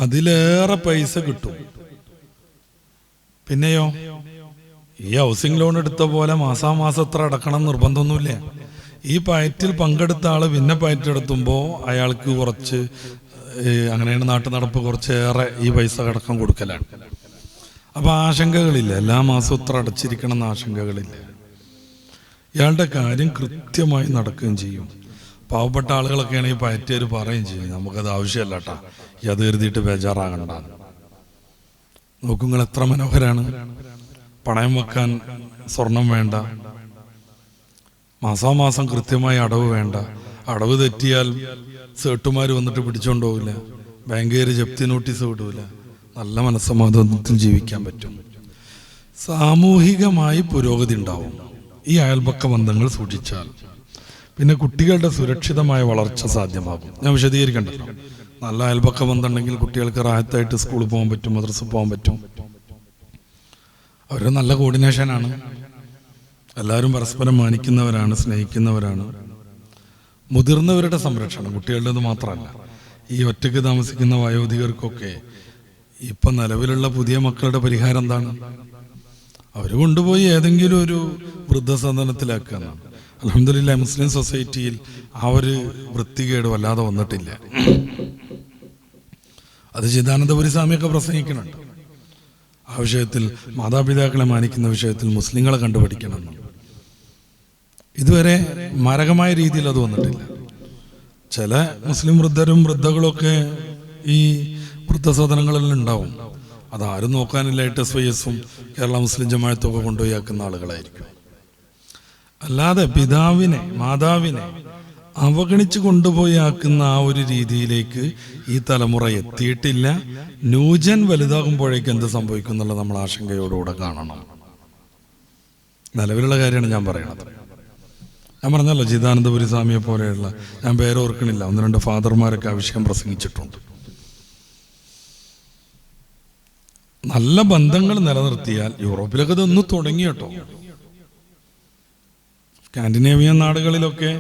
അതിലേറെ പൈസ കിട്ടും. പിന്നെയോ, ഈ ഹൗസിംഗ് ലോൺ എടുത്ത പോലെ മാസാമാസം എത്ര അടക്കണം നിർബന്ധമൊന്നുമില്ല. ഈ പയറ്റിൽ പങ്കെടുത്ത ആള് പിന്നെ പയറ്റെടുത്തുമ്പോൾ അയാൾക്ക് കുറച്ച്, അങ്ങനെയാണ് നാട്ടു നടപ്പ്, കുറച്ചേറെ ഈ പൈസ അടക്കം കൊടുക്കലാണ്. അപ്പൊ ആശങ്കകളില്ല, എല്ലാ മാസവും ഇത്ര അടച്ചിരിക്കണം എന്ന് ആശങ്കകളില്ല. ഇയാളുടെ കാര്യം കൃത്യമായി നടക്കുകയും ചെയ്യും. പാവപ്പെട്ട ആളുകളൊക്കെ ആണെങ്കിൽ പയറ്റേര് പറയുകയും ചെയ്യും, നമുക്കത് ആവശ്യമല്ല കേട്ടാ, ഈ അത് കരുതിയിട്ട് ബേജാറാകണ്ട. നോക്കുങ്ങൾ എത്ര മനോഹരാണ്. പണയം വെക്കാൻ സ്വർണം വേണ്ട, മാസാമാസം കൃത്യമായി അടവ് വേണ്ട, അടവ് തെറ്റിയാൽ സേട്ടുമാർ വന്നിട്ട് പിടിച്ചോണ്ട് പോകില്ല, ബാങ്കുകാർ ജപ്തി നോട്ടീസ് വിടൂല, നല്ല മനസ്സമാധാനത്തിൽ ജീവിക്കാൻ പറ്റും. സാമൂഹികമായി പുരോഗതി ഉണ്ടാവും ഈ അയൽപക്ക ബന്ധങ്ങൾ സൂക്ഷിച്ചാൽ. പിന്നെ കുട്ടികളുടെ സുരക്ഷിതമായ വളർച്ച സാധ്യമാകും. ഞാൻ വിശദീകരിക്കണ്ടല്ലോ. നല്ല അയൽപക്ക ബന്ധം ഉണ്ടെങ്കിൽ കുട്ടികൾക്ക് റാഹത്തായിട്ട് സ്കൂളിൽ പോകാൻ പറ്റും, മദ്രസ പോകാൻ പറ്റും. അവർ നല്ല കോർഡിനേഷനാണ്. എല്ലാവരും പരസ്പരം മാനിക്കുന്നവരാണ്, സ്നേഹിക്കുന്നവരാണ്. മുതിർന്നവരുടെ സംരക്ഷണം, കുട്ടികളുടേത് മാത്രമല്ല, ഈ ഒറ്റയ്ക്ക് താമസിക്കുന്ന വയോധികർക്കൊക്കെ ഇപ്പം നിലവിലുള്ള പുതിയ മക്കളുടെ പരിഹാരം എന്താണ്? അവർ കൊണ്ടുപോയി ഏതെങ്കിലും ഒരു വൃദ്ധസദനത്തിലാക്കുക എന്നാണ്. അൽഹംദുലില്ലാഹ് മുസ്ലിം സൊസൈറ്റിയിൽ ആ ഒരു വൃത്തികേട് വല്ലാതെ വന്നിട്ടില്ല. അത് ചിദാനന്ദപുരി സ്വാമിയൊക്കെ പ്രസംഗിക്കുന്നുണ്ട്. ആ വിഷയത്തിൽ മാതാപിതാക്കളെ മാനിക്കുന്ന വിഷയത്തിൽ മുസ്ലിങ്ങളെ കണ്ടുപഠിക്കണം. ഇതുവരെ മാരകമായ രീതിയിൽ അത് വന്നിട്ടില്ല. ചില മുസ്ലിം വൃദ്ധരും വൃദ്ധകളൊക്കെ ഈ വൃദ്ധസദനങ്ങളിൽ ഉണ്ടാവും. അതാരും നോക്കാനില്ല. SYS-ഉം കേരള മുസ്ലിം ജമാഅത്തും ഒക്കെ കൊണ്ടുപോയി ആക്കുന്ന ആളുകളായിരിക്കും. അല്ലാതെ പിതാവിനെ മാതാവിനെ അവഗണിച്ച് കൊണ്ടുപോയി ആക്കുന്ന ആ ഒരു രീതിയിലേക്ക് ഈ തലമുറ എത്തിയിട്ടില്ല. ന്യൂജൻ വലുതാകുമ്പോഴേക്ക് എന്ത് സംഭവിക്കും എന്നുള്ളത് നമ്മൾ ആശങ്കയോടുകൂടെ കാണണം. നിലവിലുള്ള കാര്യമാണ് ഞാൻ പറയുന്നത്. ഞാൻ പറഞ്ഞല്ലോ, ചിദാനന്ദപുരി സ്വാമിയെ പോലെയുള്ള, ഞാൻ പേരോർക്കണില്ല, 1-2 ഫാദർമാരൊക്കെ ആ വിഷയം പ്രസംഗിച്ചിട്ടുണ്ട്. നല്ല ബന്ധങ്ങൾ നിലനിർത്തിയാൽ, യൂറോപ്പിലൊക്കെ ഇതൊന്ന് തുടങ്ങി കേട്ടോ. സ്കാൻഡിനേവിയൻ നാടുകളിലൊക്കെ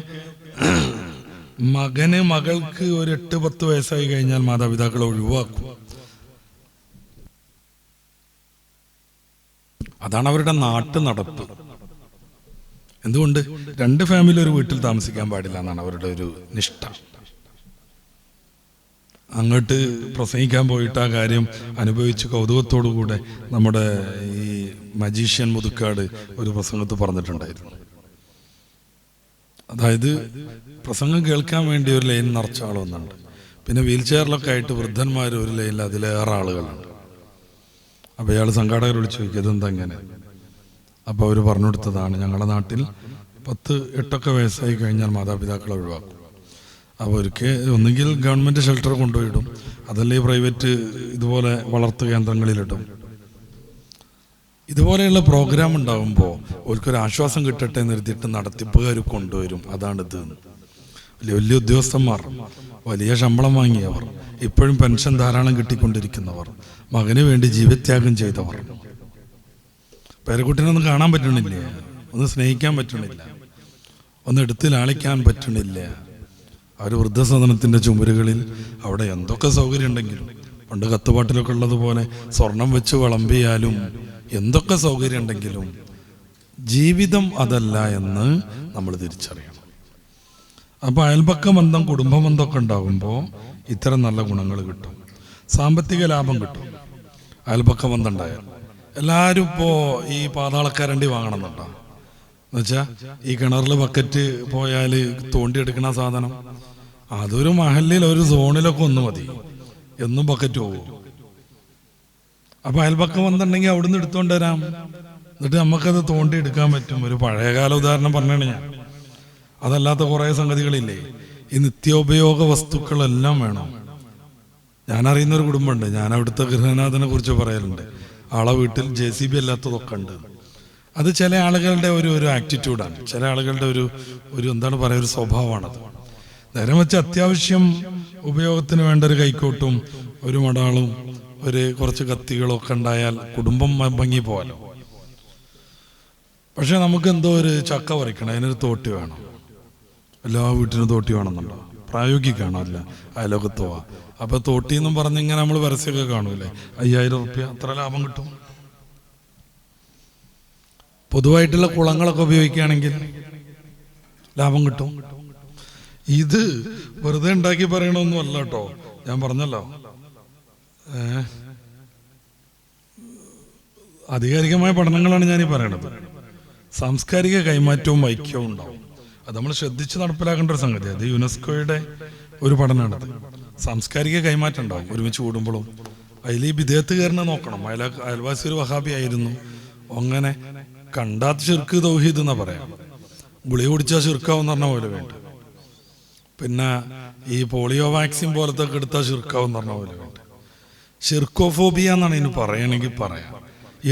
മകൾക്ക് ഒരു 8-10 വയസ്സായി കഴിഞ്ഞാൽ മാതാപിതാക്കളെ ഒഴിവാക്കും. അതാണ് അവരുടെ നാട്ടു നടപ്പ്. എന്തുകൊണ്ട്? 2 ഫാമിലി ഒരു വീട്ടിൽ താമസിക്കാൻ പാടില്ല എന്നാണ് അവരുടെ ഒരു നിഷ്ഠ. അങ്ങോട്ട് പ്രസംഗിക്കാൻ പോയിട്ട് ആ കാര്യം അനുഭവിച്ച് കൗതുകത്തോടുകൂടെ നമ്മുടെ ഈ മജീഷ്യൻ മുതുക്കാട് ഒരു പ്രസംഗത്ത് പറഞ്ഞിട്ടുണ്ടായിരുന്നു. അതായത് പ്രസംഗം കേൾക്കാൻ വേണ്ടി ഒരു ലൈൻ നിറച്ച ആളൊന്നുണ്ട്, പിന്നെ വീൽ ചെയറിലൊക്കെ ആയിട്ട് വൃദ്ധന്മാർ ഒരു ലൈനിൽ അതിലേറെ ആളുകളുണ്ട്. അപ്പോൾ ഇയാൾ സംഘാടകർ വിളിച്ചു ചോദിക്കും, ഇതെന്താ ഇങ്ങനെ? അപ്പോൾ അവർ പറഞ്ഞു കൊടുത്തതാണ്, ഞങ്ങളുടെ നാട്ടിൽ 10-8 വയസ്സായി കഴിഞ്ഞാൽ മാതാപിതാക്കളെ ഒഴിവാക്കും. അവർക്ക് ഒന്നുകിൽ ഗവൺമെൻറ് ഷെൽട്ടർ കൊണ്ടുപോയിടും, അതല്ലേ പ്രൈവറ്റ് ഇതുപോലെ വളർത്തു കേന്ദ്രങ്ങളിലിടും. ഇതുപോലെയുള്ള പ്രോഗ്രാം ഉണ്ടാകുമ്പോൾ അവർക്കൊരു ആശ്വാസം കിട്ടട്ടെ എന്ന് എഴുതിയിട്ട് നടത്തിപ്പുകാർ കൊണ്ടുവരും. അതാണിത്. വലിയ വലിയ ഉദ്യോഗസ്ഥന്മാർ, വലിയ ശമ്പളം വാങ്ങിയവർ, ഇപ്പോഴും പെൻഷൻ ധാരാളം കിട്ടിക്കൊണ്ടിരിക്കുന്നവർ, മകന് വേണ്ടി ജീവത്യാഗം ചെയ്തവർ, പേരക്കുട്ടിനൊന്നും കാണാൻ പറ്റണില്ല, ഒന്ന് സ്നേഹിക്കാൻ പറ്റണില്ല, ഒന്ന് എടുത്ത് ലാളിക്കാൻ പറ്റണില്ല. ആ ഒരു വൃദ്ധസദനത്തിൻ്റെ ചുമരുകളിൽ അവിടെ എന്തൊക്കെ സൗകര്യം ഉണ്ടെങ്കിലും, പണ്ട് കത്തുപാട്ടിലൊക്കെ ഉള്ളതുപോലെ സ്വർണം വെച്ച് വിളമ്പിയാലും എന്തൊക്കെ സൗകര്യം ഉണ്ടെങ്കിലും ജീവിതം അതല്ല എന്ന് നമ്മൾ തിരിച്ചറിയണം. അപ്പോൾ അയൽപക്ക ബന്ധം, കുടുംബ ബന്ധമൊക്കെ ഉണ്ടാകുമ്പോൾ ഇത്തരം നല്ല ഗുണങ്ങൾ കിട്ടും. സാമ്പത്തിക ലാഭം കിട്ടും. അയൽപക്ക ബന്ധം ഉണ്ടായാൽ എല്ലാവരും ഇപ്പോൾ ഈ പാതാളക്കാരണ്ടി വാങ്ങണമെന്നുണ്ടോ? എന്നുവെച്ചാൽ ഈ കിണറിൽ ബക്കറ്റ് പോയാൽ തോണ്ടിയെടുക്കണ സാധനം അതൊരു മഹലിൽ ഒരു സോണിലൊക്കെ ഒന്ന് മതി, എന്നും ബക്കറ്റ് പോകും. അപ്പോൾ അയൽപക്കം വന്നിട്ടുണ്ടെങ്കിൽ അവിടുന്ന് എടുത്തുകൊണ്ട് വരാം, എന്നിട്ട് നമുക്കത് തോണ്ടി എടുക്കാൻ പറ്റും. ഒരു പഴയകാല ഉദാഹരണം പറഞ്ഞാണ് ഞാൻ. അതല്ലാത്ത കുറേ സംഗതികളില്ലേ, ഈ നിത്യോപയോഗ വസ്തുക്കളെല്ലാം വേണം. ഞാനറിയുന്നൊരു കുടുംബമുണ്ട്, ഞാൻ അവിടുത്തെ ഗൃഹനാഥനെ കുറിച്ച് പറയലുണ്ട്. ആളെ വീട്ടിൽ JCB അല്ലാത്തതൊക്കെ ഉണ്ട്. അത് ചില ആളുകളുടെ ഒരു ആറ്റിറ്റ്യൂഡാണ്, ചില ആളുകളുടെ ഒരു എന്താണ് പറയുക, ഒരു സ്വഭാവമാണത്. നേരെ വെച്ച് അത്യാവശ്യം ഉപയോഗത്തിന് വേണ്ട ഒരു കൈക്കോട്ടും ഒരു മടാളും ഒരു കുറച്ച് കത്തികളൊക്കെ ഉണ്ടായാൽ കുടുംബം ഭംഗി പോകാലോ. പക്ഷെ നമുക്ക് എന്തോ ഒരു ചക്ക പറിക്കണം, അതിനൊരു തോട്ടി വേണം. എല്ലാ വീട്ടിനും തോട്ടി വേണമെന്നുണ്ടോ? പ്രായോഗികമാണോ? അല്ല, അയലോകത്ത് പോവാ. അപ്പൊ തോട്ടി എന്നും പറഞ്ഞിങ്ങനെ നമ്മൾ പരസ്യമൊക്കെ കാണൂലേ, 5000 റുപ്യ അത്ര ലാഭം കിട്ടും. പൊതുവായിട്ടുള്ള കുളങ്ങളൊക്കെ ഉപയോഗിക്കുകയാണെങ്കിൽ ലാഭം കിട്ടും. ഇത് വെറുതെ ഉണ്ടാക്കി പറയണമൊന്നും അല്ല കേട്ടോ. ഞാൻ പറഞ്ഞല്ലോ, ആധികാരികമായ പഠനങ്ങളാണ് ഞാനീ പറയണത്. സാംസ്കാരിക കൈമാറ്റവും ഐക്യവും ഉണ്ടാവും. അത് നമ്മൾ ശ്രദ്ധിച്ച് നടപ്പിലാക്കേണ്ട ഒരു സംഗതി. അത് യുനെസ്കോയുടെ ഒരു പഠനമാണത്. സാംസ്കാരിക കൈമാറ്റം ഉണ്ടാവും ഒരുമിച്ച് കൂടുമ്പോഴും. അതിൽ ഈ വിദേഹത്തുകാരനെ നോക്കണം. അയൽവാസി ഒരു വഹാബി ആയിരുന്നു, അങ്ങനെ കണ്ടാത്ത ശിർക്ക് തൗഹീദ് എന്നാ പറയാം. ഗുളിക കുടിച്ചാൽ ശിർക്കാവെന്ന് പറഞ്ഞ പോലെ വേണ്ട. പിന്നെ ഈ പോളിയോ വാക്സിൻ പോലത്തെ ഒക്കെ എടുത്താൽ ശിർക്കാവെന്ന് പറഞ്ഞ പോലെ വേണ്ട. ഷിർക്കോഫോബിയ എന്നാണ് ഇതിന് പറയണമെങ്കിൽ പറയാം.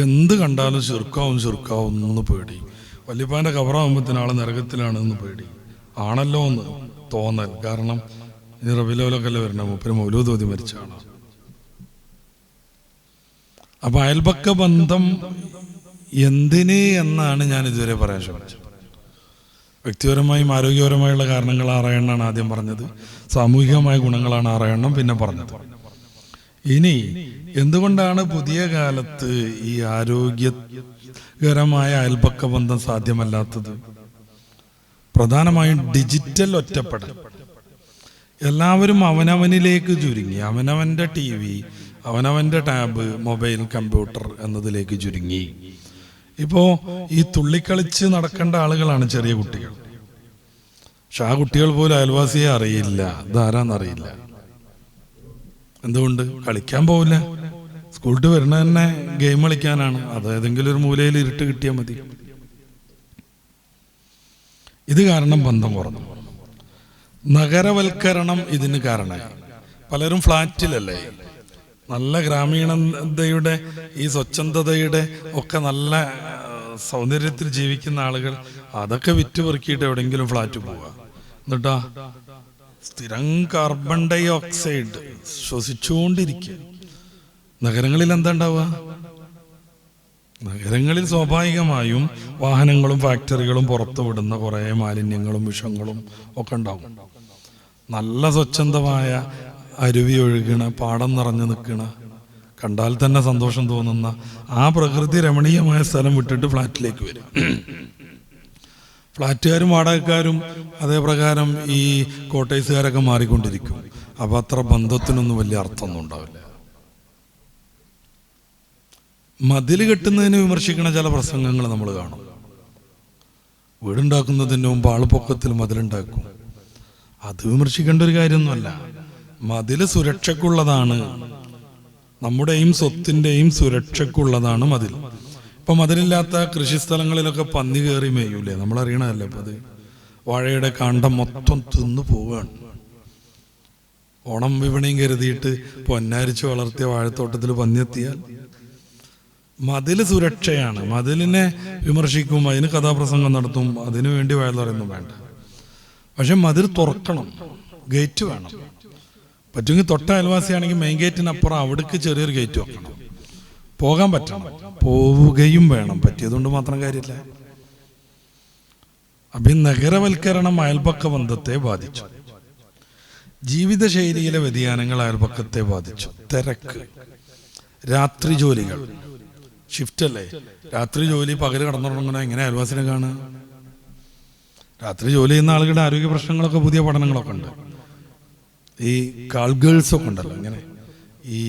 എന്ത് കണ്ടാലും ശിർക്കാവും എന്ന് പേടി. വല്യപ്പാൻ്റെ കവറാകുമ്പോഴത്തേന് ആൾ നരകത്തിലാണ് എന്ന് പേടി. ആണല്ലോ എന്ന് തോന്നൽ. കാരണം ഇത് റബീഉൽ അല്ലേ വരണം, മൂപ്പര് മൗലൂദ് ഓതി മരിച്ച ആളാണ്. അപ്പൊ അയൽപക്ക ബന്ധം എന്തിന് എന്നാണ് ഞാൻ ഇതുവരെ പറയാൻ ശ്രമിച്ചത്. വ്യക്തിപരമായും ആരോഗ്യപരമായുള്ള കാരണങ്ങൾ 6 എണ്ണമാണ് ആദ്യം പറഞ്ഞത്. സാമൂഹികമായ ഗുണങ്ങളാണ് 6 എണ്ണം പിന്നെ പറഞ്ഞത്. ഇനി എന്തുകൊണ്ടാണ് പുതിയ കാലത്ത് ഈ ആരോഗ്യകരമായ അയൽപക്ക ബന്ധം സാധ്യമല്ലാത്തത്? പ്രധാനമായും ഡിജിറ്റൽ ഒറ്റപ്പെടൽ. എല്ലാവരും അവനവനിലേക്ക് ചുരുങ്ങി, അവനവൻ്റെ TV, അവനവൻ്റെ ടാബ്, മൊബൈൽ, കമ്പ്യൂട്ടർ എന്നതിലേക്ക് ചുരുങ്ങി. ഇപ്പോൾ ഈ തുള്ളിക്കളിച്ച് നടക്കേണ്ട ആളുകളാണ് ചെറിയ കുട്ടികൾ. പക്ഷെ ആ കുട്ടികൾ പോലും അയൽവാസിയെ അറിയില്ല, ഇതാരാന്നറിയില്ല. എന്തുകൊണ്ട്? കളിക്കാൻ പോവില്ല. സ്കൂളിൽ വരുന്ന തന്നെ ഗെയിം കളിക്കാനാണ്. അത് ഏതെങ്കിലും ഒരു മൂലയിൽ ഇരുട്ട് കിട്ടിയാൽ മതി. ഇത് കാരണം ബന്ധം കുറഞ്ഞു. നഗരവൽക്കരണം ഇതിന് കാരണമായി. പലരും ഫ്ലാറ്റിലല്ലേ, നല്ല ഗ്രാമീണതയുടെ ഈ സ്വച്ഛന്തതയുടെ ഒക്കെ നല്ല സൗന്ദര്യത്തിൽ ജീവിക്കുന്ന ആളുകൾ അതൊക്കെ വിറ്റ് പെറുക്കിയിട്ട് എവിടെയെങ്കിലും ഫ്ലാറ്റ് പോവുക. എന്നിട്ടാ സ്ഥിരം കാർബൺ ഡൈ ഓക്സൈഡ് ശ്വസിച്ചുകൊണ്ടിരിക്കുക. നഗരങ്ങളിൽ എന്താ ഉണ്ടാവുക? നഗരങ്ങളിൽ സ്വാഭാവികമായും വാഹനങ്ങളും ഫാക്ടറികളും പുറത്തു വിടുന്ന കുറേ മാലിന്യങ്ങളും വിഷങ്ങളും ഒക്കെ ഉണ്ടാവും. നല്ല സ്വച്ഛന്തമായ അരുവി ഒഴുകണ, പാടം നിറഞ്ഞു നിൽക്കണ, കണ്ടാൽ തന്നെ സന്തോഷം തോന്നുന്ന ആ പ്രകൃതി രമണീയമായ സ്ഥലം വിട്ടിട്ട് ഫ്ലാറ്റിലേക്ക് വരും. ഫ്ലാറ്റുകാരും വാടകക്കാരും അതേ പ്രകാരം ഈ കോട്ടേഴ്സുകാരൊക്കെ മാറിക്കൊണ്ടിരിക്കും. അപ്പം അത്ര ബന്ധത്തിനൊന്നും വലിയ അർത്ഥമൊന്നും ഉണ്ടാവില്ല. മതിൽ കെട്ടുന്നതിന് വിമർശിക്കുന്ന ചില പ്രസംഗങ്ങൾ നമ്മൾ കാണും. വീടുണ്ടാക്കുന്നതിന് മുമ്പ് ആളുപൊക്കത്തിൽ മതിലുണ്ടാക്കും. അത് വിമർശിക്കേണ്ട ഒരു കാര്യമൊന്നുമല്ല. മതിൽ സുരക്ഷയ്ക്കുള്ളതാണ്, നമ്മുടെയും സ്വത്തിൻ്റെയും സുരക്ഷയ്ക്കുള്ളതാണ് മതിൽ. ഇപ്പം മതിലില്ലാത്ത കൃഷിസ്ഥലങ്ങളിലൊക്കെ പന്നി കയറി മേയൂലേ, നമ്മളറിയണമല്ലേ. അപ്പം അത് വാഴയുടെ കാണ്ടം മൊത്തം തിന്നു പോവുകയാണ്. ഓണം വിപണിയും കരുതിയിട്ട് പൊന്നാരിച്ച് വളർത്തിയ വാഴത്തോട്ടത്തിൽ പന്നിയെത്തിയാൽ മതിൽ സുരക്ഷയാണ്. മതിലിനെ വിമർശിക്കും, അതിന് കഥാപ്രസംഗം നടത്തും, അതിനു വേണ്ടി വയലറിയൊന്നും വേണ്ട. പക്ഷെ മതിൽ തുറക്കണം, ഗേറ്റ് വേണം. പറ്റുമെങ്കിൽ തൊട്ട അയൽവാസിയാണെങ്കിൽ മെയിൻ ഗേറ്റിനപ്പുറം അവിടേക്ക് ചെറിയൊരു ഗേറ്റ് വെക്കണം. പോകാൻ പറ്റണം, പോവുകയും വേണം. പറ്റിയതുകൊണ്ട് മാത്രം കാര്യമില്ല. അപ്പം ഈ നഗരവൽക്കരണം അയൽപക്ക ബന്ധത്തെ ബാധിച്ചു. ജീവിതശൈലിയിലെ വ്യതിയാനങ്ങൾ അയൽപക്കത്തെ ബാധിച്ചു. തിരക്ക്, രാത്രി ജോലികൾ, ഷിഫ്റ്റ് അല്ലേ, രാത്രി ജോലി, പകല് കടന്നുറങ്ങണ, എങ്ങനെ അയൽവാസിനെ കാണുക? രാത്രി ജോലി ചെയ്യുന്ന ആളുകളുടെ ആരോഗ്യ പ്രശ്നങ്ങളൊക്കെ, പുതിയ പഠനങ്ങളൊക്കെ ഉണ്ട്. ഈ കാൾ ഗേൾസൊക്കെ ഉണ്ടല്ലോ, ഇങ്ങനെ ഈ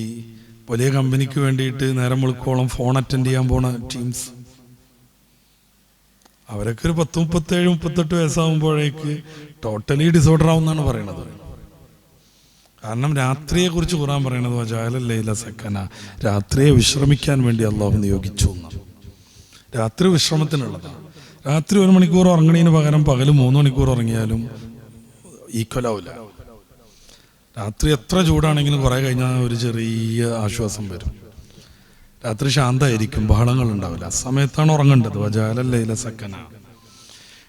വലിയ കമ്പനിക്ക് വേണ്ടിയിട്ട് നേരം വെളുക്കോളം ഫോൺ അറ്റൻഡ് ചെയ്യാൻ പോണ ടീംസ്, അവരൊക്കെ ഒരു 10, 37, 38 വയസ്സാകുമ്പോഴേക്ക് ടോട്ടലി ഡിസോർഡർ ആവുമെന്നാണ് പറയണത്. കാരണം രാത്രിയെ കുറിച്ച് ഖുർആൻ പറയണത് വജഅലല്ലൈല സക്കന, രാത്രിയെ വിശ്രമിക്കാൻ വേണ്ടി അള്ളാഹു നിയോഗിച്ചു എന്നാണ്. രാത്രി വിശ്രമത്തിനുള്ളതാണ്. രാത്രി 1 മണിക്കൂർ ഉറങ്ങണതിന് പകരം പകല് 3 മണിക്കൂർ ഉറങ്ങിയാലും ഈക്വലാവില്ല. രാത്രി എത്ര ചൂടാണെങ്കിലും കുറെ കഴിഞ്ഞാൽ ഒരു ചെറിയ ആശ്വാസം വരും. രാത്രി ശാന്തമായിരിക്കും, ബഹളങ്ങൾ ഉണ്ടാവില്ല. ആ സമയത്താണ് ഉറങ്ങേണ്ടത്. വജഅലല്ലൈല സക്കന.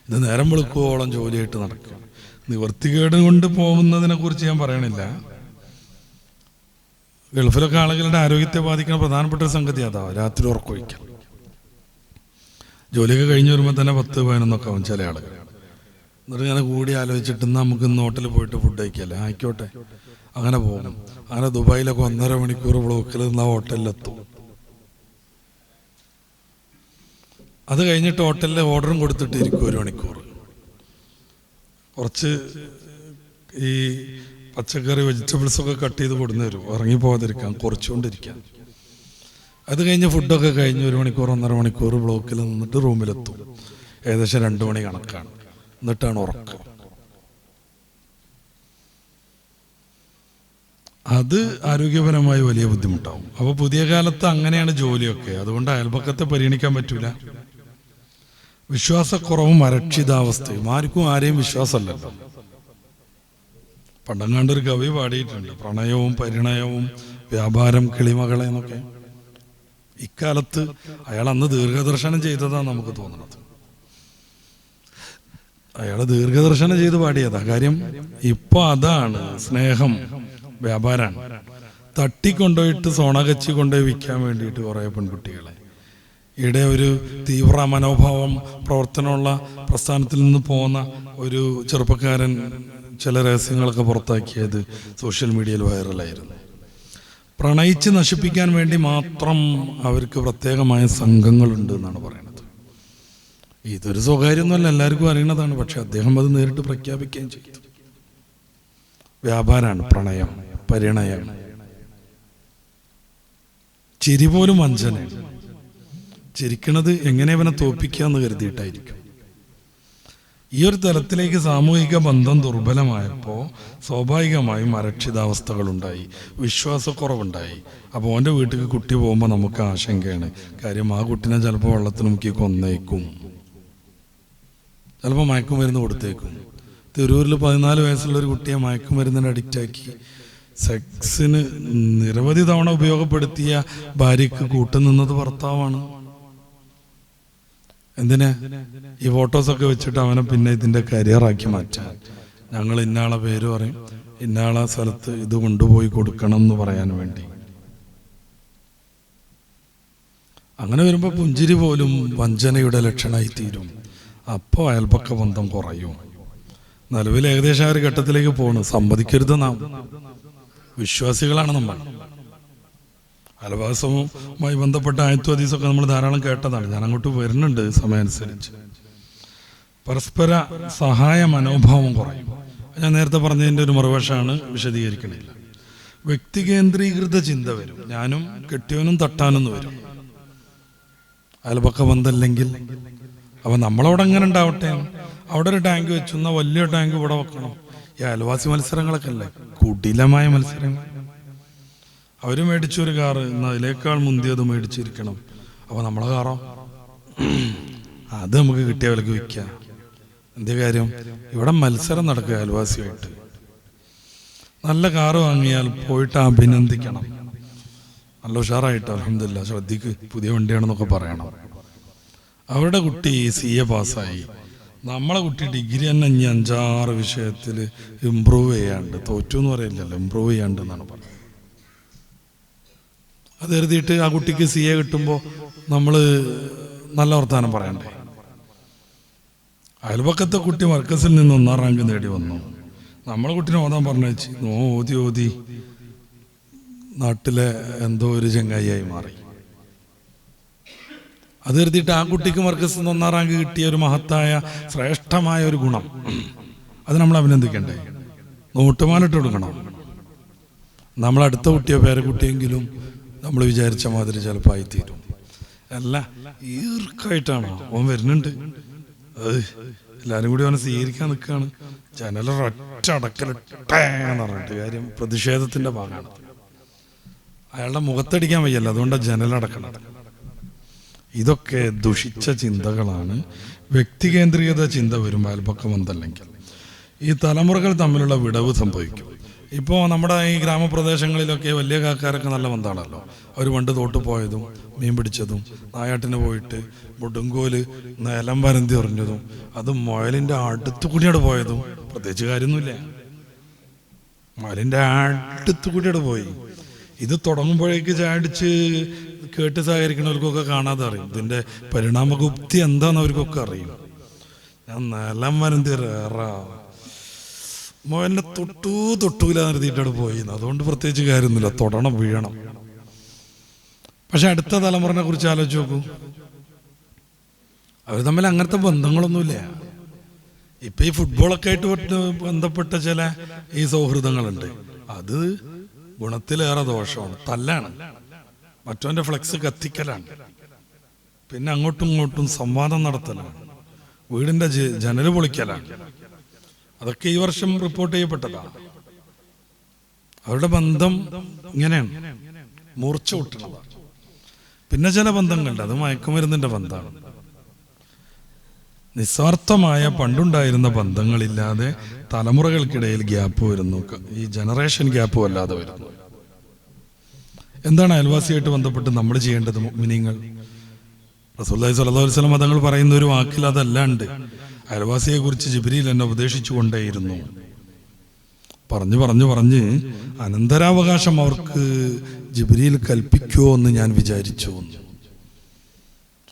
ഇത് നേരം വെളുക്കുവോളം ജോലിയായിട്ട് നടക്കുക. നിവർത്തികേട് കൊണ്ട് പോകുന്നതിനെ കുറിച്ച് ഞാൻ പറയണില്ല. ഗൾഫിലൊക്കെ ആളുകളുടെ ആരോഗ്യത്തെ ബാധിക്കുന്ന പ്രധാനപ്പെട്ട ഒരു സംഗതി അതാ രാത്രി ഉറക്കൊഴിക്കൽ. ജോലിയൊക്കെ കഴിഞ്ഞ് വരുമ്പോൾ തന്നെ 10, 11 ആവും ചില ആളുകൾ. എന്നിട്ട് ഇങ്ങനെ കൂടി ആലോചിച്ചിട്ട് നമുക്ക് ഇന്ന് ഹോട്ടലിൽ പോയിട്ട് ഫുഡ് കഴിക്കല്ലേ, ആയിക്കോട്ടെ, അങ്ങനെ പോകും. അങ്ങനെ ദുബായിലൊക്കെ 1.5 മണിക്കൂർ ബ്ലോക്കിൽ നിന്ന് ഹോട്ടലിലെത്തും. അത് കഴിഞ്ഞിട്ട് ഹോട്ടലിൽ ഓർഡറും കൊടുത്തിട്ട് ഇരിക്കും 1 മണിക്കൂർ. കുറച്ച് ഈ പച്ചക്കറി, വെജിറ്റബിൾസൊക്കെ കട്ട് ചെയ്ത് കൊടുന്നു തരും, ഇറങ്ങിപ്പോകാതിരിക്കാൻ, കുറച്ചുകൊണ്ടിരിക്കാൻ. അത് കഴിഞ്ഞ് ഫുഡൊക്കെ കഴിഞ്ഞ് 1 മണിക്കൂർ, 1.5 മണിക്കൂർ ബ്ലോക്കിൽ നിന്നിട്ട് റൂമിലെത്തും. ഏകദേശം 2 മണി കണക്കാണ്. എന്നിട്ടാണ് ഉറക്കം. അത് ആരോഗ്യപരമായി വലിയ ബുദ്ധിമുട്ടാവും. അപ്പോൾ പുതിയ കാലത്ത് അങ്ങനെയാണ് ജോലിയൊക്കെ. അതുകൊണ്ട് അയൽപക്കത്തെ പരിഗണിക്കാൻ പറ്റൂല. വിശ്വാസക്കുറവും അരക്ഷിതാവസ്ഥയും. ആർക്കും ആരെയും വിശ്വാസമല്ലല്ലോ. പണ്ടങ്ങാണ്ടൊരു കവി പാടിയിട്ടുണ്ട്, പ്രണയവും പരിണയവും വ്യാപാരം കിളിമകളെ എന്നൊക്കെ. ഇക്കാലത്ത് അയാൾ അന്ന് ദീർഘദർശനം ചെയ്തതാണ് നമുക്ക് തോന്നുന്നത്. അയാൾ ദീർഘദർശനം ചെയ്ത് പാടിയതാ. കാര്യം ഇപ്പൊ അതാണ് സ്നേഹം, വ്യാപാരമാണ്. തട്ടിക്കൊണ്ടുപോയിട്ട് സോണകച്ചി കൊണ്ടുപോയി വിൽക്കാൻ വേണ്ടിയിട്ട് കുറേ പെൺകുട്ടികളെ. ഇവിടെ ഒരു തീവ്ര മനോഭാവം, പ്രവർത്തനമുള്ള പ്രസ്ഥാനത്തിൽ നിന്ന് പോകുന്ന ഒരു ചെറുപ്പക്കാരൻ ചില രഹസ്യങ്ങളൊക്കെ പുറത്താക്കിയത് സോഷ്യൽ മീഡിയയിൽ വൈറലായിരുന്നു. പ്രണയിച്ച് നശിപ്പിക്കാൻ വേണ്ടി മാത്രം അവർക്ക് പ്രത്യേകമായ സംഘങ്ങളുണ്ട് എന്നാണ് പറയുന്നത്. ഇതൊരു സ്വകാര്യമൊന്നുമല്ല, എല്ലാവർക്കും അറിയണതാണ്. പക്ഷെ അദ്ദേഹം അത് നേരിട്ട് പ്രഖ്യാപിക്കുകയും ചെയ്തു. വ്യാപാരമാണ് പ്രണയം, പരിണയം. ചിരി പോലും വഞ്ചനയാണ്. ചിരിക്കണത് എങ്ങനെ അവനെ തോൽപ്പിക്കാന്ന് കരുതിയിട്ടായിരിക്കും. ഈ ഒരു തലത്തിലേക്ക് സാമൂഹിക ബന്ധം ദുർബലമായപ്പോൾ സ്വാഭാവികമായും അരക്ഷിതാവസ്ഥകളുണ്ടായി, വിശ്വാസക്കുറവുണ്ടായി. അപ്പോൾ അവൻ്റെ വീട്ടിൽ കുട്ടി പോകുമ്പോൾ നമുക്ക് ആശങ്കയാണ്. കാര്യം ആ കുട്ടീനെ ചിലപ്പോൾ വെള്ളത്തിൽ മുക്കി കൊന്നേക്കും, ചിലപ്പോൾ മയക്കുമരുന്ന് കൊടുത്തേക്കും. തിരൂരിൽ 14 വയസ്സുള്ള ഒരു കുട്ടിയെ മയക്കുമരുന്നിന് അഡിക്റ്റാക്കി സെക്സിന് നിരവധി തവണ ഉപയോഗപ്പെടുത്തിയ ഭാര്യയ്ക്ക് കൂട്ടുനിന്നത് ഭർത്താവാണ്. എന്തിനാ? ഈ ഫോട്ടോസൊക്കെ വെച്ചിട്ട് അവനെ പിന്നെ ഇതിൻ്റെ കരിയറാക്കി മാറ്റാൻ. ഞങ്ങൾ ഇന്നാളെ പേര് പറയും, ഇന്നാളെ സ്ഥലത്ത് ഇത് കൊണ്ടുപോയി കൊടുക്കണം എന്ന് പറയാൻ വേണ്ടി. അങ്ങനെ വരുമ്പോൾ പുഞ്ചിരി പോലും വഞ്ചനയുടെ ലക്ഷണമായി തീരും. അപ്പോൾ അയൽപക്ക ബന്ധം കുറയും. നിലവിൽ ഏകദേശം ആ ഒരു ഘട്ടത്തിലേക്ക് പോകണം. സമ്മതിക്കരുത്. നാം വിശ്വാസികളാണ്. നമ്മൾ അയൽവാസവുമായി ബന്ധപ്പെട്ട ആയത്തു ഹദീസൊക്കെ നമ്മൾ ധാരാളം കേട്ടതാണ്. ഞാൻ അങ്ങോട്ട് വരുന്നുണ്ട് സമയമനുസരിച്ച്. പരസ്പര സഹായ മനോഭാവം കുറയും. ഞാൻ നേരത്തെ പറഞ്ഞതിൻ്റെ ഒരു മറുവശമാണ്, വിശദീകരിക്കണില്ല. വ്യക്തി കേന്ദ്രീകൃത ചിന്ത വരും. ഞാനും കെട്ടിയവനും തട്ടാനെന്ന് വരും അയൽപക്ക ബന്ധമില്ലെങ്കിൽ. അപ്പം നമ്മളവിടെ എങ്ങനെ ഉണ്ടാവട്ടെ, അവിടെ ഒരു ടാങ്ക് വെച്ചു, എന്നാൽ വലിയ ടാങ്ക് ഇവിടെ വെക്കണം. ഈ അയൽവാസി മത്സരങ്ങളൊക്കെ അല്ലേ, കുടിലമായ മത്സരങ്ങൾ. അവർ മേടിച്ചൊരു കാറ്, എന്നാൽ അതിലേക്കാൾ മുന്തിയത് മേടിച്ചിരിക്കണം. അപ്പോൾ നമ്മളെ കാറോ, അത് നമുക്ക് കിട്ടിയ വിലക്ക് വിൽക്കാം. എന്തേ കാര്യം? ഇവിടെ മത്സരം നടക്കുക അയൽവാസിയായിട്ട്. നല്ല കാറ് വാങ്ങിയാൽ പോയിട്ട് അഭിനന്ദിക്കണം. നല്ല ഉഷാറായിട്ട് അൽഹംദുലില്ലാ, ശ്രദ്ധിക്ക്, പുതിയ വണ്ടിയാണെന്നൊക്കെ പറയണം. അവരുടെ കുട്ടി CA പാസ്സായി, നമ്മളെ കുട്ടി ഡിഗ്രി തന്നെ ഇനി 5-6 വിഷയത്തിൽ ഇമ്പ്രൂവ് ചെയ്യാണ്ട്, തോറ്റു എന്ന് പറയില്ലല്ലോ, ഇമ്പ്രൂവ് ചെയ്യാണ്ട് എന്നാണ് പറയുന്നത്. അത് കരുതിയിട്ട് ആ കുട്ടിക്ക് CA കിട്ടുമ്പോൾ നമ്മൾ നല്ല വർത്താനം പറയണ്ടേ? അയൽപക്കത്തെ കുട്ടി മർക്കസിൽ നിന്ന് 1ാം റാങ്ക് നേടി വന്നു. നമ്മളെ കുട്ടീനെ ഓതാൻ പറഞ്ഞേച്ച് ഓതി നാട്ടിലെ എന്തോ ഒരു ചങ്ങായിയായി മാറി. അത് കരുതിയിട്ട് ആ കുട്ടിക്ക് മർക്കസിൽ നിന്ന് 1ാം റാങ്ക് കിട്ടിയ ഒരു മഹത്തായ ശ്രേഷ്ഠമായ ഒരു ഗുണം, അത് നമ്മൾ അഭിനന്ദിക്കണ്ടേ? നോട്ടുമാലിട്ട് കൊടുക്കണം. നമ്മളടുത്ത കുട്ടിയോ പേരക്കുട്ടിയെങ്കിലും നമ്മൾ വിചാരിച്ച മാതിരി ചിലപ്പോൾ ആയിത്തീരും. അല്ല, ഈർക്കായിട്ടാണോ ഓൻ വരുന്നുണ്ട്, എല്ലാവരും കൂടി അവനെ സ്വീകരിക്കാൻ നിൽക്കുകയാണ്, ജനലൊരൊറ്റ അടക്കലിട്ടേന്ന് പറഞ്ഞിട്ട്. കാര്യം പ്രതിഷേധത്തിന്റെ ഭാഗമാണ്. അയാളുടെ മുഖത്തടിക്കാൻ വയ്യല്ലോ, അതുകൊണ്ടാണ് ജനലടക്കണം. ഇതൊക്കെ ദുഷിച്ച ചിന്തകളാണ്. വ്യക്തി കേന്ദ്രീകൃത ചിന്ത വരും അയൽപക്കം ബന്ധമല്ലെങ്കിൽ. ഈ തലമുറകൾ തമ്മിലുള്ള വിടവ് സംഭവിക്കും. ഇപ്പോൾ നമ്മുടെ ഈ ഗ്രാമപ്രദേശങ്ങളിലൊക്കെ വലിയ കാക്കാരൊക്കെ നല്ല ബന്ധമാണല്ലോ. അവർ പണ്ട് തോട്ട് പോയതും മീൻ പിടിച്ചതും നായാട്ടിന് പോയിട്ട് മുടുങ്കോല് നിലം വരന്തി എറിഞ്ഞതും അത് മുയലിൻ്റെ അടുത്തു കൂടിയാണ് പോയതും പ്രത്യേകിച്ച് കാര്യമൊന്നുമില്ല. മുയലിൻ്റെ അടുത്തു കൂടിയാണ് പോയി. ഇത് തുടങ്ങുമ്പോഴേക്ക് ചാടിച്ച് കേട്ട് സഹകരിക്കുന്നവർക്കൊക്കെ കാണാതെ അറിയും. ഇതിൻ്റെ പരിണാമഗുപ്തി എന്താണെന്ന് അവർക്കൊക്കെ അറിയും. ഞാൻ നിലം വരന്തി മോനെ തൊട്ടൂല നിർത്തിയിട്ടാണ് പോയി. അതുകൊണ്ട് പ്രത്യേകിച്ച് കാര്യമൊന്നുമില്ല, തൊടണം, വീഴണം. പക്ഷെ അടുത്ത തലമുറനെ കുറിച്ച് ആലോചിച്ച് നോക്കൂ. അവർ തമ്മിൽ അങ്ങനത്തെ ബന്ധങ്ങളൊന്നുമില്ല. ഇപ്പം ഈ ഫുട്ബോളൊക്കെ ആയിട്ട് ബന്ധപ്പെട്ട ചില ഈ സൗഹൃദങ്ങളുണ്ട്. അത് ഗുണത്തിലേറെ ദോഷമാണ്. തല്ലാണ്, മറ്റവൻ്റെ ഫ്ലെക്സ് കത്തിക്കലാണ്, പിന്നെ അങ്ങോട്ടും ഇങ്ങോട്ടും സംവാദം നടത്തലാണ്, വീടിൻ്റെ ജനല് പൊളിക്കലാണ്. അതൊക്കെ ഈ വർഷം റിപ്പോർട്ട് ചെയ്യപ്പെട്ടതാണ്. അവരുടെ ബന്ധം ഇങ്ങനെയാണ്, മൂർച്ച കൂട്ടണതാണ്. പിന്നെ ചില ബന്ധങ്ങളുണ്ട്, അത് മയക്കുമരുന്നിന്റെ ബന്ധമാണ്. നിസ്വാർത്ഥമായ പണ്ടുണ്ടായിരുന്ന ബന്ധങ്ങളില്ലാതെ തലമുറകൾക്കിടയിൽ ഗ്യാപ്പ് വരുന്നു. ഈ ജനറേഷൻ ഗ്യാപ്പ് വല്ലാതെ വരുന്നു. എന്താണ് അയൽവാസിയായിട്ട് ബന്ധപ്പെട്ട് നമ്മൾ ചെയ്യേണ്ടത്? മുഅ്മിനീങ്ങൾ, റസൂലുള്ളാഹി സ്വല്ലല്ലാഹു അലൈഹി വസല്ലം തങ്ങൾ പറയുന്ന ഒരു വാക്കിൽ അതല്ലാണ്ട്. അയൽവാസിയെ കുറിച്ച് ജിബ്രീൽ എന്നെ ഉപദേശിച്ചു കൊണ്ടേയിരുന്നു. പറഞ്ഞ് അനന്തരാവകാശം അവർക്ക് ജിബ്രീൽ കൽപ്പിക്കുമോ എന്ന് ഞാൻ വിചാരിച്ചു.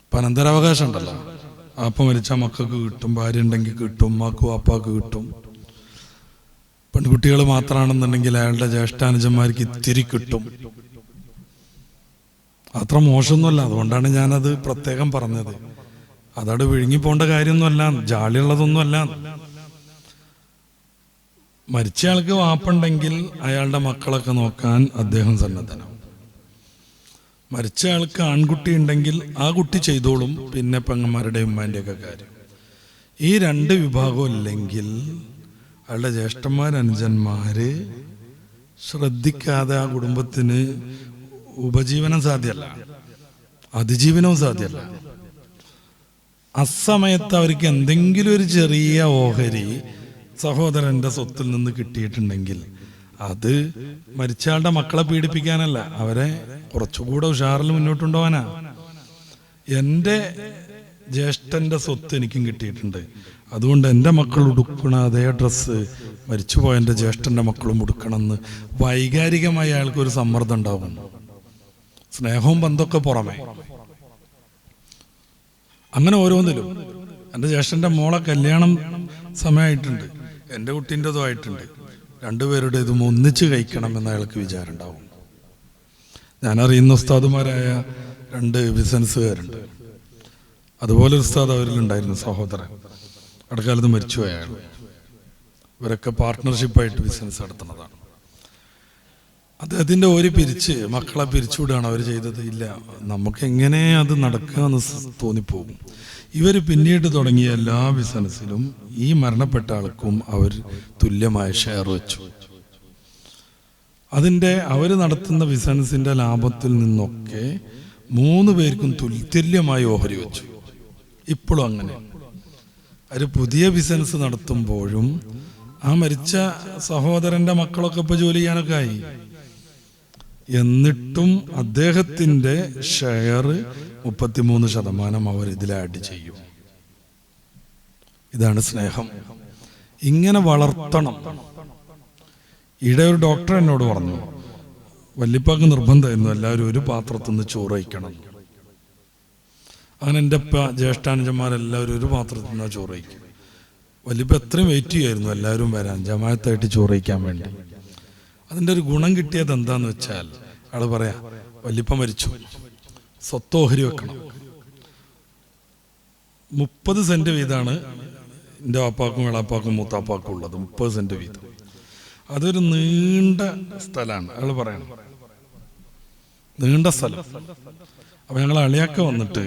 ഇപ്പം അനന്തരാവകാശം ഉണ്ടല്ലോ, അപ്പം മരിച്ചാൽ മക്കൾക്ക് കിട്ടും, ഭാര്യ ഉണ്ടെങ്കിൽ കിട്ടും, ഉമ്മാക്കും അപ്പാക്ക് കിട്ടും. പെൺകുട്ടികൾ മാത്രമാണെന്നുണ്ടെങ്കിൽ അയാളുടെ ജ്യേഷ്ഠാനുജന്മാർക്ക് ഇത്തിരി കിട്ടും. അത്ര മോശമൊന്നുമല്ല. അതുകൊണ്ടാണ് ഞാനത് പ്രത്യേകം പറഞ്ഞത്. അതവിടെ വിഴുങ്ങിപ്പോണ്ട കാര്യമൊന്നുമല്ല, ജാളിയുള്ളതൊന്നുമല്ല. മരിച്ചയാൾക്ക് വാപ്പുണ്ടെങ്കിൽ അയാളുടെ മക്കളൊക്കെ നോക്കാൻ അദ്ദേഹം സന്നദ്ധനാണ്. മരിച്ച ആൾക്ക് ആൺകുട്ടി ഉണ്ടെങ്കിൽ ആ കുട്ടി ചെയ്തോളും, പിന്നെ പെങ്ങന്മാരുടെയും ഉമ്മാൻ്റെയൊക്കെ കാര്യം. ഈ രണ്ട് വിഭാഗം ഇല്ലെങ്കിൽ അയാളുടെ ജ്യേഷ്ഠന്മാരനുജന്മാര് ശ്രദ്ധിക്കാതെ ആ കുടുംബത്തിന് ഉപജീവനം സാധ്യമല്ല, അതിജീവനവും സാധ്യമല്ല. അസമയത്ത് അവർക്ക് എന്തെങ്കിലും ഒരു ചെറിയ ഓഹരി സഹോദരന്റെ സ്വത്തിൽ നിന്ന് കിട്ടിയിട്ടുണ്ടെങ്കിൽ അത് മരിച്ചയാളുടെ മക്കളെ പീഡിപ്പിക്കാനല്ല, അവരെ കുറച്ചുകൂടെ ഉഷാറിൽ മുന്നോട്ടുണ്ടാവാനാ. എൻ്റെ ജ്യേഷ്ഠന്റെ സ്വത്ത് എനിക്കും കിട്ടിയിട്ടുണ്ട്, അതുകൊണ്ട് എൻ്റെ മക്കൾ ഉടുക്കണ അതേ ഡ്രസ്സ് മരിച്ചുപോയ എൻ്റെ ജ്യേഷ്ഠൻ്റെ മക്കളും ഉടുക്കണമെന്ന് വൈകാരികമായി അയാൾക്കൊരു സമ്മർദ്ദം ഉണ്ടാവും. സ്നേഹവും ബന്ധമൊക്കെ പുറമേ. അങ്ങനെ ഓരോന്നിലും എൻ്റെ ജ്യേഷ്ഠൻ്റെ മോളെ കല്യാണം സമയമായിട്ടുണ്ട്, എൻ്റെ കുട്ടീൻ്റെതും ആയിട്ടുണ്ട്, രണ്ടുപേരുടേതും ഒന്നിച്ച് കഴിക്കണം എന്ന് അയാൾക്ക് വിചാരം ഉണ്ടാവും. ഞാനറിയുന്ന ഉസ്താദുമാരായ 2 ബിസിനസ്സുകാരുണ്ട്. അതുപോലെ ഒരു ഉസ്താദ് അവരിലുണ്ടായിരുന്നു, സഹോദരൻ, ഇടക്കാലത്ത് മരിച്ചുപോയ അയാൾ. ഇവരൊക്കെ പാർട്ട്ണർഷിപ്പായിട്ട് ബിസിനസ് നടത്തുന്നതാണ്. അദ്ദേഹത്തിൻ്റെ ഒരു പിരിച്ച് മക്കളെ പിരിച്ചുവിടുകയാണ് അവർ ചെയ്തത്. ഇല്ല, നമുക്ക് എങ്ങനെ അത് നടക്കാമെന്ന് തോന്നിപ്പോകും. ഇവർ പിന്നീട് തുടങ്ങിയ എല്ലാ ബിസിനസ്സിലും ഈ മരണപ്പെട്ട ആൾക്കും അവർ തുല്യമായ ഷെയർ വെച്ചു. അവർ നടത്തുന്ന ബിസിനസ്സിൻ്റെ ലാഭത്തിൽ നിന്നൊക്കെ 3 പേർക്കും തുല്യമായി ഓഹരി വെച്ചു. ഇപ്പോഴും അങ്ങനെ. അവർ പുതിയ ബിസിനസ് നടത്തുമ്പോഴും ആ മരിച്ച സഹോദരൻ്റെ മക്കളൊക്കെ ഇപ്പോൾ ജോലി ചെയ്യാനൊക്കെ ആയി. എന്നിട്ടും അദ്ദേഹത്തിൻ്റെ ഷെയർ 33% അവർ ഇതിൽ ആഡ് ചെയ്യും. ഇതാണ് സ്നേഹം. ഇങ്ങനെ വളർത്തണം. ഇവിടെ ഒരു ഡോക്ടർ എന്നോട് പറഞ്ഞു, വല്യപ്പാക്ക് നിർബന്ധമായിരുന്നു എല്ലാവരും ഒരു പാത്രത്തിൽ നിന്ന് ചോറ് കഴിക്കണം. അങ്ങനെ എൻ്റെ ജ്യേഷ്ഠാനുജന്മാരെല്ലാവരും ഒരു പാത്രത്തിൽ നിന്നാണ് ചോറ് കഴിക്കും. വല്യപ്പ എത്രയും വെയിറ്റ് ചെയ്യുമായിരുന്നു എല്ലാവരും വരാൻ, ജമാഅത്തായിട്ട് ചോറ് കഴിക്കാൻ വേണ്ടി. അതിൻ്റെ ഒരു ഗുണം കിട്ടിയത് എന്താന്ന് വെച്ചാൽ, അയാൾ പറയാ, വല്യപ്പ മരിച്ചു, സ്വത്ത് ഓഹരി വെക്കണം. 30 സെന്റ് വീതമാണ് എൻ്റെ വാപ്പാക്കും വെളാപ്പാക്കും മൂത്താപ്പാക്കും ഉള്ളത്. 30 സെന്റ് വീതം. അതൊരു നീണ്ട സ്ഥലമാണ്. അയാൾ പറയണം, നീണ്ട സ്ഥലം. അപ്പൊ ഞങ്ങൾ അളിയാക്ക വന്നിട്ട്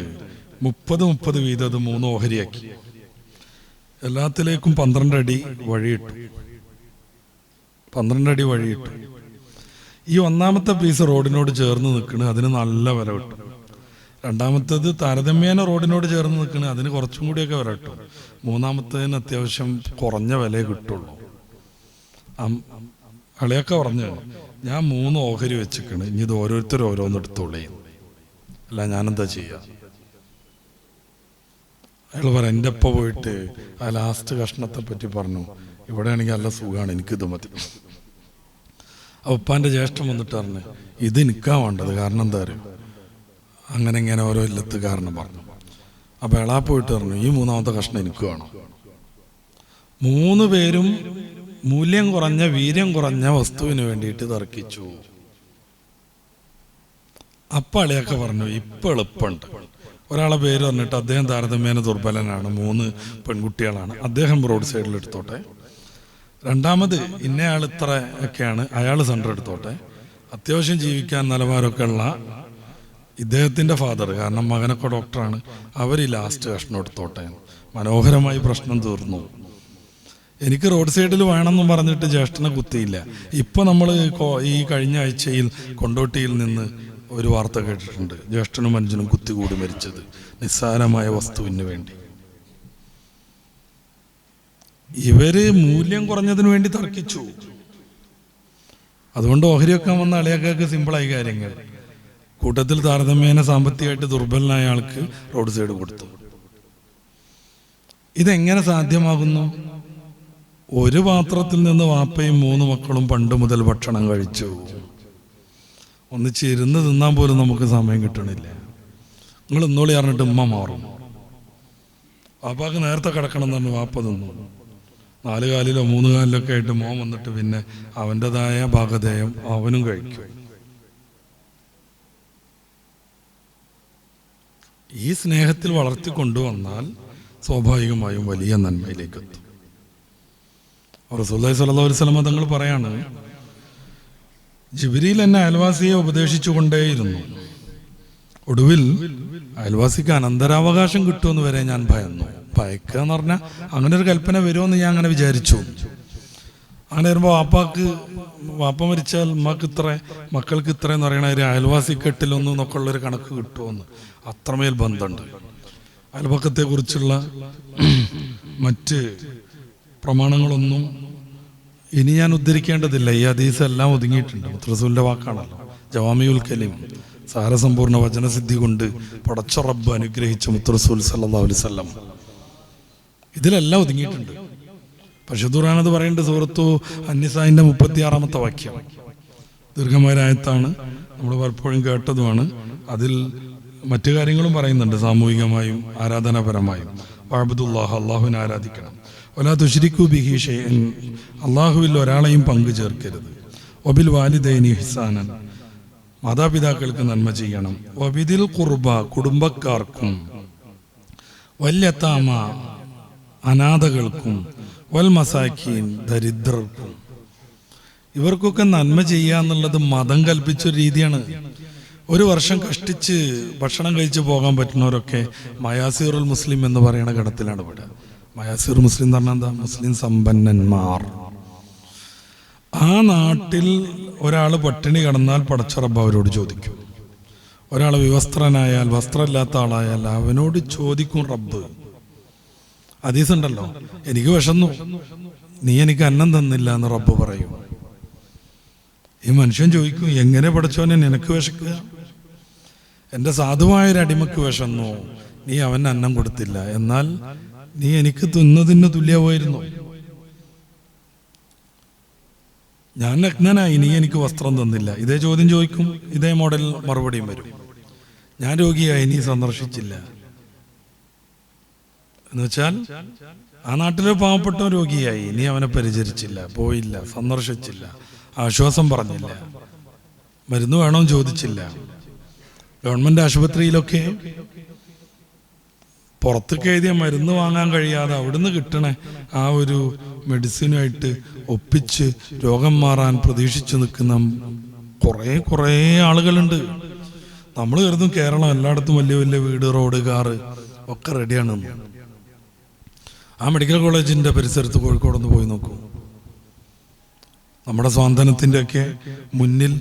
30 വീതം അത് 3 ഓഹരിയാക്കി. എല്ലാത്തിലേക്കും 12 അടി വഴിയിട്ടു. 12 അടി വഴിയിട്ടു. ഈ 1ാമത്തെ പീസ് റോഡിനോട് ചേർന്ന് നിൽക്കണ്, അതിന് നല്ല വില കിട്ടും. 2ാമത്തേത് താരതമ്യേന റോഡിനോട് ചേർന്ന് നിൽക്കണ്, അതിന് കുറച്ചും കൂടിയൊക്കെ വില കിട്ടും. 3ാമത്തേതിന് അത്യാവശ്യം കുറഞ്ഞ വിലയെ കിട്ടുള്ളൂ. അളിയൊക്കെ പറഞ്ഞു, ഞാൻ 3 ഓഹരി വെച്ചിക്കണ്, ഇനി ഇത് ഓരോരുത്തരും ഓരോന്നെടുത്തോളേ, അല്ല ഞാനെന്താ ചെയ്യുക. അയാൾ പറയാം, എൻ്റെ ഒപ്പം പോയിട്ട് ആ ലാസ്റ്റ് കഷ്ണത്തെ പറ്റി പറഞ്ഞു, ഇവിടെയാണെങ്കിൽ നല്ല സുഖമാണ്, എനിക്കിത് മതി. ഉപ്പാൻ്റെ ജ്യേഷ്ഠൻ വന്നിട്ട് പറഞ്ഞു, ഇത് എനിക്കാ വേണ്ടത്, കാരണം എന്താ അറിയും, അങ്ങനെ ഇങ്ങനെ ഓരോ ഇല്ലത്ത് കാരണം പറഞ്ഞു. അപ്പം എളാ പോയിട്ട് പറഞ്ഞു, ഈ 3ാമത്തെ കഷ്ണം എനിക്ക് വേണം. 3 പേരും മൂല്യം കുറഞ്ഞ വീര്യം കുറഞ്ഞ വസ്തുവിന് വേണ്ടിയിട്ട് തർക്കിച്ചു. അപ്പം അളിയൊക്കെ പറഞ്ഞു, ഇപ്പം എളുപ്പമുണ്ട്. ഒരാളെ പേര് പറഞ്ഞിട്ട് അദ്ദേഹം താരതമ്യേന ദുർബലനാണ്, 3 പെൺകുട്ടികളാണ്, അദ്ദേഹം റോഡ് സൈഡിൽ എടുത്തോട്ടെ. 2ാമത് ഇന്നയാൾ ഇത്ര ഒക്കെയാണ്, അയാൾ സെൻറ്റർ എടുത്തോട്ടെ. അത്യാവശ്യം ജീവിക്കാൻ നിലവാരമൊക്കെ ഉള്ള ഇദ്ദേഹത്തിൻ്റെ ഫാദർ, കാരണം മകനൊക്കെ ഡോക്ടറാണ്, അവർ ഈ ലാസ്റ്റ് കഷ്ണം എടുത്തോട്ടെ. മനോഹരമായി പ്രശ്നം തീർന്നു. എനിക്ക് റോഡ് സൈഡിൽ വേണമെന്നും പറഞ്ഞിട്ട് ജ്യേഷ്ഠനെ കുത്തിയില്ല. ഇപ്പം നമ്മൾ ഈ കഴിഞ്ഞ ആഴ്ചയിൽ കൊണ്ടോട്ടിയിൽ നിന്ന് ഒരു വാർത്ത കേട്ടിട്ടുണ്ട്, ജ്യേഷ്ഠനും അനുജനും കുത്തികൂടി മരിച്ചത് നിസ്സാരമായ വസ്തുവിന് വേണ്ടി. ഇവര് മൂല്യം കുറഞ്ഞതിന് വേണ്ടി തർക്കിച്ചു. അതുകൊണ്ട് ഓഹരി വെക്കാൻ വന്ന അളിയാക്കാർക്ക് സിമ്പിളായി കാര്യങ്ങൾ. കൂട്ടത്തിൽ താരതമ്യേന സാമ്പത്തികമായിട്ട് ദുർബലനായ ആൾക്ക് റോഡ് സൈഡ് കൊടുത്തു. ഇതെങ്ങനെ സാധ്യമാകുന്നു? ഒരു പാത്രത്തിൽ നിന്ന് വാപ്പയും 3 മക്കളും പണ്ട് മുതൽ ഭക്ഷണം കഴിച്ചു. ഒന്നിച്ചിരുന്ന് തിന്നാൻ പോലും നമുക്ക് സമയം കിട്ടണില്ല. നിങ്ങൾ ഇന്നോളി പറഞ്ഞിട്ട് ഉമ്മ മാറും. വാപ്പാക്ക് നേരത്തെ കിടക്കണം എന്ന് പറഞ്ഞ് വാപ്പ തിന്നു. 4 കാലിലോ 3 കാലിലൊക്കെ ആയിട്ട് മോൻ വന്നിട്ട് പിന്നെ അവൻ്റെതായ ഭാഗധേയം അവനും കഴിക്കും. ഈ സ്നേഹത്തിൽ വളർത്തി കൊണ്ടുവന്നാൽ സ്വാഭാവികമായും വലിയ നന്മയിലേക്ക് എത്തും. റസൂലുള്ളാഹി സ്വല്ലല്ലാഹു അലൈഹി വസല്ലം തങ്ങൾ പറയാണ്, ജിബ്രീൽ എന്നെ അയൽവാസിയെ ഉപദേശിച്ചു കൊണ്ടേയിരുന്നു. ഒടുവിൽ അയൽവാസിക്ക് അനന്തരാവകാശം കിട്ടുമെന്ന് വരെ ഞാൻ ഭയന്നു. ഭയക്കുക എന്ന് പറഞ്ഞാൽ അങ്ങനെ ഒരു കൽപ്പന വരുമെന്ന് ഞാൻ അങ്ങനെ വിചാരിച്ചു. അങ്ങനെ വരുമ്പോൾ വാപ്പ മരിച്ചാൽ ഉമ്മക്ക് ഇത്ര, മക്കൾക്ക് ഇത്ര എന്ന് പറയണ ഒരു അയൽവാസി കെട്ടിലൊന്നും എന്നൊക്കെ ഉള്ളൊരു കണക്ക് കിട്ടുമെന്ന്. അത്രമേൽ ബന്ധമുണ്ട്. അയൽപക്കത്തെ കുറിച്ചുള്ള മറ്റ് പ്രമാണങ്ങളൊന്നും ഇനി ഞാൻ ഉദ്ധരിക്കേണ്ടതില്ല. ഈ ഹദീസ് എല്ലാം ഒതുങ്ങിയിട്ടുണ്ട്. റസൂലിന്റെ വാക്കാണല്ലോ. ജവാമിഉൽ കലീം, സാരസമ്പൂർണ്ണ വചനസിദ്ധി കൊണ്ട് പടച്ച റബ്ബ് അനുഗ്രഹിച്ച മുത്തറസൂൽ സല്ലല്ലാഹു അലൈഹി വസല്ലം ഇതിലെല്ലാം ഒതുങ്ങിയിട്ടുണ്ട്. പരിശുദ്ധ ഖുർആനത് പറയുന്നുണ്ട്. സൂറത്തു അന്നിസാഇന്റെ 36-ാമത്തെ വാക്യം ദീർഘമായ ആയത്താണ്, നമ്മൾ പലപ്പോഴും കേട്ടതുമാണ്. അതിൽ മറ്റു കാര്യങ്ങളും പറയുന്നുണ്ട്, സാമൂഹികമായും ആരാധനാപരമായും. വഅബ്ദുല്ലാഹ്, അല്ലാഹുവിനെ ആരാധിക്കണം. വലാ തുശ്രികൂ ബിഹി ഷൈഅൻ, അല്ലാഹുവിൽ ഒരാളെയും പങ്കു ചേർക്കരുത്. വബിൽ വാലിദൈനി ഇഹ്സാനൻ, മാതാപിതാക്കൾക്ക് നന്മ ചെയ്യണം. വബിദിൽ ഖുർബ, കുടുംബക്കാർക്കും. വൽയതാമ, അനാഥകൾക്കും. വൽ മസാക്കീൻ, ദരിദ്രർക്കും. ഇവർക്കൊക്കെ നന്മ ചെയ്യുക എന്നുള്ളത് മതം കൽപ്പിച്ചൊരു രീതിയാണ്. ഒരു വർഷം കഷ്ടിച്ച് ഭക്ഷണം കഴിച്ച് പോകാൻ പറ്റുന്നവരൊക്കെ മയാസീറുൽ മുസ്ലിം എന്ന് പറയുന്ന ഗണത്തിലാണ് ഇവിടെ. മയാസീർ മുസ്ലിം എന്ന് പറഞ്ഞാൽ എന്താ? മുസ്ലിം സമ്പന്നന്മാർ. ആ നാട്ടിൽ ഒരാൾ പട്ടിണി കിടന്നാൽ പടച്ച റബ്ബ് അവരോട് ചോദിക്കും. ഒരാൾ വിവസ്ത്രനായാൽ, വസ്ത്രമില്ലാത്ത ആളായാൽ അവനോട് ചോദിക്കും റബ്ബ്. ഹദീസ് ഉണ്ടല്ലോ, എനിക്ക് വിശന്നു, നീ എനിക്ക് അന്നം തന്നില്ല എന്ന് റബ്ബ് പറയും. ഈ മനുഷ്യൻ ചോദിക്കും, എങ്ങനെ പടച്ചോനെ നിനക്ക് വിശക്കുക? എൻ്റെ സാധുവായൊരു അടിമക്ക് വിശന്നു, നീ അവന് അന്നം കൊടുത്തില്ല, എന്നാൽ നീ എനിക്ക് തിന്നതിന് തുല്യമായിരുന്നു. ഞാൻ നഗ്നനായി, നീ എനിക്ക് വസ്ത്രം തന്നില്ല. ഇതേ ചോദ്യം ചോദിക്കും, ഇതേ മോഡൽ മറുപടിയും വരും. ഞാൻ രോഗിയായി, നീ സന്ദർശിച്ചില്ല. എന്നുവെച്ചാൽ ആ നാട്ടിലെ പാവപ്പെട്ട രോഗിയായി, നീ അവനെ പരിചരിച്ചില്ല, പോയില്ല, സന്ദർശിച്ചില്ല, ആശ്വാസം പറഞ്ഞില്ല, മരുന്ന് വേണമെന്ന് ചോദിച്ചില്ല. ഗവൺമെന്റ് ആശുപത്രിയിലൊക്കെ പുറത്തേക്ക് എഴുതിയ മരുന്ന് വാങ്ങാൻ കഴിയാതെ അവിടുന്ന് കിട്ടണേ ആ ഒരു മെഡിസിനായിട്ട് ഒപ്പിച്ച് രോഗം മാറാൻ പ്രതീക്ഷിച്ചു നിൽക്കുന്ന കുറേ ആളുകളുണ്ട്. നമ്മൾ കരുതും കേരളം എല്ലായിടത്തും വലിയ വലിയ വീട്, റോഡ്, കാറ് ഒക്കെ റെഡിയാണെന്ന്. ആ മെഡിക്കൽ കോളേജിന്റെ പരിസരത്ത് കോഴിക്കോടൊന്ന് പോയി നോക്കൂ. നമ്മുടെ സ്വാതന്ത്ര്യത്തിൻ്റെ ഒക്കെ മുന്നിൽ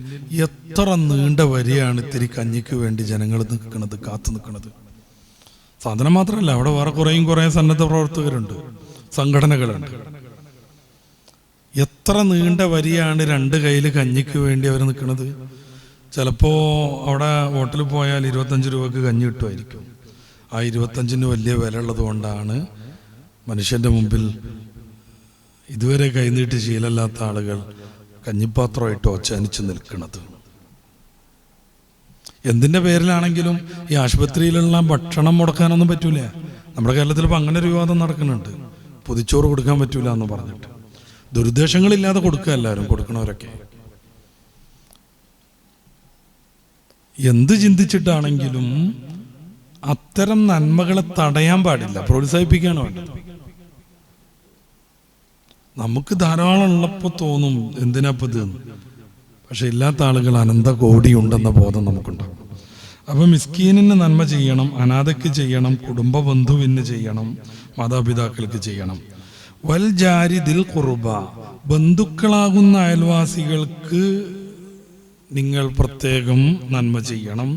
എത്ര നീണ്ട വരിയാണ് ഇത്തിരി കഞ്ഞിക്ക് വേണ്ടി ജനങ്ങൾ നിൽക്കുന്നത്, കാത്തു നിൽക്കുന്നത്. സാധനം മാത്രമല്ല, അവിടെ വേറെ കുറേ സന്നദ്ധ പ്രവർത്തകരുണ്ട്, സംഘടനകളുണ്ട്. എത്ര നീണ്ട വരിയാണ് രണ്ട് കയ്യിൽ കഞ്ഞിക്ക് വേണ്ടി അവർ നിൽക്കുന്നത്. ചിലപ്പോൾ അവിടെ ഹോട്ടലിൽ പോയാൽ 25 രൂപക്ക് കഞ്ഞി കിട്ടുമായിരിക്കും. ആ 25-ന് വലിയ വില ഉള്ളത് കൊണ്ടാണ് മനുഷ്യന്റെ മുമ്പിൽ ഇതുവരെ കൈനീട്ടി ശീലമില്ലാത്ത ആളുകൾ കഞ്ഞിപ്പാത്രമായിട്ട് ഒച്ചാനിച്ച് നിൽക്കുന്നത്. എന്തിന്റെ പേരിലാണെങ്കിലും ഈ ആശുപത്രിയിലുള്ള ഭക്ഷണം മുടക്കാനൊന്നും പറ്റൂല. നമ്മുടെ കേരളത്തിൽ ഇപ്പം അങ്ങനെ ഒരു വിവാദം നടക്കുന്നുണ്ട്. പൊതിച്ചോറ് കൊടുക്കാൻ പറ്റൂല എന്ന് പറഞ്ഞിട്ട്. ദുരുദ്ദേശങ്ങളില്ലാതെ കൊടുക്കുക എല്ലാവരും, കൊടുക്കണവരൊക്കെ. എന്ത് ചിന്തിച്ചിട്ടാണെങ്കിലും അത്തരം നന്മകളെ തടയാൻ പാടില്ല, പ്രോത്സാഹിപ്പിക്കുകയാണ് വേണ്ടത്. നമുക്ക് ധാരാളം ഉള്ളപ്പോൾ തോന്നും എന്തിനാപ്പത് എന്ന്. പക്ഷെ ഇല്ലാത്ത ആളുകൾ അനന്ത കോടിയുണ്ടെന്ന ബോധം നമുക്കുണ്ടാകും. അപ്പം മിസ്കീനിന് നന്മ ചെയ്യണം, അനാഥയ്ക്ക് ചെയ്യണം, കുടുംബ ബന്ധുവിന് ചെയ്യണം, മാതാപിതാക്കൾക്ക് ചെയ്യണം. വൽ ജാരിദിൽ ഖുർബ, ബന്ധുക്കളാകുന്ന അയൽവാസികൾക്ക് നിങ്ങൾ പ്രത്യേകം നന്മ ചെയ്യണം.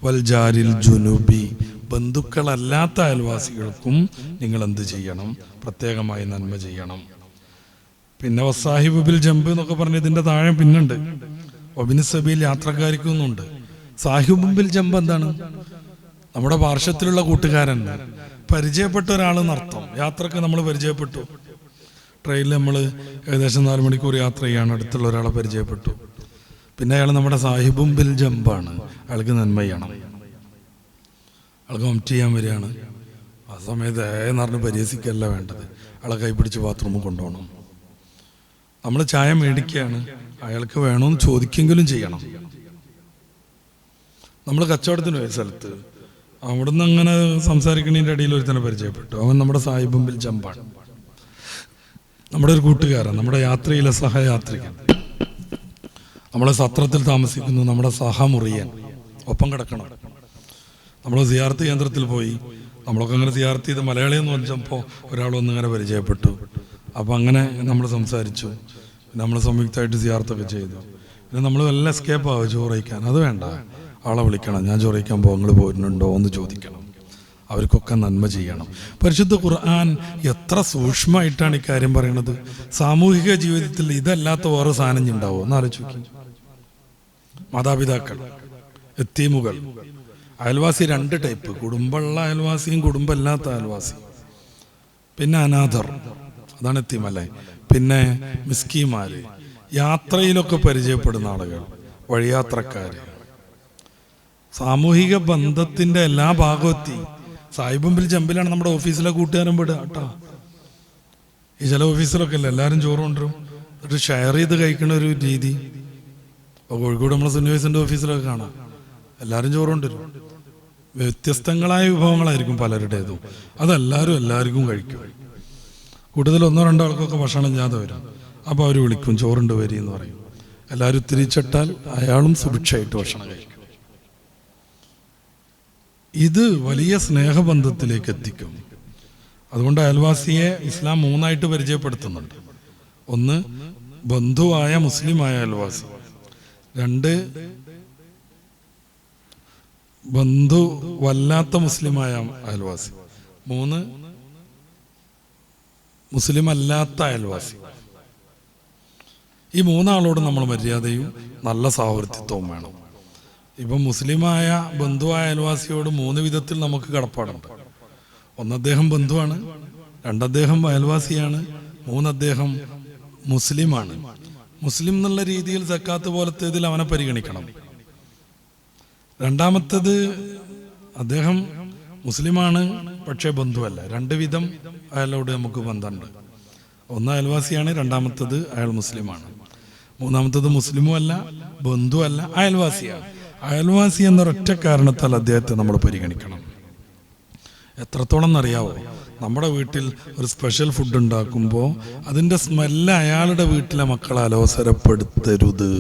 വൽ ജാരിൽ ജുനുബി, ബന്ധുക്കളല്ലാത്ത അയൽവാസികൾക്കും നിങ്ങൾ എന്ത് ചെയ്യണം? പ്രത്യേകമായി നന്മ ചെയ്യണം. പിന്നെ വസാഹിബ് ബിൽ ജംബ് എന്നൊക്കെ പറഞ്ഞ് ഇതിന്റെ താഴെ പിന്നുണ്ട്. ഒബിന് സബീൽ, യാത്രക്കാർക്കൊന്നുണ്ട്. സാഹിബ് ബിൽ ജംബ് എന്താണ്? നമ്മുടെ പാർശ്വത്തിലുള്ള കൂട്ടുകാരൻ, പരിചയപ്പെട്ട ഒരാളെന്നർത്ഥം. യാത്രക്ക് നമ്മൾ പരിചയപ്പെട്ടു, ട്രെയിനിൽ നമ്മൾ ഏകദേശം 4 മണിക്കൂർ യാത്ര ചെയ്യാണ്, അടുത്തുള്ള ഒരാളെ പരിചയപ്പെട്ടു. പിന്നെ അയാൾ നമ്മുടെ സാഹിബും ബിൽ ജംബാണ്. അയാൾക്ക് നന്മ ചെയ്യണം. അയാൾക്ക് വോമിറ്റ് ചെയ്യാൻ വരികയാണ്, ആ സമയത്ത് എന്ന് പറഞ്ഞ് പരിഹസിക്കല്ല വേണ്ടത്. അയാളെ കൈപിടിച്ച് ബാത്റൂമിൽ കൊണ്ടുപോകണം. നമ്മൾ ചായ മേടിക്കുകയാണ്, അയാൾക്ക് വേണമെന്ന് ചോദിക്കെങ്കിലും ചെയ്യണം. നമ്മൾ കച്ചവടത്തിന് പോയ സ്ഥലത്ത് അവിടുന്ന് അങ്ങനെ സംസാരിക്കുന്നതിൻ്റെ ഇടയിൽ ഒരുത്തനെ പരിചയപ്പെട്ടു. അവൻ നമ്മുടെ സാഹിബും ബിൽ ജംബാണ്, നമ്മുടെ ഒരു കൂട്ടുകാരൻ, നമ്മുടെ യാത്രയിലെ സഹയാത്രികൻ, നമ്മളെ സത്രത്തിൽ താമസിക്കുന്നു, നമ്മുടെ സഹമുറിയൻ, ഒപ്പം കിടക്കണം. നമ്മൾ സിയാർത്ത് കേന്ദ്രത്തിൽ പോയി, നമ്മളൊക്കെ അങ്ങനെ സിയാർത്ത് ചെയ്ത് മലയാളിയെന്ന് വെച്ചപ്പോൾ ഒരാൾ വന്നിങ്ങനെ പരിചയപ്പെട്ടു. അപ്പം അങ്ങനെ നമ്മൾ സംസാരിച്ചു, നമ്മൾ സംയുക്തമായിട്ട് സിയാർത്തൊക്കെ ചെയ്തു. പിന്നെ നമ്മൾ വല്ല എസ്കേപ്പ് ആവുക ചോറ് കഴിക്കാൻ. അത് വേണ്ട, ആളെ വിളിക്കണം, ഞാൻ ചോറ് കഴിക്കാൻ പോകും, നിങ്ങൾ പോരുന്നുണ്ടോ എന്ന് ചോദിക്കണം. അവർക്കൊക്കെ നന്മ ചെയ്യണം. പരിശുദ്ധ ഖുർആൻ എത്ര സൂക്ഷ്മമായിട്ടാണ് ഇക്കാര്യം പറയണത്. സാമൂഹിക ജീവിതത്തിൽ ഇതല്ലാത്ത വേറെ സാധനം ഉണ്ടാവുമോ എന്ന് ആലോചിക്കും. മാതാപിതാക്കൾ, യതീമുകൾ, അയൽവാസി 2 ടൈപ്പ്, കുടുംബമുള്ള അയൽവാസിയും കുടുംബമില്ലാത്ത അയൽവാസി. പിന്നെ അനാഥർ, അതാണ് യതീം അല്ലേ. പിന്നെ മിസ്കീന്മാര്, യാത്രയിലൊക്കെ പരിചയപ്പെടുന്ന ആളുകൾ, വഴിയാത്രക്കാര്. സാമൂഹിക ബന്ധത്തിന്റെ എല്ലാ ഭാഗമെത്തി. സായിബമ്പിൽ ചെമ്പിലാണ് നമ്മുടെ ഓഫീസിലെ കൂട്ടുകാരൻ വിടുക കേട്ടോ. ഈ ചില ഓഫീസിലൊക്കെ അല്ലേ എല്ലാവരും ചോറ് കൊണ്ടുവരും, എന്നിട്ട് ഷെയർ ചെയ്ത് കഴിക്കുന്ന ഒരു രീതി. അപ്പോൾ കോഴിക്കോട് നമ്മളെ സുനിവേഴ്സിന്റെ ഓഫീസിലൊക്കെ കാണാം, എല്ലാവരും ചോറ് കൊണ്ടുവരും. വ്യത്യസ്തങ്ങളായ വിഭവങ്ങളായിരിക്കും പലരുടേതും. അതെല്ലാവരും എല്ലാവർക്കും കഴിക്കും. കൂടുതൽ 1-2 ആൾക്കൊക്കെ ഭക്ഷണം ഇല്ലാതെ വരും. അപ്പോൾ അവർ വിളിക്കും, ചോറുണ്ട് വരി എന്ന് പറയും. എല്ലാവരും തിരിച്ചിട്ടാൽ അയാളും സുഭിക്ഷമായിട്ട് ഭക്ഷണം കഴിക്കും. ഇത് വലിയ സ്നേഹബന്ധത്തിലേക്ക് എത്തിക്കും. അതുകൊണ്ട് അയൽവാസിയെ ഇസ്ലാം 3ആയിട്ട് പരിചയപ്പെടുത്തുന്നുണ്ട്. 1 ബന്ധുവായ മുസ്ലിമായ അയൽവാസി, 2 ബന്ധുവല്ലാത്ത മുസ്ലിമായ അയൽവാസി, 3 മുസ്ലിം അല്ലാത്ത അയൽവാസി. ഈ 3 ആളോട് നമ്മൾ മര്യാദയും നല്ല സൗഹൃദത്വവും വേണം. ഇപ്പം മുസ്ലിമായ ബന്ധുവായ അയൽവാസിയോട് 3 വിധത്തിൽ നമുക്ക് കടപ്പാടുണ്ട്. 1 അദ്ദേഹം ബന്ധുവാണ്, 2 അദ്ദേഹം അയൽവാസിയാണ്, 3 അദ്ദേഹം മുസ്ലിമാണ്. മുസ്ലിം എന്നുള്ള രീതിയിൽ സക്കാത്ത് പോലത്തേതിൽ അവനെ പരിഗണിക്കണം. 2ാമത്തേത് അദ്ദേഹം മുസ്ലിമാണ് പക്ഷേ ബന്ധുവല്ല. 2 വിധം അയാളോട് നമുക്ക് ബന്ധമുണ്ട്. 1 അയൽവാസിയാണ്, 2ാമത്തേത് അയാൾ മുസ്ലിമാണ്, 3ാമത്തേത് മുസ്ലിമും അല്ല ബന്ധുവല്ല അയൽവാസിയാണ്. അയൽവാസി എന്നൊരൊറ്റ കാരണത്താൽ അദ്ദേഹത്തെ നമ്മൾ പരിഗണിക്കണം. എത്രത്തോളം എന്നറിയാവോ? നമ്മുടെ വീട്ടിൽ ഒരു സ്പെഷ്യൽ ഫുഡ് ഉണ്ടാക്കുമ്പോൾ അതിൻ്റെ സ്മെല്ല് അയാളുടെ വീട്ടിലെ മക്കളെ അലോസരപ്പെടുത്തരുത്.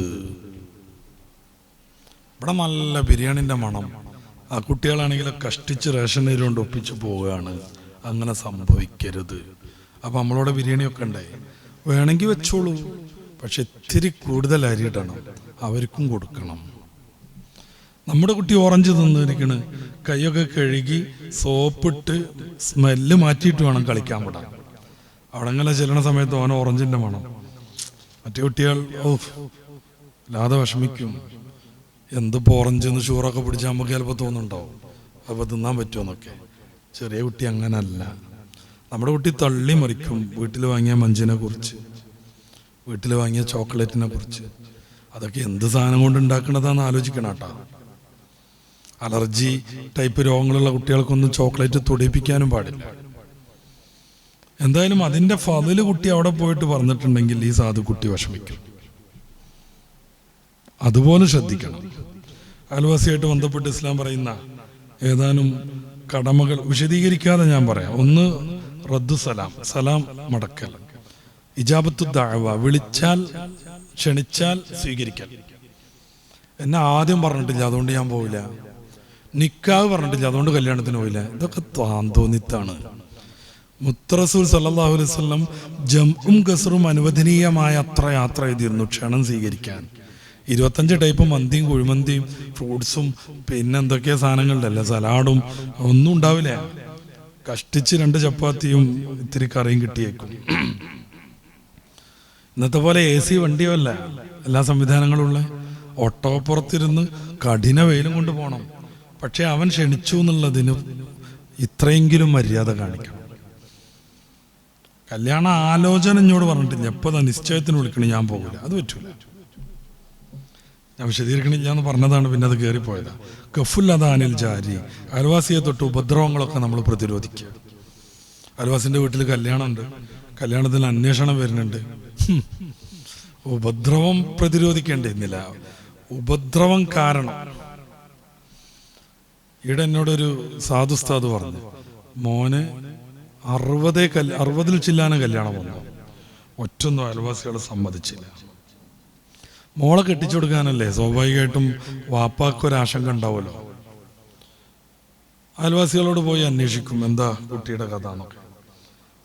ഇവിടെ നല്ല ബിരിയാണിൻ്റെ മണം, ആ കുട്ടികളാണെങ്കിൽ കഷ്ടിച്ച് റേഷൻ അരി കൊണ്ട് ഒപ്പിച്ച് പോവുകയാണ്. അങ്ങനെ സംഭവിക്കരുത്. അപ്പം നമ്മളോട് ബിരിയാണിയൊക്കെ ഉണ്ടായി, വേണമെങ്കിൽ വെച്ചോളൂ, പക്ഷെ ഇത്തിരി കൂടുതൽ അരി ഇടണം, അവർക്കും കൊടുക്കണം. നമ്മുടെ കുട്ടി ഓറഞ്ച് തിന്നിരിക്കണ്, കൈയൊക്കെ കഴുകി സോപ്പിട്ട് സ്മെല്ല് മാറ്റിയിട്ട് വേണം കളിക്കാൻ വിടാൻ. അവിടെ അങ്ങനെ ചെല്ലണ സമയത്ത് ഓൻ ഓറഞ്ചിൻ്റെ മണം. മറ്റേ കുട്ടികൾ ഇല്ലാതെ വിഷമിക്കും. എന്തിപ്പോൾ ഓറഞ്ച് എന്ന് ഷൂറൊക്കെ പിടിച്ചാൽ നമുക്ക് ചിലപ്പോൾ തോന്നുന്നുണ്ടാവും അപ്പോൾ തിന്നാൻ പറ്റുമെന്നൊക്കെ. ചെറിയ കുട്ടി അങ്ങനല്ല. നമ്മുടെ കുട്ടി തള്ളി മറിക്കും വീട്ടിൽ വാങ്ങിയ മഞ്ചിനെ കുറിച്ച്, വീട്ടിൽ വാങ്ങിയ ചോക്ലേറ്റിനെ കുറിച്ച്. അതൊക്കെ എന്ത് സാധനം കൊണ്ട് ഉണ്ടാക്കണതാന്ന് ആലോചിക്കണം കേട്ടോ. അലർജി ടൈപ്പ് രോഗങ്ങളുള്ള കുട്ടികൾക്കൊന്നും ചോക്ലേറ്റ് തുടിപ്പിക്കാനും പാടില്ല. എന്തായാലും അതിൻ്റെ ഫതില് കുട്ടി അവിടെ പോയിട്ട് പറഞ്ഞിട്ടുണ്ടെങ്കിൽ ഈ സാധു കുട്ടി വിഷമിക്കും. അതുപോലെ ശ്രദ്ധിക്കണം. അയൽവാസിയായിട്ട് ബന്ധപ്പെട്ട് ഇസ്ലാം പറയുന്ന ഏതാനും കടമകൾ വിശദീകരിക്കാതെ ഞാൻ പറയാം. 1 റദ്ദു സലാം, സലാം മടക്കൽ. ഇജാബത്തു ദഅവ, വിളിച്ചാൽ ക്ഷണിച്ചാൽ സ്വീകരിക്കൽ. എന്നെ ആദ്യം പറഞ്ഞിട്ടില്ല അതുകൊണ്ട് ഞാൻ പോവില്ല, നിക്കാഹ് പറഞ്ഞിട്ടില്ല അതുകൊണ്ട് കല്യാണത്തിന് പോയില്ല. ഇതൊക്കെ താന്തോന്നിത്താണ്. മുത്തറസൂൽ സല്ലല്ലാഹു അലൈഹി വസല്ലം ജംഉം ഗസ്റും അനുവദനീയമായ അത്ര യാത്ര ചെയ്തിരുന്നു ക്ഷണം സ്വീകരിക്കാൻ. 25 ടൈപ്പ് മന്തിയും കുഴിമന്തിയും ഫ്രൂട്ട്സും പിന്നെ എന്തൊക്കെയാ സാധനങ്ങളുണ്ടല്ലോ, സലാഡും ഒന്നും ഉണ്ടാവില്ല. കഷ്ടിച്ച് 2 ചപ്പാത്തിയും ഇത്തിരി കറിയും കിട്ടിയേക്കും. ഇന്നത്തെ പോലെ AC വണ്ടിയോ അല്ല, എല്ലാ സംവിധാനങ്ങളും ഉള്ള. ഒട്ടകപ്പുറത്തിരുന്ന് കഠിന വെയിലും കൊണ്ട് പോകണം. പക്ഷെ അവൻ ക്ഷണിച്ചു എന്നുള്ളതിന് ഇത്രയെങ്കിലും മര്യാദ കാണിക്കണം. കല്യാണ ആലോചന എന്നോട് പറഞ്ഞിട്ടില്ല, എപ്പോൾ നിശ്ചയത്തിന് വിളിക്കണേ ഞാൻ പോകില്ല, അത് പറ്റൂല. ഞാൻ വിശദീകരിക്കണില്ല എന്ന് പറഞ്ഞതാണ്, പിന്നെ അത് കയറിപ്പോയതാ. കഫുല്ലദാനിൽ ജാരി, അയൽവാസിയെ തൊട്ട് ഉപദ്രവങ്ങളൊക്കെ നമ്മൾ പ്രതിരോധിക്കുക. അയൽവാസിൻ്റെ വീട്ടിൽ കല്യാണമുണ്ട്, കല്യാണത്തിന് അന്വേഷണം വരുന്നുണ്ട്, ഉപദ്രവം പ്രതിരോധിക്കേണ്ടിയിരുന്നില്ല, ഉപദ്രവം കാരണം. ഇവിടെ എന്നോടൊരു സാധുസ്താദ് പറഞ്ഞു, മോന് 60 ചില്ലാനും കല്യാണം വന്നു, ഒറ്റൊന്നും അയൽവാസികൾ സമ്മതിച്ചില്ല. മോളെ കെട്ടിച്ചു കൊടുക്കാനല്ലേ, സ്വാഭാവികമായിട്ടും വാപ്പാക്കൊരാശങ്ക ഉണ്ടാവുമല്ലോ. അയൽവാസികളോട് പോയി അന്വേഷിക്കും എന്താ കുട്ടിയുടെ കഥ എന്നൊക്കെ.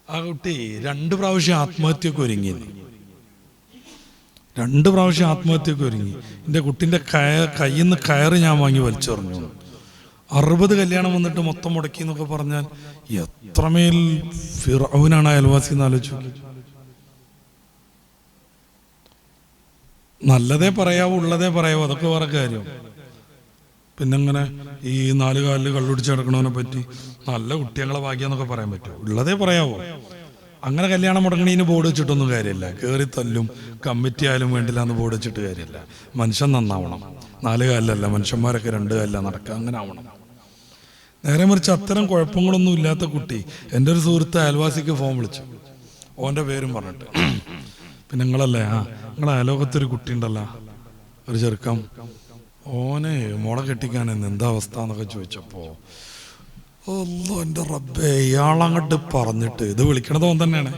ആ കുട്ടി 2 പ്രാവശ്യം ആത്മഹത്യക്ക് ഒരുങ്ങി. 2 പ്രാവശ്യം ആത്മഹത്യക്ക് ഒരുങ്ങി. എൻ്റെ കുട്ടിൻ്റെ കയ്യിൽ നിന്ന് കയറ് ഞാൻ വാങ്ങി വലിച്ചെറിഞ്ഞു. 60 കല്യാണം വന്നിട്ട് മൊത്തം മുടക്കി എന്നൊക്കെ പറഞ്ഞാൽ എത്രമേൽ ഫിറഔനാണ് അയൽവാസി എന്ന് ആലോചിച്ചു. നല്ലതേ പറയാവൂ, ഉള്ളതേ പറയാവൂ, അതൊക്കെ വേറെ കാര്യം. പിന്നെങ്ങനെ ഈ 4 കാലിൽ കള്ളുടിച്ച് കിടക്കണവനെ പറ്റി നല്ല കുട്ടികളെ ഭാഗ്യം പറയാൻ പറ്റുമോ? ഉള്ളതേ പറയാവോ? അങ്ങനെ കല്യാണം മുടങ്ങണീന് ബോർഡ് വെച്ചിട്ടൊന്നും കാര്യമില്ല. കയറി തല്ലും കമ്മിറ്റി ആയാലും വേണ്ടില്ല എന്ന് ബോർഡ് വെച്ചിട്ട് കാര്യമില്ല. മനുഷ്യൻ നന്നാവണം. 4 കാലിലല്ല, മനുഷ്യന്മാരൊക്കെ 2 കാലിലാണ് നടക്കുക. അങ്ങനെ ആവണം. നേരെ മറിച്ച് അത്തരം കുഴപ്പങ്ങളൊന്നും ഇല്ലാത്ത കുട്ടി എൻ്റെ ഒരു സുഹൃത്ത് അയൽവാസിക്ക് ഫോൺ വിളിച്ചു, ഓൻ്റെ പേരും പറഞ്ഞിട്ട്. പിന്നെ നിങ്ങളല്ലേ, നിങ്ങളെ അയലോകത്തൊരു കുട്ടി ഉണ്ടല്ലോ, ഒരു ചെറുക്കം, ഓനെ മുള കെട്ടിക്കാൻ എന്താ അവസ്ഥ എന്നൊക്കെ ചോദിച്ചപ്പോൾ എൻ്റെ റബ്ബേ, ഇയാളങ്ങോട്ട് പറഞ്ഞിട്ട്, ഇത് വിളിക്കണത് ഓൻ തന്നെയാണ്,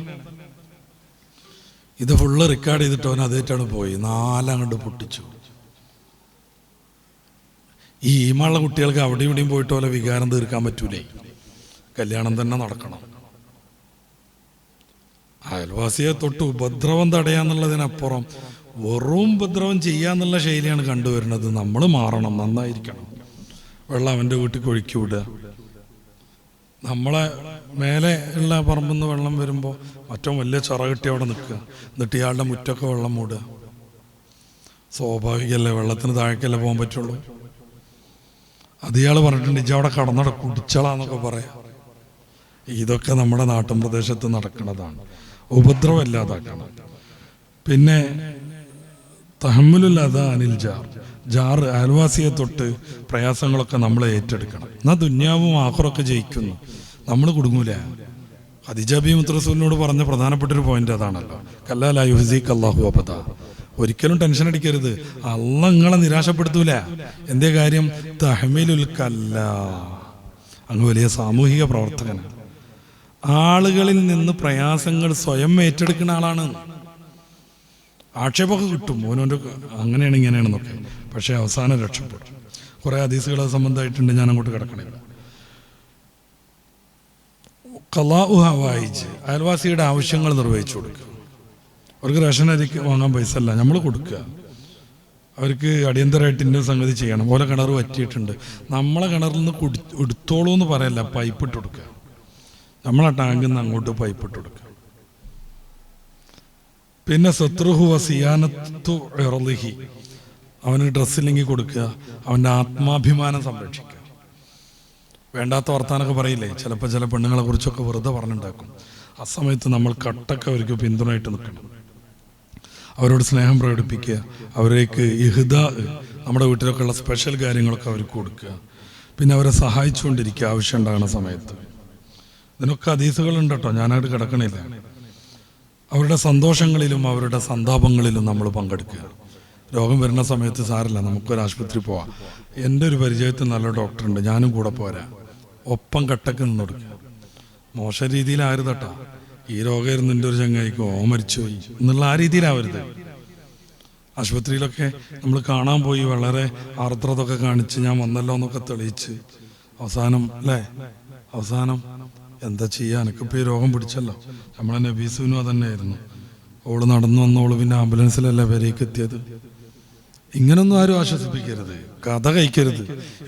ഇത് ഫുള്ള് റെക്കോർഡ് ചെയ്തിട്ട് ഓൻ അതേറ്റാണ് പോയി 4 അങ്ങോട്ട് പൊട്ടിച്ചു. ഈ ഈമുള്ള കുട്ടികൾക്ക് അവിടെ ഇവിടെയും പോയിട്ട് പോലെ വികാരം തീർക്കാൻ പറ്റൂലേ, കല്യാണം തന്നെ നടക്കണം. അയൽവാസിയെ തൊട്ട് ഉപദ്രവം തടയാന്നുള്ളതിനപ്പുറം വെറും ഉപദ്രവം ചെയ്യാന്നുള്ള ശൈലിയാണ് കണ്ടുവരുന്നത്. നമ്മൾ മാറണം, നന്നായിരിക്കണം. വെള്ളം അവൻ്റെ വീട്ടിൽ ഒഴുക്കി വിടുക. നമ്മളെ മേലെ ഉള്ള പറമ്പിൽ നിന്ന് വെള്ളം വരുമ്പോൾ മറ്റോ വലിയ ചിറ കെട്ടി അവിടെ നിൽക്കുക, എന്നിട്ട് ഇയാളുടെ മുറ്റൊക്കെ വെള്ളം മൂടുക. സ്വാഭാവികമല്ലേ, വെള്ളത്തിന് താഴേക്കല്ലേ പോകാൻ പറ്റുള്ളൂ. അത് ഇയാൾ പറഞ്ഞിട്ടുണ്ട്, ഇജ്ജ് അവിടെ കടന്നട കുടിച്ചളാന്നൊക്കെ പറയാം. ഇതൊക്കെ നമ്മുടെ നാട്ടിൻ പ്രദേശത്ത് നടക്കുന്നതാണ്. ഉപദ്രവം ഇല്ലാതാക്കണം. പിന്നെ തഹമ്മുലുൽ അദാ അനിൽ ജാർ, അയൽവാസിയെ തൊട്ട് പ്രയാസങ്ങളൊക്കെ നമ്മളെ ഏറ്റെടുക്കണം. എന്നാൽ ദുന്യാവും ആഖിറൊക്കെ ജയിക്കുന്നു, നമ്മൾ കുടുങ്ങൂല. ഖദീജ ബിൻത് റസൂലിനോട് പറഞ്ഞ പ്രധാനപ്പെട്ട ഒരു പോയിന്റ് അതാണല്ലോ, കല്ലാ ലാ യുഹ്സിക അല്ലാഹു അബദാ. ഒരിക്കലും ടെൻഷൻ അടിക്കരുത്, അല്ലാഹ് നിങ്ങളെ നിരാശപ്പെടുത്തൂല. എന്തേ കാര്യം? തഹ്മീലുൽ കല്ലാ, അങ്ങ് വലിയ സാമൂഹിക പ്രവർത്തകനാണ്. ആളുകളിൽ നിന്ന് പ്രയാസങ്ങൾ സ്വയം ഏറ്റെടുക്കുന്ന ആളാണ്. ആക്ഷേപമൊക്കെ കിട്ടും, ഓനോൻ്റെ അങ്ങനെയാണ് ഇങ്ങനെയാണെന്നൊക്കെ, പക്ഷേ അവസാനം രക്ഷപ്പെടും. കുറേ ഹദീസുകൾ സംബന്ധമായിട്ടുണ്ട്, ഞാൻ അങ്ങോട്ട് കിടക്കണില്ല. ഖലാഉ ഹവായിജ്, അയൽവാസിയുടെ ആവശ്യങ്ങൾ നിർവഹിച്ചു കൊടുക്കുക. അവർക്ക് റേഷൻ അരി വാങ്ങാൻ പൈസ അല്ല, നമ്മൾ കൊടുക്കുക. അവർക്ക് അടിയന്തരമായിട്ട് ഇന്ന സംഗതി ചെയ്യണം. ഓരോ കിണർ വറ്റിയിട്ടുണ്ട്, നമ്മളെ കിണറിൽ നിന്ന് എടുത്തോളൂ എന്ന് പറയല്ല, പൈപ്പ് ഇട്ട് കൊടുക്കുക. നമ്മളെ ടാങ്കിൽ നിന്ന് അങ്ങോട്ട് പൈപ്പ് ഇട്ട് കൊടുക്കുക. പിന്നെ സത്രുഹു വസിയാനത്തു ഇർളിഹി, അവന് ഡ്രസ്സില്ലെങ്കിൽ കൊടുക്കുക, അവൻ്റെ ആത്മാഭിമാനം സംരക്ഷിക്കുക. വേണ്ടാത്ത വർത്താനൊക്കെ പറയില്ലേ, ചിലപ്പോൾ ചില പെണ്ണുങ്ങളെ കുറിച്ചൊക്കെ വെറുതെ പറഞ്ഞുണ്ടാക്കും. ആ സമയത്ത് നമ്മൾ കട്ടൊക്കെ അവർക്ക് പിന്തുണയായിട്ട് നിൽക്കണം. അവരോട് സ്നേഹം പ്രകടിപ്പിക്കുക, അവരേക്ക് ഇഹ്ദാ, നമ്മുടെ വീട്ടിലൊക്കെ ഉള്ള സ്പെഷ്യൽ കാര്യങ്ങളൊക്കെ അവർക്ക് കൊടുക്കുക. പിന്നെ അവരെ സഹായിച്ചുകൊണ്ടിരിക്കുക ആവശ്യം ഉണ്ടാകുന്ന സമയത്ത്. ഇതിനൊക്കെ ഹദീസുകളുണ്ട് കേട്ടോ, ഞാനായിട്ട് കിടക്കണില്ല. അവരുടെ സന്തോഷങ്ങളിലും അവരുടെ സന്താപങ്ങളിലും നമ്മൾ പങ്കെടുക്കുക. രോഗം വരുന്ന സമയത്ത് സാരല്ല, നമുക്കൊരു ആശുപത്രി പോവാം, എൻ്റെ ഒരു പരിചയത്തിൽ നല്ല ഡോക്ടറുണ്ട്, ഞാനും കൂടെ പോരാ, ഒപ്പം കട്ടക്ക് നിന്ന് കൊടുക്കുക. മോശം രീതിയിലാവരുത് കേട്ടോ. ഈ രോഗമായിരുന്നു എൻ്റെ ഒരു ചങ്ങായിക്ക്, മരിച്ചുപോയി എന്നുള്ള ആ രീതിയിലാവരുത്. ആശുപത്രിയിലൊക്കെ നമ്മൾ കാണാൻ പോയി വളരെ ആർദ്രതൊക്കെ കാണിച്ച് ഞാൻ വന്നല്ലോ എന്നൊക്കെ തെളിയിച്ച് അവസാനം എന്താ ചെയ്യുക, എനിക്കിപ്പോൾ ഈ രോഗം പിടിച്ചല്ലോ. നമ്മളെ നബീസുവിനും അതന്നെയായിരുന്നു, ഓള് നടന്നു വന്നോളൂ, പിന്നെ ആംബുലൻസിലല്ല വരേക്ക് എത്തിയത്. ഇങ്ങനൊന്നും ആരും ആശ്വസിപ്പിക്കരുത്, കഥ കഴിക്കരുത്.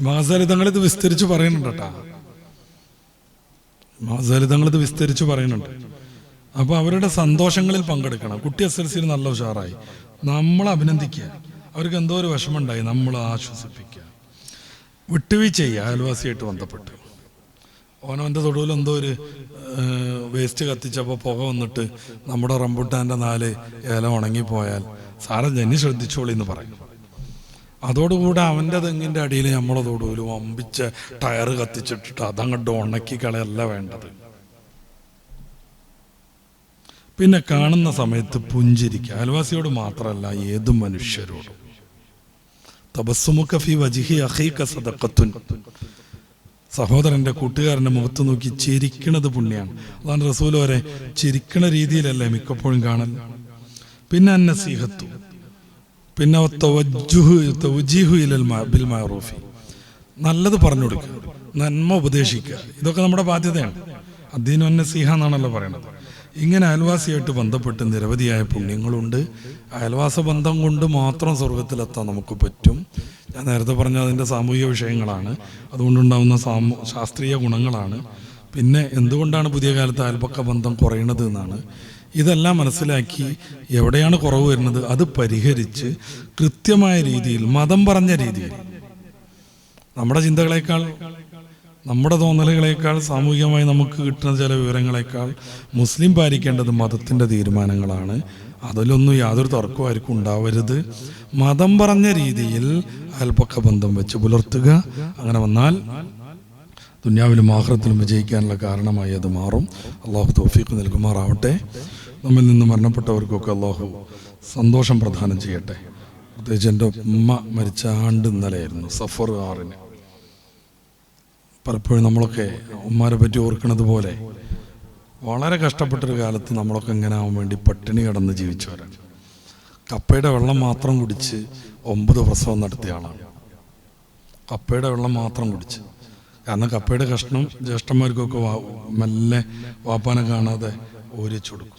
മാസാലിതങ്ങളിത് വിസ്തരിച്ച് പറയുന്നുണ്ട് കേട്ടാ, മാസാലിതങ്ങളിത് വിസ്തരിച്ച് പറയുന്നുണ്ട്. അപ്പോൾ അവരുടെ സന്തോഷങ്ങളിൽ പങ്കെടുക്കണം. കുട്ടി SLC നല്ല ഉഷാറായി, നമ്മൾ അഭിനന്ദിക്കുക. അവർക്ക് എന്തോ ഒരു വിഷമമുണ്ടായി, നമ്മൾ ആശ്വസിപ്പിക്കുക. വിട്ടുവീഴ്ച ചെയ്യുക. അയൽവാസിയായിട്ട് ബന്ധപ്പെട്ട് ഓനവൻ്റെ തൊടുവിൽ എന്തോ ഒരു വേസ്റ്റ് കത്തിച്ചപ്പോൾ പുക വന്നിട്ട് നമ്മുടെ റംബുട്ടാൻ്റെ 4 ഇല ഉണങ്ങിപ്പോയാൽ സാരം ജന്നി ശ്രദ്ധിച്ചോളി എന്ന് പറയും. അതോടുകൂടെ അവൻ്റെ തെങ്ങിൻ്റെ അടിയിൽ നമ്മളെ തൊടുവിൽ വമ്പിച്ച ടയറ് കത്തിച്ചിട്ടിട്ട് അതങ്ങോട്ട് ഉണക്കി കളയല്ല വേണ്ടത്. പിന്നെ കാണുന്ന സമയത്ത് പുഞ്ചിരിക്കുക. അയൽവാസിയോട് മാത്രമല്ല, ഏത് മനുഷ്യരോടും. തബസ്സുമുക ഫീ വജ്ഹി അഖീക സദഖത്തുൻ, സഹോദരൻ്റെ കൂട്ടുകാരൻ്റെ മുഖത്ത് നോക്കി ചിരിക്കണത് പുണ്യാണ്. അതാണ് റസൂൽ വരെ ചിരിക്കണ രീതിയിലല്ലേ മിക്കപ്പോഴും കാണൽ. പിന്നെ അന്നസീഹത്തു, പിന്നെ തവജ്ജുഹു ഇലൽ ബിൽ മഅറൂഫി, നല്ലത് പറഞ്ഞു കൊടുക്കുക. നന്മ ഉപദേശിക്കുക, ഇതൊക്കെ നമ്മുടെ ബാധ്യതയാണ്. അദ്ദീനു നസീഹ എന്നാണല്ലോ പറയുന്നത്. ഇങ്ങനെ അയൽവാസിയായിട്ട് ബന്ധപ്പെട്ട് നിരവധിയായ പുണ്യങ്ങളുണ്ട്. അയൽവാസ ബന്ധം കൊണ്ട് മാത്രം സ്വർഗത്തിലെത്താൻ നമുക്ക് പറ്റും. ഞാൻ നേരത്തെ പറഞ്ഞ അതിൻ്റെ സാമൂഹിക വിഷയങ്ങളാണ്, അതുകൊണ്ടുണ്ടാകുന്ന ശാസ്ത്രീയ ഗുണങ്ങളാണ്. പിന്നെ എന്തുകൊണ്ടാണ് പുതിയ കാലത്ത് അയൽപക്ക ബന്ധം കുറയണത് എന്നാണ്. ഇതെല്ലാം മനസ്സിലാക്കി എവിടെയാണ് കുറവ് വരുന്നത് അത് പരിഹരിച്ച് കൃത്യമായ രീതിയിൽ, മതം പറഞ്ഞ രീതിയിൽ, നമ്മുടെ ചിന്തകളേക്കാൾ, നമ്മുടെ തോന്നലുകളേക്കാൾ, സാമൂഹികമായി നമുക്ക് കിട്ടുന്ന ചില വിവരങ്ങളേക്കാൾ മുസ്ലിം പാലിക്കേണ്ടത് മതത്തിൻ്റെ തീരുമാനങ്ങളാണ്. അതിലൊന്നും യാതൊരു തർക്കവും ആർക്കും ഉണ്ടാവരുത്. മതം പറഞ്ഞ രീതിയിൽ അയൽപക്ക ബന്ധം വെച്ച് പുലർത്തുക. അങ്ങനെ വന്നാൽ ദുനിയാവിലും ആഖിറത്തിലും വിജയിക്കാനുള്ള കാരണമായി അത് മാറും. അള്ളാഹു തൗഫീഖ് നൽകുമാറാവട്ടെ. നമ്മിൽ നിന്ന് മരണപ്പെട്ടവർക്കൊക്കെ അള്ളാഹു സന്തോഷം പ്രദാനം ചെയ്യട്ടെ. പ്രത്യേകിച്ച് എൻ്റെ ഉമ്മ മരിച്ച ആണ്ട് ഇന്നലെയായിരുന്നു, സഫർ 6-ന്. പലപ്പോഴും നമ്മളൊക്കെ ഉമ്മാരെ പറ്റി ഓർക്കുന്നത് പോലെ വളരെ കഷ്ടപ്പെട്ടൊരു കാലത്ത് നമ്മളൊക്കെ ഇങ്ങനെ ആവാൻ വേണ്ടി പട്ടിണി കിടന്ന് ജീവിച്ചവരാണ്. കപ്പയുടെ വെള്ളം മാത്രം കുടിച്ച് 9 പ്രസവം നടത്തിയ ആളാണ്. കപ്പയുടെ വെള്ളം മാത്രം കുടിച്ച്. കാരണം കപ്പയുടെ കഷ്ണം ജ്യേഷ്ഠന്മാർക്കൊക്കെ മെല്ലെ വാപ്പാനെ കാണാതെ ഓരിച്ചു കൊടുക്കും.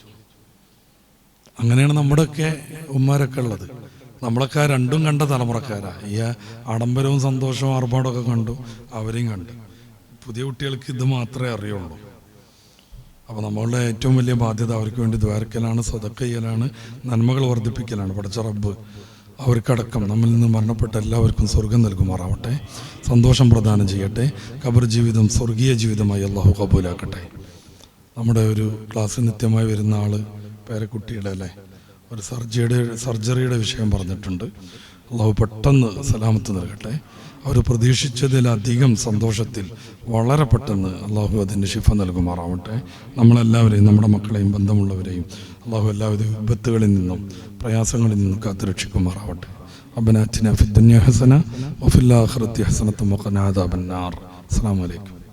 അങ്ങനെയാണ് നമ്മുടെയൊക്കെ ഉമ്മാരൊക്കെ ഉള്ളത്. നമ്മളൊക്കെ ആ രണ്ടും കണ്ട തലമുറക്കാരാ. ഈ ആഡംബരവും സന്തോഷവും ആർഭാടമൊക്കെ കണ്ടു, അവരെയും കണ്ടു. പുതിയ കുട്ടികൾക്ക് ഇത് മാത്രമേ അറിയുള്ളൂ. അപ്പോൾ നമ്മളുടെ ഏറ്റവും വലിയ ബാധ്യത അവർക്ക് വേണ്ടി ദ്വാരക്കലാണ്, സദഖ ചെയ്യലാണ്, നന്മകൾ വർദ്ധിപ്പിക്കലാണ്. പടച്ച റബ്ബ് അവർക്കടക്കം നമ്മിൽ നിന്ന് മരണപ്പെട്ട എല്ലാവർക്കും സ്വർഗം നൽകുമാറാവട്ടെ, സന്തോഷം പ്രദാനം ചെയ്യട്ടെ. ഖബർ ജീവിതം സ്വർഗീയ ജീവിതമായി അള്ളാഹു കബൂലാക്കട്ടെ. നമ്മുടെ ഒരു ക്ലാസ് നിത്യമായി വരുന്ന ആൾ പേരക്കുട്ടിയുടെ അല്ലേ ഒരു സർജറിയുടെ വിഷയം പറഞ്ഞിട്ടുണ്ട്. അള്ളാഹു പെട്ടെന്ന് സലാമത്ത് നൽകട്ടെ. അവർ പ്രതീക്ഷിച്ചതിലധികം സന്തോഷത്തിൽ വളരെ പെട്ടെന്ന് അള്ളാഹു അതിന് ശിഫ നൽകുമാറാവട്ടെ. നമ്മളെല്ലാവരെയും, നമ്മുടെ മക്കളെയും ബന്ധമുള്ളവരെയും അള്ളാഹു എല്ലാവിധ വിപത്തുകളിൽ നിന്നും പ്രയാസങ്ങളിൽ നിന്നും കാത്തുരക്ഷിക്കുമാറാവട്ടെ. റബ്ബനാ ആതിനാ ഫിദ്ദുനിയ ഹസന വഫിൽ ആഖിറതി ഹസനത്തും വഖിനാ അദാബന്നാർ. അസ്സലാമു അലൈക്കും.